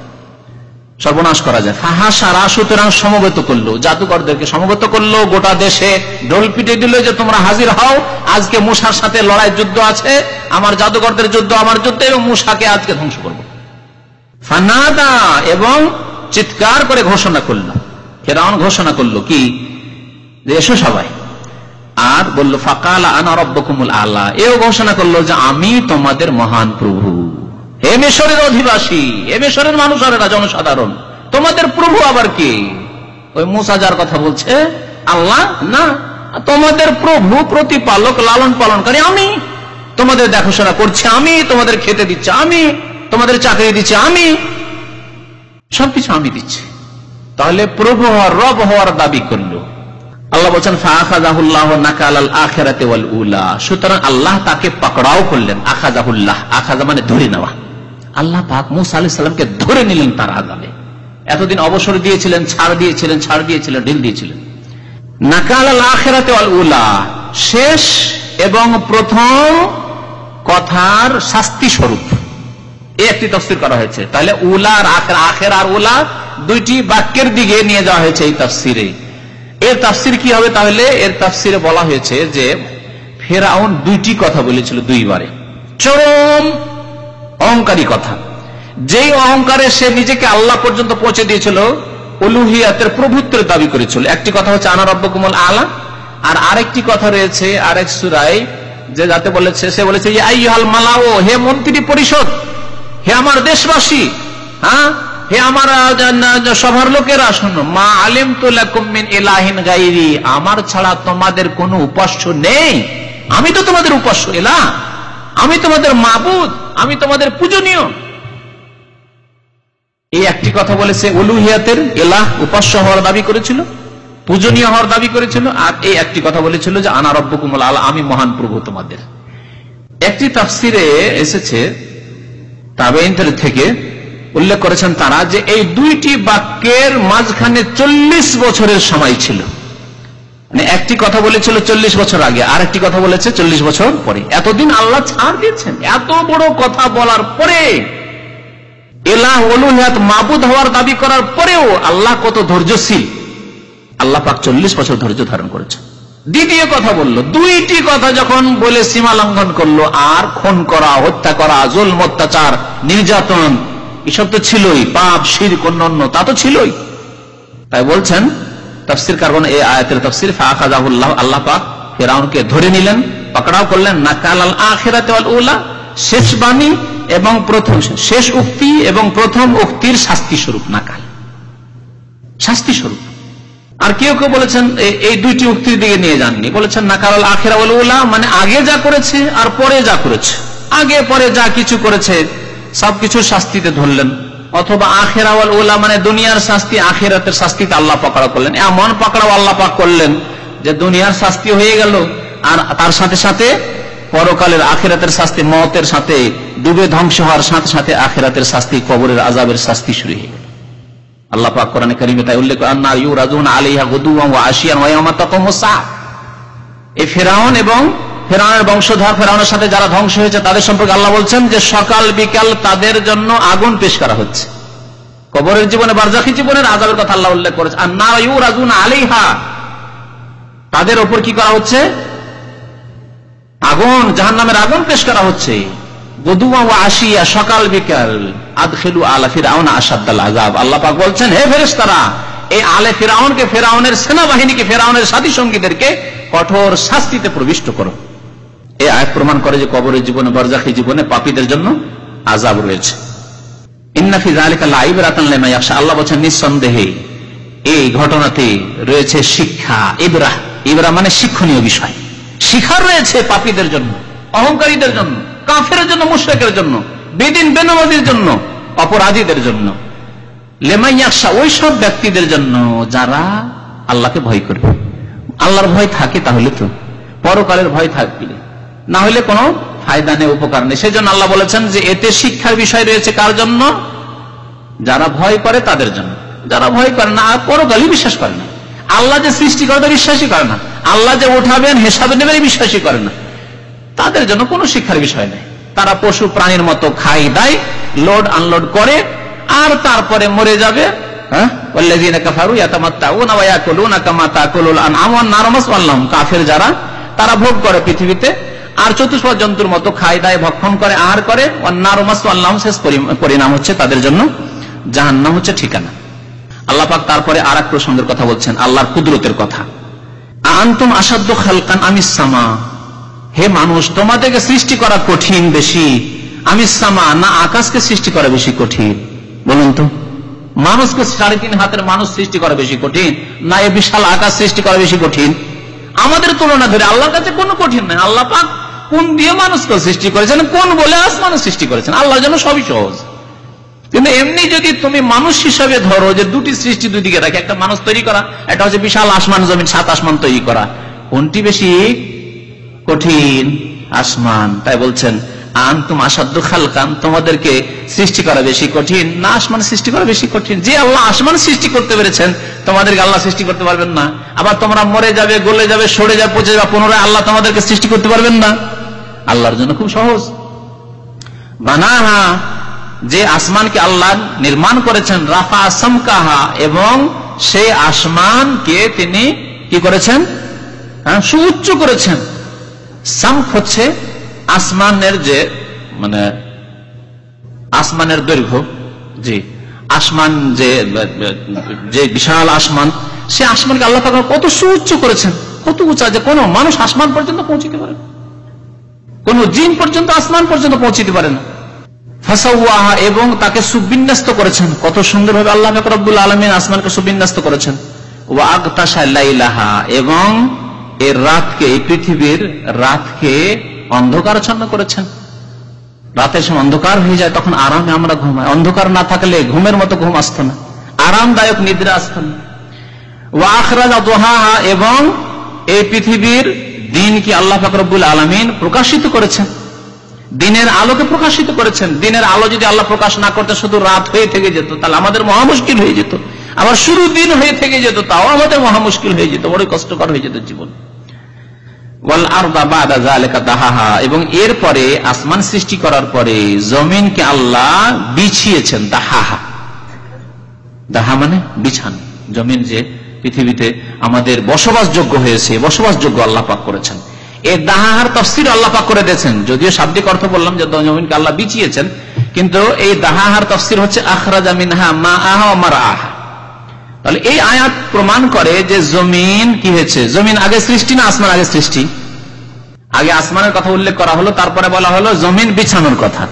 সর্বনাশ করা যায়। ফাহাসারা, সুতরাং সমবেত করলো, জাদুকরদেরকে সমবেত করলো, গোটা দেশে ঢোল পিটে দিল যে তোমরা হাজির হও, আজকে মূসার সাথে লড়াই যুদ্ধ আছে, আমার জাদুকরদের যুদ্ধ আমার যুদ্ধ, এবং মূসাকে আজকে ধ্বংস করবো। ফানাদা, এবং চিৎকার করে ঘোষণা করলো, ফিরআউন ঘোষণা করলো কি, যে এসো সবাই। আর বললো ফাকালা আনা রাব্বুকুমুল আলা, এও ঘোষণা করলো যে আমি তোমাদের মহান প্রভু। হে মিশরের অধিবাসী, হে মিশরের মানুষেরা, জনসাধারণ, তোমাদের প্রভু আবার কি? ওই মূসা যার কথা বলছে আল্লাহ না, তোমাদের প্রভু, প্রতিপালক, লালন পালনকারী আমি, তোমাদের দেখাশোনা করছি আমি, তোমাদের খেতে দিচ্ছি আমি, তোমাদের চাকরি দিচ্ছি আমি, সবকিছু আমি দিচ্ছি। তাহলে প্রভু হওয়ার, রব হওয়ার দাবি করলো। আল্লাহ বলছেন ফাআখাযাহুল্লাহু নাকালাল আখিরাতি ওয়াল উলা, সুতরাং আল্লাহ তাকে পাকড়াও করলেন। আখাযাহুল্লাহ, আখাযা মানে ধরে নেওয়া। আল্লাহ পাক মূসা আলাইহিস সালামকে ধরে নিলেন তার আযাবে। এতদিন অবসর দিয়েছিলেন, ছাড় দিয়েছিলেন, ঢিল দিয়েছিলেন। নাকালাল আখিরাতি ওয়াল উলা, শেষ এবং প্রথম কথার শাস্তি স্বরূপ, এই একটি তাফসীর করা হয়েছে। তাহলে উলা আর আখির আর উলা দুইটি বাক্যের দিকে নিয়ে যাওয়া হয়েছে এই তাফসীরে। এর তাফসীর কি হবে? তাহলে এর তাফসীরে বলা হয়েছে যে ফিরআউন দুইটি কথা বলেছিল, দুইবারে চরম অহংকারী কথা, যেই অহংকারে সে নিজেকে আল্লাহ পর্যন্ত পৌঁছে দিয়েছিল, উলুহিয়াতের, প্রভুত্বের দাবি করেছিল। একটি কথা হচ্ছে আনা রাব্বুকুমুল আলা, আর আরেকটি কথা রয়েছে আরেক সূরায়, যে যাতে বলেছে, সে বলেছে ইয়া আইয়ুহাল মালাউ, হে মন্ত্রী পরিষদ, হে আমার দেশবাসী, হ্যাঁ, হে আমার সভার লোকেরা, শোনো, মা আলিমতু লাকুম মিন ইলাহিন গায়রি, আমার ছাড়া তোমাদের কোনো উপাস্য নেই, আমি তো তোমাদের উপাস্য ইলাহ, আমি তোমাদের মাবুদ, আমি তোমাদের পূজনীয়। এই একটি কথা বলেছে, উলুহিয়াতের, ইলাহ, উপাস্য হওয়ার দাবি করেছিল, পূজনীয় হওয়ার দাবি করেছিল। আর এই একটি কথা বলেছিল যে আনা রাব্বুকুমুল আলা, আমি মহান প্রভু তোমাদের। একটি তাফসীরে এসেছে তাবেঈনদের থেকে, উল্লেখ করেছেন তারা, যে এই দুইটি বাক্যের মাঝখানে 40 বছরের সময় ছিল। মানে একটি কথা বলেছিল 40 বছর আগে, আর একটি কথা বলেছে 40 বছর পরে। এতদিন আল্লাহ ছাড় দিয়েছেন, এত বড় কথা বলার পরে, ইলাহ, উলুহিয়াত, মাবুদ হওয়ার দাবি করার পরেও আল্লাহ কত ধৈর্যশীল। আল্লাহ পাক 40 বছর ধৈর্য ধারণ করেছে। দ্বিতীয় কথা বললো, দুইটি কথা যখন বলে সীমা লঙ্ঘন করলো, আর খুন করা, হত্যা করা, জুলম, অত্যাচার, নির্যাতন, এসব তো ছিলই, পাপ, শিরক, অন্যান্য তা তো ছিলই। তাই বলছেন তাফসীর কারণ, এই আয়াতের তাফসীর ফাআখাযাহুল্লাহ, আল্লাহ পাক ফিরআউনকে ধরে নিলেন, পাকড়াও করলেন। নাকালাল আখিরাতি ওয়াল উলা, শেষ বাণী এবং প্রথম, শেষ উক্তি এবং প্রথম উক্তির শাস্তি স্বরূপ, নাকাল শাস্তি স্বরূপ। আর কেউ কেউ বলেছেন এই দুইটি উক্তির দিকে নিয়ে যাননি, বলেছেন নাকালাল আখিরা ওয়াল উলা মানে আগে যা করেছে আর পরে যা করেছে, আগে পরে যা কিছু করেছে সবকিছু শাস্তিতে ধরলেন। অথবা আখিরা ওয়াল উলা মানে দুনিয়ার শাস্তি, আখিরাতের শাস্তিতে আল্লাহ পাকড়াও করলেন। এমন পাকড়াও আল্লাহ পাক করলেন যে দুনিয়ার শাস্তি হয়ে গেল, আর তার সাথে সাথে পরকালের আখিরাতের শাস্তি, মওতের সাথে ডুবে ধ্বংস হওয়ার সাথে সাথে আখিরাতের শাস্তি, কবরের আযাবের শাস্তি শুরু হয়ে গেল। আল্লাহ পাক কোরআনে কারীমে তাই উল্লেখ করেন, আন্না ইউরাজুনা আলাইহা গুদুওয়ান ওয়া আশিয়ান ওয়া ইয়াওমা তাকুমুস সাআ। এই ফিরআউন এবং ফিরআউনের বংশধর, ফিরআউনের সাথে যারা ধ্বংস হয়েছে তাদের সম্পর্কে আল্লাহ বলছেন যে সকাল বিকাল তাদের জন্য আগুন পেশ করা হচ্ছে। কবরের জীবনে, বারজাখী জীবনের আযাবের কথা আল্লাহ উল্লেখ করেছে। আন্না ইউরাজুনা আলাইহা, তাদের উপর কি করা হচ্ছে? আগুন, জাহান্নামের আগুন পেশ করা হচ্ছে। গুদুওয়া ওয়া আশিয়া, সকাল বিকাল। আদখিলু আলা ফিরআউন আশাদ্দাল আযাব, আল্লাহ পাক বলছেন হে ফেরেশতারা, এই আলে ফিরআউনকে, ফিরআউনের সেনাবাহিনীকে, ফিরআউনের সাথী সঙ্গীদেরকে কঠোর শাস্তিতে প্রবিষ্ট করো। এই আয়াত প্রমাণ করে যে কবরের জীবনে, বারজাখী জীবনে পাপীদের জন্য আযাব রয়েছে। ইন্না ফি যালিকা লাইবরাতান লিমান ইয়াখশা, আল্লাহ বলেন নিঃসন্দেহে এই ঘটনাতে রয়েছে শিক্ষা, ইবরা মানে শিক্ষণীয় বিষয়, শিক্ষা রয়েছে পাপীদের জন্য, অহংকারীদের জন্য, কাফেরের জন্য, মুশরিকের জন্য, বেদিন বেনামাজীর জন্য, অপরাধীদের জন্য। লিমান ইয়াখশা, ওই সব ব্যক্তিদের জন্য যারা আল্লাহকে ভয় করবে। আল্লাহর ভয় থাকে তাহলে তো, পরকালের ভয় থাকবে, না হলে কোনো ফায়দা নেই, উপকার নেই। সেই জন্য আল্লাহ বলেছেন যে এতে শিক্ষার বিষয় রয়েছে কার জন্য? যারা ভয় করে তাদের জন্য। যারা ভয় করে না, পরকালই বিশ্বাস করে না, আল্লাহ যে সৃষ্টি করে বিশ্বাসই করে না, আল্লাহ যে উঠাবেন, হিসাবে নেবেন বিশ্বাসই করে না, তাদের জন্য কোনো শিক্ষার বিষয় নেই। তারা পশু প্রাণীর মতো খাই দায়, লোড আনলোড করে, আর তারপরে মরে যাবে। কাফের যারা, তারা ভোগ করে পৃথিবীতে, আর চতুষ্পদ জন্তুর মতো খায় দায় ভক্ষণ করে, আহার করে। শেষ পরিণাম হচ্ছে তাদের জন্য জাহান্নাম হচ্ছে ঠিকানা। আল্লাহ পাক তারপরে আর এক প্রসঙ্গের কথা বলছেন, আল্লাহর কুদরতের কথা। আনতুম আসাদ্দু খালকান আমিস সামা, হে মানুষ, তোমাদেরকে সৃষ্টি করা কঠিন বেশি আমিস সামা, না আকাশকে সৃষ্টি করা বেশি কঠিন? বলুন তো, মানুষকে 3.5 হাতের মানুষ সৃষ্টি করা বেশি কঠিন, না এ বিশাল আকাশ সৃষ্টি করা বেশি কঠিন? আমাদের তুলনা ধরে আল্লাহর কাছে কোনো কঠিন নাই। আল্লাহ পাক কোন দিয়ে মানুষকে সৃষ্টি করেছেন, কোন বলে আসমান সৃষ্টি করেছেন, আল্লাহর জন্য সবই সহজ। কিন্তু এমনি যদি তুমি মানুষ হিসাবে ধরো যে দুটি সৃষ্টি দুই দিকে রাখে, একটা মানুষ তৈরি করা, একটা হচ্ছে বিশাল আসমান জমিন 7 আসমান তৈরি করা, কোনটি বেশি কঠিন? আসমান। তাই বলছেন আনতুম আসাদ্দু খালকান, তোমাদেরকে সৃষ্টি করা বেশি কঠিন, না আসমান সৃষ্টি করা বেশি কঠিন? যে আল্লাহ আসমান সৃষ্টি করতে পেরেছেন, তোমাদেরকে আল্লাহ সৃষ্টি করতে পারবেন না? আবার তোমরা মরে যাবে, গলে যাবে, সরে যাবে, পচে যাবে, পুনরায় আল্লাহ তোমাদেরকে সৃষ্টি করতে পারবেন না? আল্লাহর জন্য খুব সহজ। বানাহা, যে আসমানকে আল্লাহ নির্মাণ করেছেন, রাফা সামকাহা, এবং সেই আসমানকে তিনি কি করেছেন? সুউচ্চ করেছেন। সামক হচ্ছে আসমানের যে মানে আসমানের দৈর্ঘ্য, জি আসমান যে বিশাল আসমান, সে আসমানকে আল্লাহ তাআলা কত সুউচ্চ করেছেন, কত উঁচা যে কোনো মানুষ আসমান পর্যন্ত পৌঁছিতে পারে, কোন জিন পর্যন্ত আসমান পর্যন্ত পৌঁছিতে পারে না। ফাসাওয়াহা, এবং তাকে সুবিন্যস্ত করেছেন, কত সুন্দরভাবে আল্লাহ পাক রব্বুল আলামিন আসমানকে সুবিন্যস্ত করেছেন। ওয়া আগতাশা লাইলাহা, এবং এর রাতকে, এই পৃথিবীর রাতকে অন্ধকারাচ্ছন্ন করেছেন। রাতের সময় অন্ধকার হয়ে যায়, তখন আরামে আমরা ঘুমাই। অন্ধকার না থাকলে ঘুমের মতো ঘুম আসতো না, আরামদায়ক নিদ্রা আসতো না। ওয়া আখরাজা দুহাহা, এবং এই পৃথিবীর দিনকে আল্লাহ পাক রব্বুল আলামিন প্রকাশিত করেছেন, দিনের আলোকে প্রকাশিত করেছেন। দিনের আলো যদি আল্লাহ প্রকাশ না করতে শুধু রাত হয়ে থেকে যেত, তাহলে আমাদের মহা মুশকিল হয়ে যেত। আবার শুরু দিন হয়ে থেকে যেত, তাও আমাদের মহা মুশকিল হয়ে যেত, বড় কষ্টকর হয়ে যেত জীবন। ওয়াল আরদা বাদা যালিকা দাহাহা, এবং এরপরে আসমান সৃষ্টি করার পরে জমিনকে আল্লাহ বিছিয়েছেন। দাহাহা, দাহা মানে বিছানো। জমিন যে পৃথিবীতে আমাদের বসবাসযোগ্য হয়েছে, বসবাসযোগ্য আল্লাহ পাক করেছেন। এই দাহার তাফসীর আল্লাহ পাক করে দিয়েছেন। যদিও শাব্দিক অর্থ বললাম যে জমিনকে আল্লাহ বিছিয়েছেন, কিন্তু এই দাহার তাফসীর হচ্ছে আখরাজা মিনহা মাআহা ওয়া মারআহা। তাহলে এই আয়াত প্রমাণ করে যে জমিন কি হয়েছে, জমিন আগে সৃষ্টি না আসমান আগে সৃষ্টি? আগে আসমানের কথা উল্লেখ করা হলো, তারপরে বলা হলো জমিন বিছানোর কথা।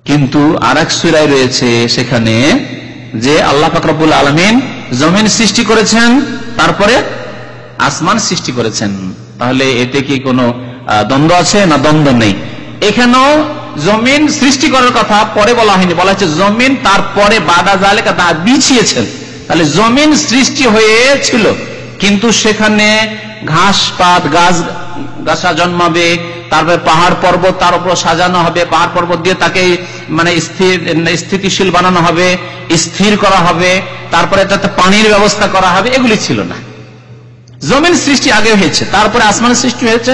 কিন্তু আরেক সূরায় রয়েছে সেখানে যে আল্লাহ পাক রব্বুল আলামিন জমিন সৃষ্টি করেছেন, তারপরে আসমান সৃষ্টি করেছেন। তাহলে এতে কি কোনো দ্বন্দ্ব আছে? না, দ্বন্দ্ব নেই। এখানেও জমিন সৃষ্টি করার কথা পরে বলা হয়নি, বলা হচ্ছে জমিন তারপরে বাদা যালিকা তা বিছিয়েছেন। তাহলে জমিন সৃষ্টি হয়েছিল, কিন্তু সেখানে ঘাস পাত গাছা জন্মাবে, তারপরে পাহাড় পর্বত তার উপর সাজানো হবে, পাহাড় পর্বত দিয়ে তাকে মানে স্থিতিশীল বানানো হবে, স্থির করা হবে, তারপরে তাতে পানির ব্যবস্থা করা হবে, এগুলি ছিল না। জমিন সৃষ্টি আগে হয়েছে, তারপরে আসমান সৃষ্টি হয়েছে,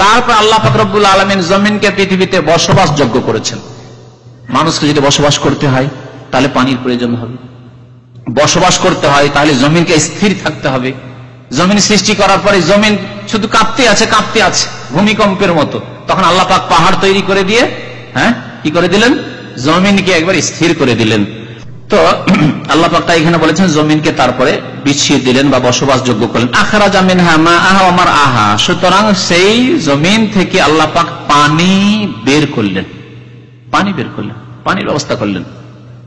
তারপর আল্লাহ পাক রব্বুল আলামিন জমিনকে পৃথিবীতে বসবাসযোগ্য করেছেন। মানুষকে যদি বসবাস করতে হয় তাহলে পানির প্রয়োজন হবে, বসবাস করতে হয় তাহলে জমিনকে স্থির থাকতে হবে। জমিন সৃষ্টি করার পরে জমিন শুধু কাঁপতে আছে ভূমিকম্পের মতো, তখন আল্লাহ পাক পাহাড় তৈরি করে দিয়ে কি করে দিলেন, জমিনকে একবার স্থির করে দিলেন। তো আল্লাহ পাক এখানে বলেছেন জমিনকে তারপরে বিছিয়ে দিলেন বা বসবাসযোগ্য করলেন। আখরাজা মিনহা মাআহা ওয়া মারআহা, সুতরাং সেই জমিন থেকে আল্লাহ পাক পানি বের করলেন, পানির ব্যবস্থা করলেন।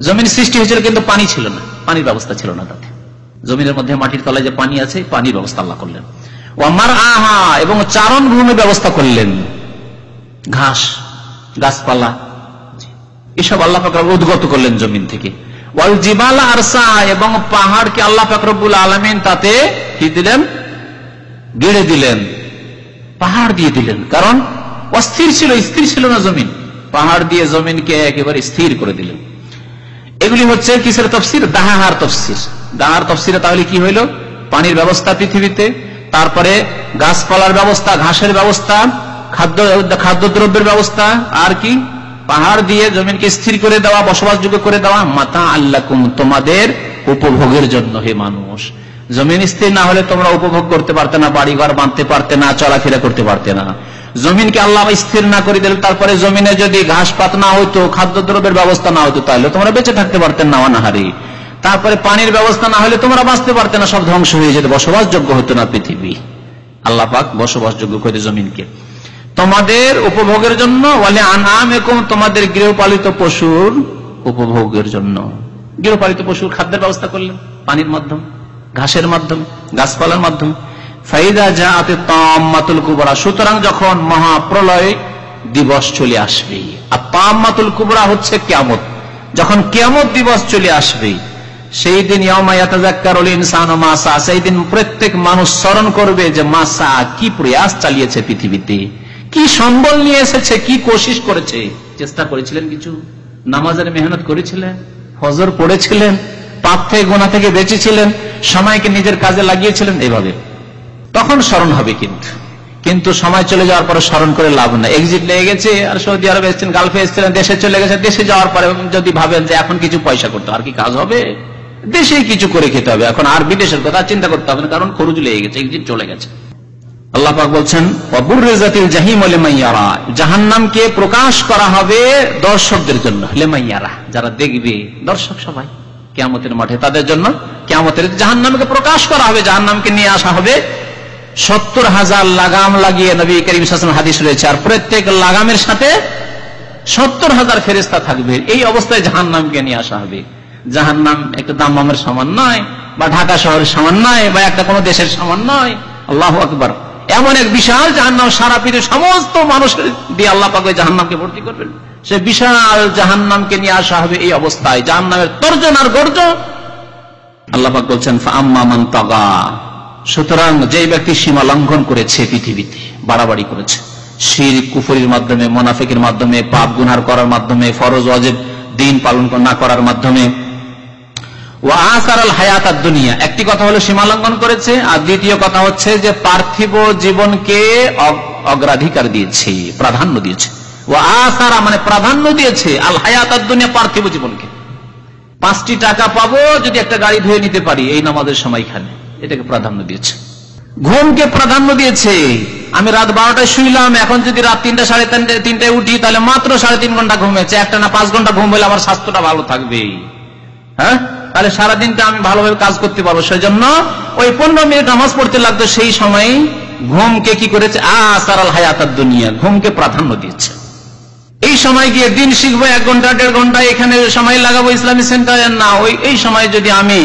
জমিন সৃষ্টি হয়েছিল কিন্তু পানি ছিল না, পানির ব্যবস্থা ছিল না। তাতে জমিনের মধ্যে মাটির তলায় যে পানি আছে, পানির ব্যবস্থা আল্লাহ করলেন। ওয়া মারআহা, এবং চারণ ভূমির ব্যবস্থা করলেন, ঘাস গাছপালা এসব আল্লাহ পাক উদ্গত করলেন জমিন থেকে। ওয়াল জিবালা আরসা, এবং পাহাড়কে আল্লাহ পাক রব্বুল আলামিন তাতে কি দিলেন, গেড়ে দিলেন, পাহাড় দিয়ে দিলেন। কারণ অস্থির ছিল, স্থির ছিল না জমিন, পাহাড় দিয়ে জমিনকে একেবারে স্থির করে দিলেন। এগুলি হচ্ছে কিসের তফসির? দাহার তফসির। দাহার তফসিরে তাহলে কি হইল? পানির ব্যবস্থা পৃথিবীতে, তারপরে গাছপালার ব্যবস্থা, ঘাসের ব্যবস্থা, খাদ্যদ্রব্যের ব্যবস্থা, আর কি পাহাড় দিয়ে জমিনকে স্থির করে দেওয়া, বসবাসযোগ্য করে দেওয়া, মাতা আল্লাকুম, তোমাদের উপভোগের জন্য হে মানুষ। জমিন স্থির না হলে তোমরা উপভোগ করতে পারতে না, বাড়িঘর বাঁধতে পারতে না, চলাফেরা করতে পারতে না। জমিনকে আল্লাহ স্থির না করে দিলে, তারপরে জমিনে যদি ঘাস পাত না হইতো, খাদ্যদ্রব্যের ব্যবস্থা না হতো, তাহলে তোমরা বেঁচে থাকতে পারতেন না অনাহারে। তারপরে পানির ব্যবস্থা না হলে তোমরা বাঁচতে পারতে না, সব ধ্বংস হয়ে যেত, বসবাসযোগ্য হতো না পৃথিবী। আল্লাহ পাক বসবাসযোগ্য করে জমিনকে তোমাদের উপভোগের জন্য, ওয়ালি আনআমিকুম, তোমাদের গৃহপালিত পশুর উপভোগের জন্য। গৃহপালিত পশুর খাদ্যের ব্যবস্থা করলেন পানির মাধ্যমে, ঘাসের মাধ্যমে, গাছপালার মাধ্যমে। ফাইদা জাআত তাম্মাতুল কুবরা, সুতরাং যখন মহাপ্রলয় দিবস চলে আসবে, আর তাম্মাতুল কুবরা হচ্ছে কিয়ামত, যখন কিয়ামত দিবস চলে আসবে, সেই দিন ইয়াউমা ইয়াতাযাক্কারুল ইনসানু মা সা, সেই দিন প্রত্যেক মানুষ স্মরণ করবে যে মা সা, কি প্রয়াস চালিয়েছে পৃথিবীতে, কি সম্বল নিয়ে এসেছে, কি কোশিশ করেছে, চেষ্টা করেছিলেন, কিছু নামাজের মেহনত করেছিলেন, ফজর পড়েছিলেন, পাপ থেকে গুনাহ থেকে বেঁচেছিলেন, সময়কে নিজের কাজে লাগিয়েছিলেন, এইভাবে তখন স্মরণ হবে। কিন্তু সময় চলে যাওয়ার পরে স্মরণ করে লাভ নাই। এক্সিট লেগে গেছে, আর সৌদি আরবে এসেছেন, গালফে এসেছিলেন, দেশে চলে গেছে, দেশে যাওয়ার পরে যদি ভাবেন যে এখন কিছু পয়সা করতে, আর কি কাজ হবে, দেশেই কিছু করে খেতে হবে, এখন আর বিদেশের কথা চিন্তা করতে হবে না, কারণ খরচ লেগে গেছে, এক্সিট চলে গেছে। আল্লাহ পাক বলছেন ওয়াবুররিজাতিল জাহিম লিমান ইয়ারা, জাহান্নামকে প্রকাশ করা হবে দর্শকদের জন্য, লিমান ইয়ারা, যারা দেখবে, দর্শক সবাই কিয়ামতের মাঠে, তাদের জন্য কিয়ামতের জাহান্নামকে প্রকাশ করা হবে, জাহান্নামকে নিয়ে আসা হবে 70,000 লাগাম লাগিয়ে, নবী করিম সাল্লাল্লাহু আলাইহি ওয়াসাল্লাম হাদিস রয়েছে, আর প্রত্যেক লাগামের সাথে 70,000 ফেরেশতা থাকবে। এই অবস্থায় জাহান্নামকে নিয়ে আসা হবে। জাহান্নাম একটা দাম্মামের সমান নয়, বা ঢাকা শহরের সমান নয়, বা একটা কোনো দেশের সমান নয়। আল্লাহু আকবার, এমন এক বিশাল জাহান্নাম, সারা পৃথিবীর সমস্ত মানুষের দিয়ে আল্লাহ পাক জাহান্নামকে ভর্তি করবেন। সে বিশাল জাহান্নামকে নিয়ে আসা হবে এই অবস্থায়, জাহান্নামের তর্জন আর গর্জন। আল্লাহ পাক বলছেন ফাআম্মা মান তাগা, সুতরাং যে ব্যক্তি সীমা লঙ্ঘন করেছে, পৃথিবীতে বাড়াবাড়ি করেছে, শিরক কুফরির মাধ্যমে, মুনাফিকের মাধ্যমে, পাপ গুনাহ করার মাধ্যমে, ফরজ ওয়াজিব দিন পালন না করার মাধ্যমে, ওয়া আসারাল হায়াতাদ দুনিয়া, একটি কথা হলো সীমা লঙ্ঘন করেছে, আর দ্বিতীয় কথা হচ্ছে যে পার্থিব জীবনকে অগ্রাধিকার দিয়েছে, প্রাধান্য দিয়েছে। ওয়া আসারা মানে প্রাধান্য দিয়েছে, আল হায়াতাদ দুনিয়া, পার্থিব জীবনকে। 5টি টাকা পাবো যদি একটা গাড়ি ধুয়ে নিতে পারি এই নামাজের সময়খানে, এটাকে প্রাধান্য দিয়েছে। ঘুমকে প্রাধান্য দিয়েছে, আমি রাত 12টায় শুইলাম, এখন যদি রাত 3টা, 3:30টায় উঠি, তাহলে মাত্র 3.5 ঘন্টা ঘুমেছে, একটা না 5 ঘন্টা ঘুম হলে আমার স্বাস্থ্যটা ভালো থাকবে, হ্যাঁ, তাহলে সারাদিনটা আমি ভালোভাবে কাজ করতে পারবো। সেই জন্য ওই 15 মিনিট নামাজ পড়তে লাগতো, সেই সময় ঘুমকে কি করেছে, আসারাল হায়াতাদ দুনিয়া, ঘুমকে প্রাধান্য দিয়েছে। এই সময় গিয়ে দিন শিখবো 1 ঘন্টা 1.5 ঘন্টা, এখানে সময় লাগাবো ইসলামী সেন্টারে, না, এই সময় যদি আমি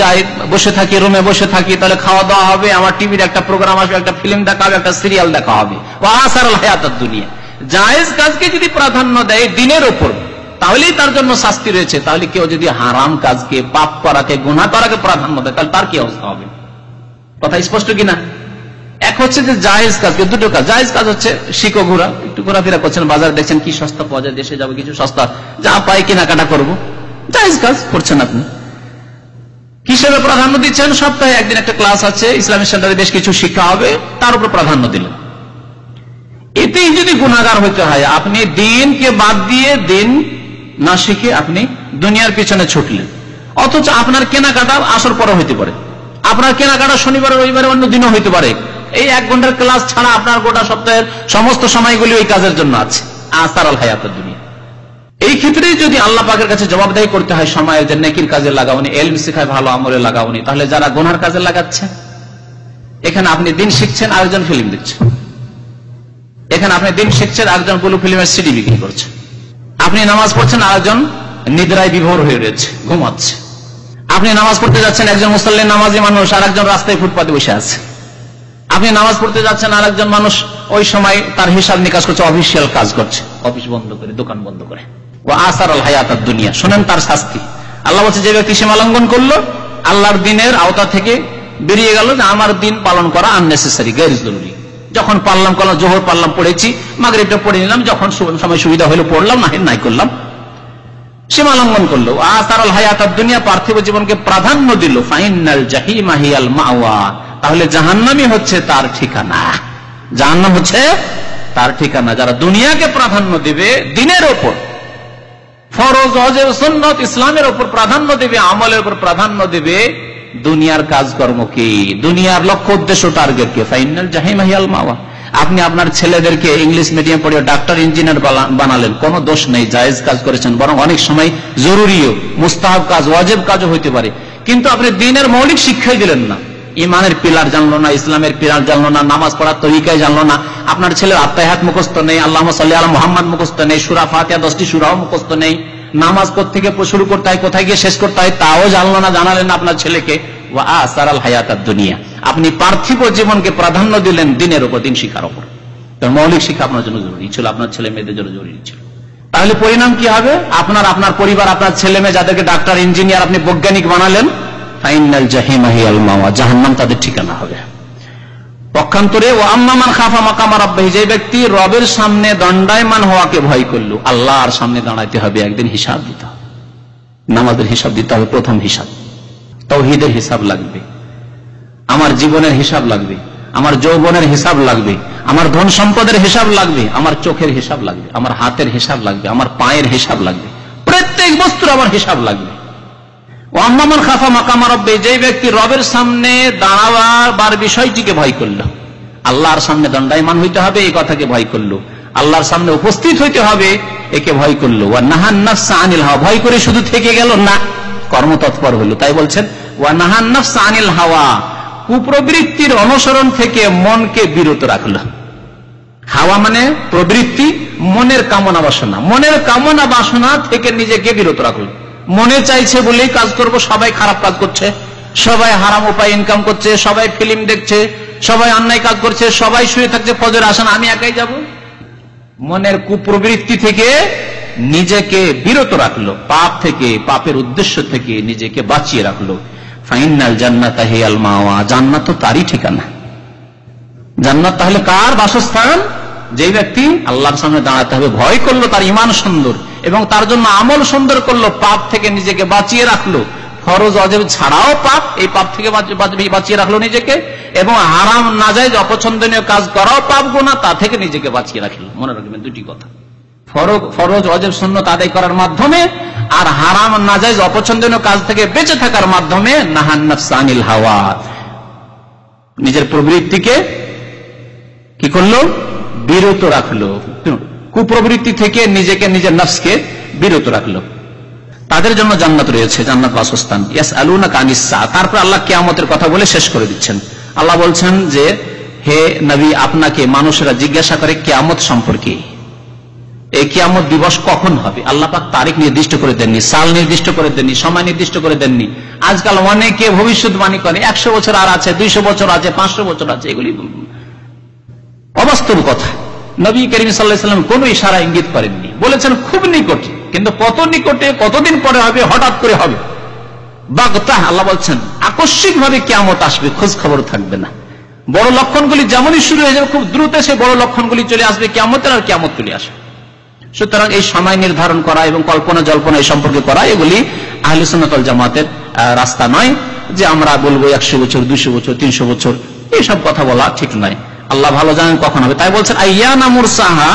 যাই, বসে থাকি, রুমে বসে থাকি, তাহলে খাওয়া দাওয়া হবে, আমার টিভির একটা প্রোগ্রাম আসবে, একটা ফিল্ম দেখা হবে, একটা সিরিয়াল দেখা হবে। আসারাল হায়াতাদ দুনিয়া, জায়েজ কাজকে যদি প্রাধান্য দেয় দিনের উপর, তাহলেই তার জন্য শাস্তি রয়েছে। তাহলে কেউ যদি হারাম কাজকে, পাপ করাকে, গুনাহ করাকে প্রাধান্য দেয়, তাহলে তার কি অবস্থা হবে? কথা স্পষ্ট কিনা? এক হচ্ছে যে জায়েজ কাজকে, দুটো কাজ। জায়েজ কাজ হচ্ছে শিখো, ঘোরা, একটু ঘোরাফেরা করছেন, বাজার দেখছেন কি সস্তা পাওয়া যায়, দেশে যাবো কিছু সস্তা, যা পাই কেনাকাটা করবো, জায়েজ কাজ করছেন আপনি। কিসের প্রাধান্য দিচ্ছেন? সপ্তাহে একদিন একটা ক্লাস আছে, ইসলামী সেন্টারে বেশ কিছু শিক্ষা হবে, তার উপর প্রাধান্য দিলেন। এতেই যদি গুনাহগার হইতে হয়, আপনি দিনকে বাদ দিয়ে, দিন না শিখে আপনি দুনিয়ার পিছনে ছুটলেন, অথচ আপনার কেনাকাটা আসর পরে হইতে পারে, আপনার কেনাকাটা শনিবার রবিবারে অন্য দিনও হইতে পারে। এই 1 ঘন্টার ক্লাস ছাড়া আপনার গোটা সপ্তাহের সমস্ত সময়গুলি ওই কাজের জন্য আছে। আসারাল হায়াতুদ দুনিয়া, এই ক্ষেত্রে যদি আল্লাহ পাকের কাছে জবাবদাহি করতে হয়, সময়ের যে নেকির কাজে লাগাওনি, ইলম শিখায় ভালো আমলে লাগাওনি, তাহলে যারা গুনার কাজে লাগাচ্ছে, এখানে আপনি দিন শিখছেন, আরেকজন ফিল্ম দেখছেন, এখানে আপনি দিন শিখছেন, আরেকজন ব্লু ফিল্মের সিডি বিক্রি করছে, আপনি নামাজ পড়ছেন, আরেকজন নিদ্রায় বিভোর হয়ে রয়েছে, ঘুমাচ্ছে। আপনি নামাজ পড়তে যাচ্ছেন, একজন মুসল্লি নামাজি মানুষ, আর একজন রাস্তায় ফুটপাতে বসে আছে। আপনি নামাজ পড়তে যাচ্ছেন, আর একজন মানুষ ওই সময় তার হিসাব নিকাশ করছে, অফিসিয়াল কাজ করছে, অফিস বন্ধ করে, দোকান বন্ধ করে। ও আসারাল হায়াতাদ দুনিয়া, শোনেন তার শাস্তি। আল্লাহ বলছে, যে ব্যক্তি সীমা লঙ্ঘন করলো, আল্লাহর দিনের আওতা থেকে বেরিয়ে গেল, যে আমার দিন পালন করা আননেসেসারি, গায়র জরুরি। যখন পারলাম করলাম, জোহর পারলাম পড়েছি, মাগরিবটা পড়ে নিলাম, যখন সময় সুবিধা হলো পড়লাম, না নাই করলাম, সীমা লঙ্ঘন করলো। আসারাল হায়াতাদ দুনিয়া, পার্থিব জীবনকে প্রাধান্য দিল। ফাইনাল জাহিমা হিয়াল মাওয়া, তাহলে জাহান্নামই হচ্ছে তার ঠিকানা। জাহান্নাম হচ্ছে তার ঠিকানা। যারা দুনিয়াকে প্রাধান্য দিবে, দিনের ওপর, ফরজ ওয়াজিব সুন্নাত ইসলামের ওপর প্রাধান্য দিবে, আমলের উপর প্রাধান্য দিবে, দুনিয়ার কাজকর্ম কি, দুনিয়ার লক্ষ্য উদ্দেশ্য টার্গেট কি, ফাইনাল জাহিম হিয়াল মাওয়া। আপনি আপনার ছেলেদেরকে ইংলিশ মিডিয়াম পড়িয়ে ডাক্তার ইঞ্জিনিয়ার বানালেন, কোনো দোষ নেই, জায়েজ কাজ করেছেন, বরং অনেক সময় জরুরিও মুস্তাহাব কাজ, ওয়াজিব কাজও হইতে পারে। কিন্তু আপনি দিনের মৌলিক শিক্ষাই দিলেন না, ইমানের পিলার জানলো না, ইসলামের পিলার জানলো না, নামাজ পড়ার তরিকায় জানলো না, আপনার ছেলের আত্মাহাত মুখস্থ নেই, আল্লাহুম্মা সাল্লি আলা মুহাম্মাদ মুখস্থ নেই, সূরা ফাতিহা 10টি সূরাও মুখস্থ নেই, নামাজ কোত্থেকে শুরু করতে হয়, কোথায় গিয়ে শেষ করতে হয় তাও জানলো না, জানালেন না আপনার ছেলেকে। ওয়া আসারাল হায়াতাদ দুনিয়া, আপনি পার্থিব জীবনকে প্রাধান্য দিলেন দিনের উপর, দিন শিক্ষার উপর। মৌলিক শিক্ষা আপনার জন্য জরুরি ছিল, আপনার ছেলে মেয়েদের জন্য জরুরি ছিল। তাহলে পরিণাম কি হবে? আপনার পরিবার, আপনার ছেলে মেয়ে যাদেরকে ডাক্তার ইঞ্জিনিয়ার আপনি বৈজ্ঞানিক বানালেন, ফাইনাল জাহিম হিয়াল মাওয়া, জাহান্নাম তাদের ঠিকানা হবে। পক্ষান্তরে ও আম্মা মান খাফা মাকাম রাব্বিহি, যে ব্যক্তি রবের সামনে দণ্ডায়মান হওয়াকে ভয় করল, আল্লাহর সামনে দাঁড়াইতে হবে, একদিন হিসাব দিতে হবে, নামাজের হিসাব দিতে হবে, প্রথম হিসাব, তাওহীদের হিসাব লাগবে, আমার জীবনের হিসাব লাগবে, আমার যৌবনের হিসাব লাগবে, আমার ধন সম্পদের হিসাব লাগবে, আমার চোখের হিসাব লাগবে, আমার হাতের হিসাব লাগবে, আমার পায়ের হিসাব লাগবে, প্রত্যেক বস্তুর আমার হিসাব লাগবে। ও আম্মা মান খাফা মাকাম রাব্বিহি, যে ব্যক্তি রবের সামনে দাঁড়াবার বিষয়টিকে ভয় করল, আল্লাহর সামনে দণ্ডায়মান হইতে হবে এই কথাকে ভয় করল, আল্লাহর সামনে উপস্থিত হইতে হবে একে ভয় করল। ওয়া নাহান নাফসা আনিল হাওয়া, ভয় করে শুধু থেকে গেল না, কর্মতৎপর হইল। তাই বলছেন ওয়া নাহান নাফসা আনিল হাওয়া, কুপ্রবৃত্তির অনুসরণ থেকে মনকে বিরত রাখল। হাওয়া মানে প্রবৃত্তি, মনের কামনা বাসনা, মনের কামনা বাসনা থেকে নিজেকে বিরত রাখল। মনে চাইছে বলেই কাজ করব, সবাই খারাপ কাজ করছে, সবাই হারাম উপায় ইনকাম করছে, সবাই ফিল্ম দেখছে, সবাই অন্যায় কাজ করছে, সবাই শুয়ে থাকছে, ফজর আসে না, আমি একাই যাব। মনের কুপ্রবৃত্তি থেকে নিজেকে বিরত রাখলো, পাপ থেকে, পাপের উদ্দেশ্য থেকে নিজেকে বাঁচিয়ে রাখলো। ফাইনাল জান্নাতা হিয়াল মাওয়া, জান্নাত তো তারই ঠিকানা। জান্নাত তাহলে কার বাসস্থান? যে ব্যক্তি আল্লাহর সামনে দাঁড়াতে হবে, ভয় করলো, তার ঈমান সুন্দর এবং তার জন্য আমল সুন্দর করলো, পাপ থেকে নিজেকে বাঁচিয়ে রাখলো, ফরজ ওয়াজিব ছাড়াও পাপ, এই পাপ থেকে বাঁচিয়ে রাখলো নিজেকে, এবং হারাম নাজায়েজ অপছন্দনীয় কাজ করাও পাপ গুনাহ, তা থেকে নিজেকে বাঁচিয়ে রাখলো। মনে রাখবেন দুটি কথা, ফরজ ওয়াজিব সুন্নাত আদায় করার মাধ্যমে আর হারাম নাজায়েজ অপছন্দনীয় কাজ থেকে বেঁচে থাকার মাধ্যমে নাহান নাফসা আনিল হাওয়া, নিজের প্রবৃত্তিকে কি করলো? বিরত রাখলো, কুপ্রবৃত্তি থেকে নিজেকে, নিজের নফসকে বিরত রাখলো। তাদের জন্য জান্নাত রয়েছে, জান্নাত বাসস্থান। ইয়াসআলুনাকা আনিস সাআ, তারপর আল্লাহ কিয়ামতের কথা বলে শেষ করে দিচ্ছেন। আল্লাহ বলছেন যে হে নবী, আপনাকে মানুষেরা জিজ্ঞাসা করে কিয়ামত সম্পর্কে, এই কিয়ামত দিবস কখন হবে। আল্লাহ পাক তারিখ নির্দিষ্ট করে দেননি, সাল নির্দিষ্ট করে দেননি, সময় নির্দিষ্ট করে দেননি। আজকাল অনেকে ভবিষ্যৎবাণী করে 100 বছর আর আছে, 200 বছর আছে, 500 বছর আছে, এগুলি অবাস্তব কথা। নবী করিম সাল্লাল্লাহু আলাইহি ওয়াসাল্লাম কোন ইশারা ইঙ্গিত করেননি, বলেছেন খুব নিকটে, কিন্তু কত নিকটে, কতদিন পরে হবে, হঠাৎ করে হবে, বাগতাহ, আল্লাহ বলছেন আকস্মিক ভাবে কিয়ামত আসবে, খোঁজ খবর থাকবে না। বড় লক্ষণগুলি যেমনই শুরু হয়ে যাবে, খুব দ্রুত সে বড় লক্ষণগুলি চলে আসবে কিয়ামতের, আর কিয়ামত চলে আসবে। সুতরাং এই সময় নির্ধারণ করা এবং কল্পনা জল্পনা এই সম্পর্কে করা, এগুলি আহলে সুন্নাত ওয়াল জামাতের রাস্তা নয়। যে আমরা বলবো 100 বছর, 200 বছর, 300 বছর, এইসব কথা বলা ঠিক নয়। আল্লাহ ভালো জানেন কখন হবে। তাই বলছেন আইয়ানা মুরসাহা,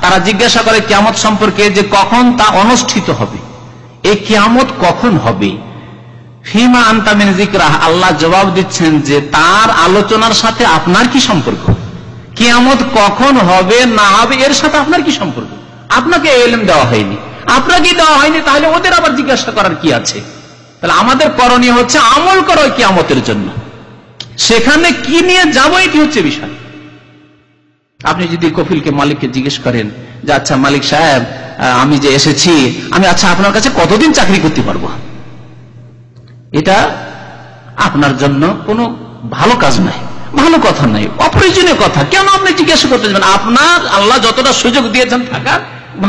তারা জিজ্ঞাসা করে কিয়ামত সম্পর্কে যে কখন তা অনুষ্ঠিত হবে, এই কিয়ামত কখন হবে। ফিমা আনতা মিন যিকরাহ, আল্লাহ জবাব দিচ্ছেন যে তার আলোচনার সাথে আপনার কি সম্পর্ক? কিয়ামত কখন হবে না হবে এর সাথে আপনার কি সম্পর্ক? আপনাকে ইলম দেওয়া হয়নি, আপনাকে দেওয়া হয়নি, তাহলে ওদের আবার জিজ্ঞাসা করার কি আছে? তাহলে আমাদের করণীয় হচ্ছে আমল করো কিয়ামতের জন্য, সেখানে কি নিয়ে যাবো এটি হচ্ছে বিষয়। আপনি যদি কফিলকে, মালিককে জিজ্ঞেস করেন যে আচ্ছা মালিক সাহেব, আমি যে এসেছি, আমি আচ্ছা আপনার কাছে কতদিন চাকরি করতে পারবো, এটা আপনার জন্য কোনো ভালো কাজ নাই, ভালো কথা নাই, অপ্রয়োজনীয় কথা। কেন আপনি জিজ্ঞাসা করতে যাবেন? আপনার আল্লাহ যতটা সুযোগ দিয়েছেন থাকার,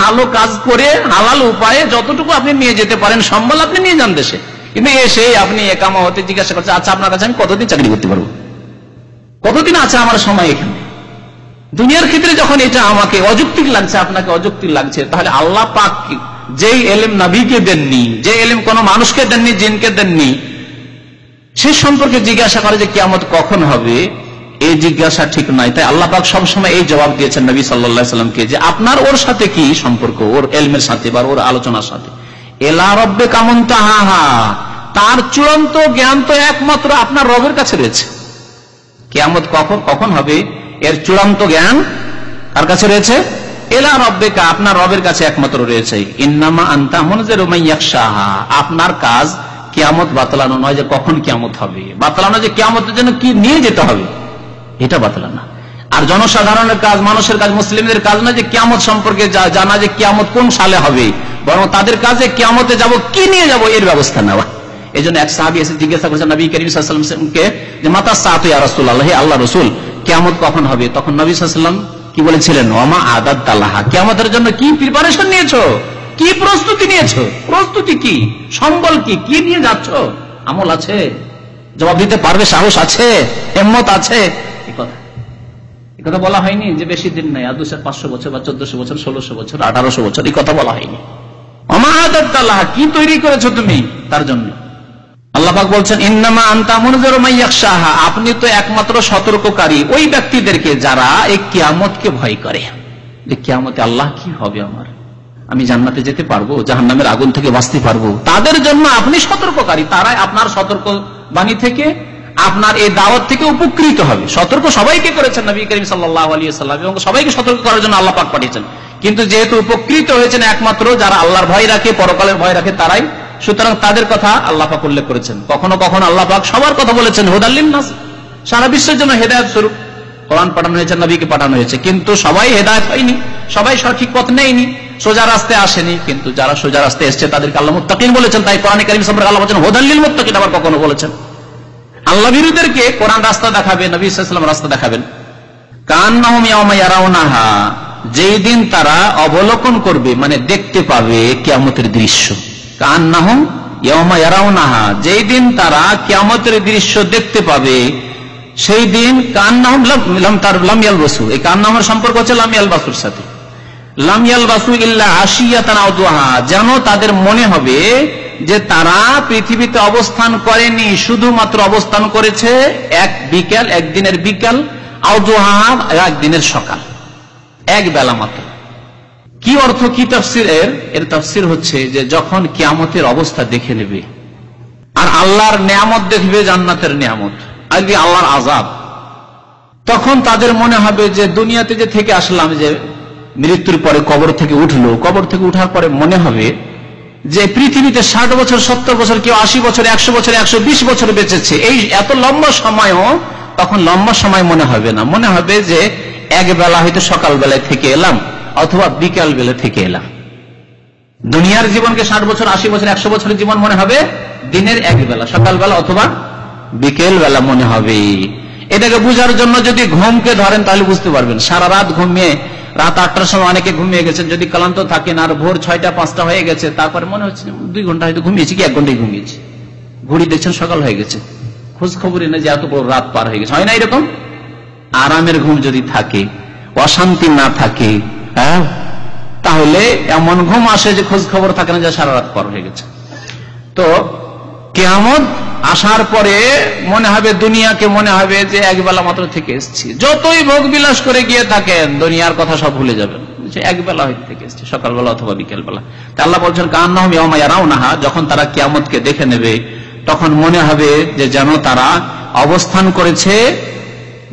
ভালো কাজ করে হালাল উপায়ে যতটুকু আপনি নিয়ে যেতে পারেন সম্বল, আপনি নিয়ে যান দেশে। কিন্তু এসে আপনি একামা হতে জিজ্ঞাসা করছেন আচ্ছা আপনার কাছে আমি কতদিন চাকরি করতে পারবো, কতদিন আছে আমার সময় এখানে। দুনিয়ার ক্ষেত্রে যখন এটা আমাকে অযৌক্তিক লাগছে, আপনাকে অযৌক্তিক লাগছে, তাহলে আল্লাহ পাক যেই এলেম নবীকে দেননি, যে এলেম কোন মানুষকে দেননি, জিনকে দেননি, সে সম্পর্কে জিজ্ঞাসা করে যে কিয়ামত কখন হবে, এই জিজ্ঞাসা ঠিক নাই। তাই আল্লাহ পাক সবসময় এই জবাব দিয়েছেন নবী সাল্লাল্লাহু আলাইহি সাল্লামকে যে আপনার ওর সাথে কি সম্পর্ক, ওর এলমের সাথে বা ওর আলোচনার সাথে। এলা রাব্বিকা মুনতাহাহা, তার চূড়ান্ত জ্ঞান তো একমাত্র আপনার রবের কাছে রয়েছে। কিয়ামত কখন হবে এর চূড়ান্ত জ্ঞান কার কাছে রয়েছে? এলা রাব্বিকা, আপনার রবের কাছে একমাত্র রয়েছে। ইন্নামা আনতা মুনজিরু মান ইয়াখশাহা, আপনার কাজ কিয়ামত বাতলানো নয় যে কখন কিয়ামত হবে, বাতলানো যে কিয়ামতের জন্য কি নিয়ে যেতে হবে, এটা বাতলানো। আর জনসাধারণের কাজ, মানুষের কাজ, মুসলিমদের কাজ না যে কিয়ামত সম্পর্কে জানা যে কিয়ামত কোন সালে হবে, বরং তাদের কাজে কিয়ামতে যাব কি নিয়ে যাব এর ব্যবস্থা নেওয়া। এই জন্য এক সাহাবী এসে জিজ্ঞাসা করেছেন নবী করিম সাল্লাল্লাহু আলাইহি ওয়াসাল্লামকে যে মাতা সাআতু ইয়া রাসূলুল্লাহ, হে আল্লাহ রাসূল কিয়ামত কখন হবে? তখন নবী সাল্লাল্লাহু আলাইহি ওয়াসাল্লাম কি বলেছিলেন? ওয়ামা আদাত লাহা, কিয়ামতের জন্য কি প্রিপারেশন নিয়েছো, কি প্রস্তুতি নিয়েছো, প্রস্তুতি কি, সম্বল কি, কি নিয়ে যাচ্ছ, আমল আছে, জবাব দিতে পারবে, সাহস আছে, হিম্মত আছে। এই কথা বলা হয়নি যে বেশি দিন নাই, 500 বছর বা 1400 বছর, 1600 বছর, 1800 বছর, এই কথা বলা হয়নি। ওয়ামা আদাত লাহা, কি তৈরি করেছো তুমি তার জন্য। আল্লাহ পাক বলছেন ইন্নামা আনতা মুনজিরু মান ইয়াখশাহা, আপনি তো একমাত্র সতর্ককারী ওই ব্যক্তিদেরকে যারা এই কিয়ামতকে ভয় করে, যে কিয়ামতে আল্লাহ কি হবে, আমি জান্নাতে যেতে পারবো, জাহান্নামের আগুন থেকে বাঁচতে পারবো, তাদের জন্য আপনি সতর্ককারী। তারাই আপনার সতর্ক বাণী থেকে, আপনার এই দাওয়াত থেকে উপকৃত হবে। সতর্ক সবাইকে করেছেন নবী করিম সাল্লাল্লাহু আলাইহি ওয়াসাল্লাম, এবং সবাইকে সতর্ক করার জন্য আল্লাহ পাক পাঠিয়েছেন। কিন্তু যেহেতু উপকৃত হয়েছেন একমাত্র যারা আল্লাহর ভয় রাখে, পরকালের ভয় রাখে তারাই, সুতরাং তাদের কথা আল্লাহ পাক উল্লেখ করেছেন। কখনো কখনো আল্লাহ পাক সবার কথা বলেছেন, হুদাল লিন-নাস, সারা বিশ্বের জন্য হেদায়েত স্বরূপ কোরআন পাঠানো হয়েছে, নবীকে পাঠানো হয়েছে। কিন্তু সবাই হেদায়েত হয়নি, সবাই সঠিক পথ নেয়নি, সোজা রাস্তায় আসেনি। কিন্তু যারা সোজা রাস্তায় এসেছে তাদেরকে আল্লাহ মুত্তাকিন বলেছেন। তাই কোরআনে কারীম সম্পর্কে আল্লাহ বলেছেন হুদাল লিল মুত্তাকিন, আবার কখনো বলেছেন আল্লাহ বিরোধীদেরকে কোরআন রাস্তা দেখাবে, নবী সাল্লাল্লাহু আলাইহি ওয়াসাল্লাম রাস্তা দেখাবেন। কান্নাহুম ইয়াওমা ইয়ারাউনাহা, যেই দিন তারা অবলোকন করবে, মানে দেখতে পাবে কিয়ামতের দৃশ্য। কান্নাহুম ইয়াওমা ইয়ারাউনাহা, যেই দিন তারা কিয়ামতের দৃশ্য দেখতে পাবে, সেই দিন কান্নাহুম লাম ইয়ালবাসু, এই কান্নাহুমের সম্পর্ক হচ্ছে লাম ইয়ালবাসুর সাথে। লাম ইয়ালবাসু ইল্লা আশিয়াতান আও দুহা, যেন তাদের মনে হবে যে তারা পৃথিবীতে অবস্থান করেনি, শুধুমাত্র অবস্থান করেছে এক বিকেল, একদিনের বিকেল, আও দুহা, একদিনের সকাল, এক বেলা মাত্র। কি অর্থ, কি তাফসীর এর তাফসীর হচ্ছে যে যখন কিয়ামতের অবস্থা দেখে নেবে আর আল্লাহর নিয়ামত দেখবে, জান্নাতের নিয়ামত, আর আল্লাহর আযাব, তখন তাদের মনে হবে যে দুনিয়াতে যে থেকে আসলাম, যে মৃত্যুর পরে কবর থেকে উঠলো, কবর থেকে উঠার পরে মনে হবে যে পৃথিবীতে 60 বছর, 70 বছর, কেউ 80 বছর, 100 বছর, 120 বছর বেঁচেছে, এই এত লম্বা সময়ও তখন লম্বা সময় মনে হবে না। মনে হবে যে এক বেলা হয়তো সকাল বেলায় থেকে এলাম অথবা বিকাল বেলা থেকে এলাম। দুনিয়ার জীবনকে 60 বছর, 80 বছর, 100 বছরের জীবন মনে হবে দিনের এক বেলা, সকালবেলা অথবা বিকেল বেলা মনে হবে। এটাকে বুঝার জন্য যদি ঘুমকে ধরেন তাহলে বুঝতে পারবেন। সারা রাত ঘুমিয়ে, রাত 8টার সময় অনেকে ঘুমিয়ে গেছেন, যদি ক্লান্ত থাকেন আর ভোর 6টা 5টা হয়ে গেছে, তারপরে মনে হচ্ছে 2 ঘন্টা হয়তো ঘুমিয়েছি, কি 1 ঘন্টাই ঘুমিয়েছি, ঘড়ি দেখছেন সকাল হয়ে গেছে, খোঁজ খবরই না যে এত বড় রাত পার হয়ে গেছে। হয় না এরকম? আরামের ঘুম যদি থাকে, অশান্তি না থাকে, হ্যাঁ, তাহলে এমন ঘুম আসে যে খোঁজ খবর থাকে না যে সারা রাত পার হয়ে গেছে। তো কিয়ামত আসার পরে মনে হবে, দুনিয়াকে মনে হবে যে একবেলা মাত্র থেকে এসেছি। যতই ভোগ বিলাস করে গিয়ে থাকেন দুনিয়ার কথা সব ভুলে যাবেন, একবেলা হয়তো থেকে এসেছি, সকালবেলা অথবা বিকেল বেলা। তা আল্লাহ বলছেন কান্নাহুম ইয়াওমা ইয়ারাউনাহা, যখন তারা কিয়ামতকে দেখে নেবে তখন মনে হবে যে যেন তারা অবস্থান করেছে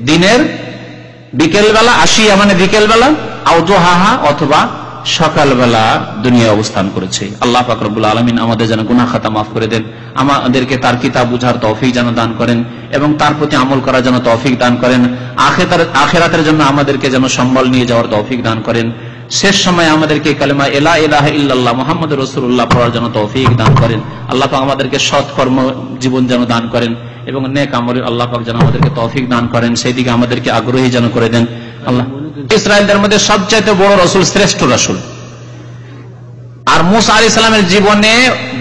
দিনের বিকেল বেলা, আশিয়া মানে বিকেল বেলা, আও দুহাহা অথবা সকালবেলা দুনিয়া অবস্থান করেছে। আল্লাহ পাক রব্বুল আলামিন আমাদের যেন গুনাহ খাতা মাফ করে দেন, আমাদেরকে তার কিতাব বুঝার তৌফিক যেন দান করেন এবং তার প্রতি আমল করার জন্য তৌফিক দান করেন। আখিরাতের জন্য আমাদেরকে যেন সম্বল নিয়ে যাওয়ার তৌফিক দান করেন। শেষ সময় আমাদেরকে কালেমা লা ইলাহা ইল্লাল্লাহ মুহাম্মাদুর রাসূলুল্লাহ পড়ার জন্য তৌফিক দান করেন। আল্লাহ পাক আমাদেরকে সৎকর্ম জীবন যেন দান করেন এবং নেক আমল আল্লাহ পাক যেন আমাদেরকে তৌফিক দান করেন, সেই দিকে আমাদেরকে আগ্রহী যেন করে দেন। আল্লাহ ইসরায়েলদের মধ্যে সবচাইতে বড় রাসূল, শ্রেষ্ঠ রাসূল। আর মুসা আলাইহিস সালামের জীবনে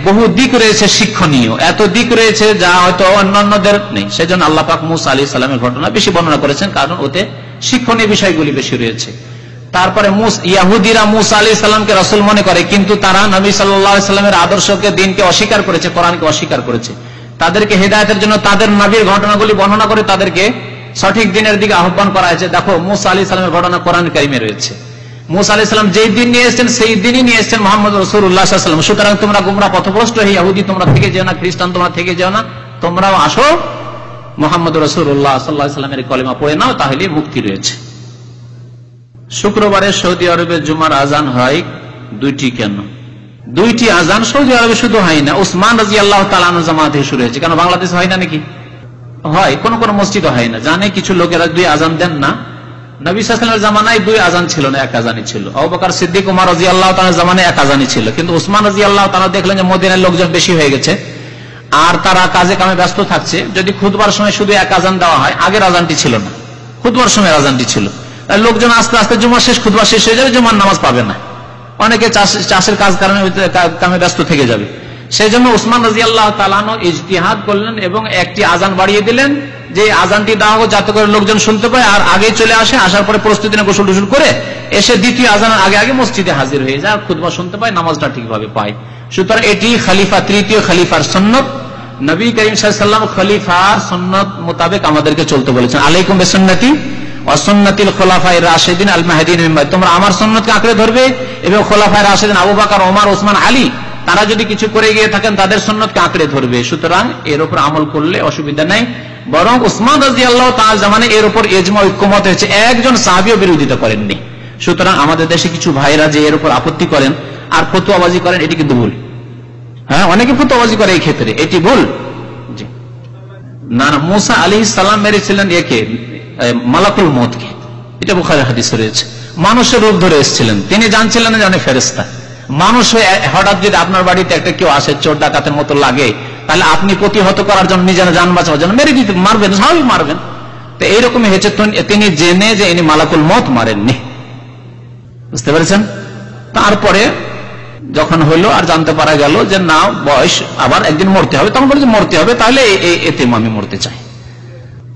বহু দিক রয়েছে শিক্ষণীয়, এত দিক রয়েছে যা হয়তো অন্যান্যদের নেই। সেজন্য আল্লাহ পাক মুসা আলাইহিস সালামের ঘটনা বেশি বর্ণনা করেছেন, কারণ ওতে শিক্ষণীয় বিষয়গুলি বেশি রয়েছে। তারপরে ইহুদিরা মুসা আলাইহিস সালামকে রাসূল মনে করে, কিন্তু তারা নবী সাল্লাল্লাহু আলাইহি সাল্লামের আদর্শকে, দিনকে অস্বীকার করেছে, কোরআনকে অস্বীকার করেছে। তাদেরকে হেদায়েতের জন্য তাদের নবীর ঘটনাগুলি বর্ণনা করে তাদেরকে সঠিক দিনের দিকে আহ্বান করা হয়েছে। দেখো মুসা আলাইহিস সালামের ঘটনা কোরআন কারিমে রয়েছে। মুসা আলাইহিস সালাম যেই দিন নিয়ে এসেছেন সেই দিনই নিয়ে এসেছেন মুহাম্মদ রাসূলুল্লাহ সাল্লাল্লাহু আলাইহি ওয়াসাল্লাম। সুতরাং তোমরা গোমরাহ পথভ্রষ্ট হে ইহুদি তোমরা থেকে যেও না, খ্রিস্টান তোমরা থেকে যেও না, তোমরাও আসো মুহাম্মদ রাসূলুল্লাহ সাল্লাল্লাহু আলাইহি ওয়াসাল্লামের কলেমা পড়ে নাও, তাহলে মুক্তি রয়েছে। শুক্রবারে সৌদি আরবে জুমার আজান হয় দুইটি, কেন? দুইটি আজান সৌদি আরবে শুধু হয় না, উসমান রাদিয়াল্লাহু তাআলা আনহু জামাত থেকে শুরু হয়েছে। কেন বাংলাদেশে হয় না নাকি? হয়, কোন কোন মসজিদে হয় না। জানে কিছু লোকেরা দুই আজান দেন না। নবী সাল্লাল্লাহু আলাইহি ওয়াসাল্লামের জামানায় দুই আজান ছিল না, এক আজানই ছিল। আবু বকর সিদ্দিক, ওমর রাদিয়াল্লাহু তাআলার জামানায় এক আজানই ছিল। কিন্তু উসমান রাদিয়াল্লাহু তাআলা দেখলেন যে মদিনার লোকজন বেশি হয়ে গেছে আর তারা কাজে কামে ব্যস্ত থাকছে, যদি খুতবার সময় শুধু এক আজান দেওয়া হয়, আগের আজানটি ছিল না, খুতবার সময় আজানটি ছিল, লোকজন আস্তে আস্তে জুমা শেষ, খুতবা শেষ হয়ে যাবে, জুমার নামাজ পাবে না, অনেকে চাষের কামে ব্যস্ত থেকে যাবে। সেই জন্য উসমান রাদিয়াল্লাহু তাআলা ইজতিহাদ করলেন এবং একটি আজান বাড়িয়ে দিলেন, যে আজানটি দেওয়া হোক যাতে করে লোকজন শুনতে পায় আর আগে চলে আসে, আসার পরে প্রস্তুতি নিয়ে গোসল টোসল করে এসে দ্বিতীয় আজানের আগে আগে মসজিদে হাজির হয়ে যায়, খুতবা শুনতে পায়, নামাজটা ঠিকভাবে পায়। সুতরাং এটি খলিফা, তৃতীয় খলিফার সুন্নত। নবী করিম সাল্লাল্লাহু আলাইহি ওয়াসাল্লাম খলিফার সুন্নত মোতাবেক আমাদেরকে চলতে বলেছেন। আলাইকুম বিসুন্নতি ওয়া সুন্নাতিল খুলাফায়ে রাশিদিন আল মাহদিয়িন মিন বা'দি, তোমরা আমার সুন্নতকে আঁকড়ে ধরবে এবং খুলাফায়ে রাশিদিন আবু বকর, ওমর, ওসমান, আলী তারা যদি কিছু করে গিয়ে থাকেন তাদের সুন্নতকে আঁকড়ে ধরবে। সুতরাং এর উপর আমল করলে অসুবিধা নাই। বরং উসমান রাদিয়াল্লাহু তাআলা জামানে এর উপর ইজমা, ঐক্যমত হয়েছে, একজন সাহাবীও বিরোধিতা করেননি। সুতরাং আমাদের দেশে কিছু ভাইরা যে এর উপর আপত্তি করেন আর ফতোয়াবাজি করেন, এটি কিন্তু ভুল। হ্যাঁ, অনেকে ফতোয়াবাজি করে এই ক্ষেত্রে, এটি ভুল। না, মুসা আলাইহিস সালাম মেরেছিলেন একে, মালাকুল মউতকে, এটা বুখারীর হাদিসে রয়েছে। মানুষের রূপ ধরে এসেছিলেন, তিনি জানছিলেন না যে ফেরেশতা। মানুষ হয়ে হঠাৎ যদি আপনার বাড়িতে একটা কেউ আসে, চোর ডাকাতের মতো লাগে, তাহলে আপনি প্রতিহত করার জন্য, নিজের জান বাঁচানোর জন্য মেরে দিতে মারবেন, স্বাভাবিক মারবেন। তো এইরকমই হয়েছে, তিনি জেনে যে ইনি মালাকুল মউত মারেননি, বুঝতে পেরেছেন? তারপরে যখন হইলো আর জানতে পারা গেল যে না, বয়স আবার একদিন মরতে হবে, তখন বলে যে মরতে হবে, তাহলে এতে আমি মরতে চাই।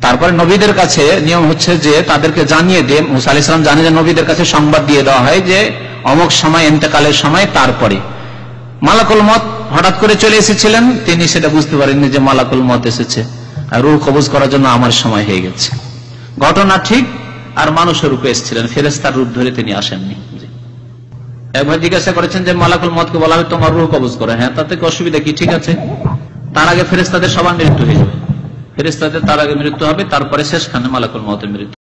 তারপরে নবীদের কাছে নিয়ম হচ্ছে যে তাদেরকে জানিয়ে দিয়ে, মুসা আলাইহিস সালাম জানে যে নবীদের কাছে সংবাদ দিয়ে দেওয়া হয় যে অমুক সময়, ইন্তেকালের সময়। তারপরে মালাকুল মউত হঠাৎ করে চলে এসেছিলেন, তিনি সেটা বুঝতে পারেননি যে মালাকুল মউত এসেছে আর রূহ কবজ করার জন্য আমার সময় হয়ে গেছে। ঘটনা ঠিক, আর মানুষের রূপে এসেছিলেন, ফেরেশতার রূপ ধরে তিনি আসেননি। একবার জিজ্ঞাসা করেছেন যে মালাকুল মউতকে বলা হবে তোমার রূহ কবজ করে, হ্যাঁ, তাতে কি অসুবিধা কি? ঠিক আছে, তার আগে ফেরেশতাদের সবার মৃত্যু হয়ে যাবে, ফেরেশতাদের তার আগে মৃত্যু হবে, তারপরে শেষখানে মালাকুল মউতের মৃত্যু।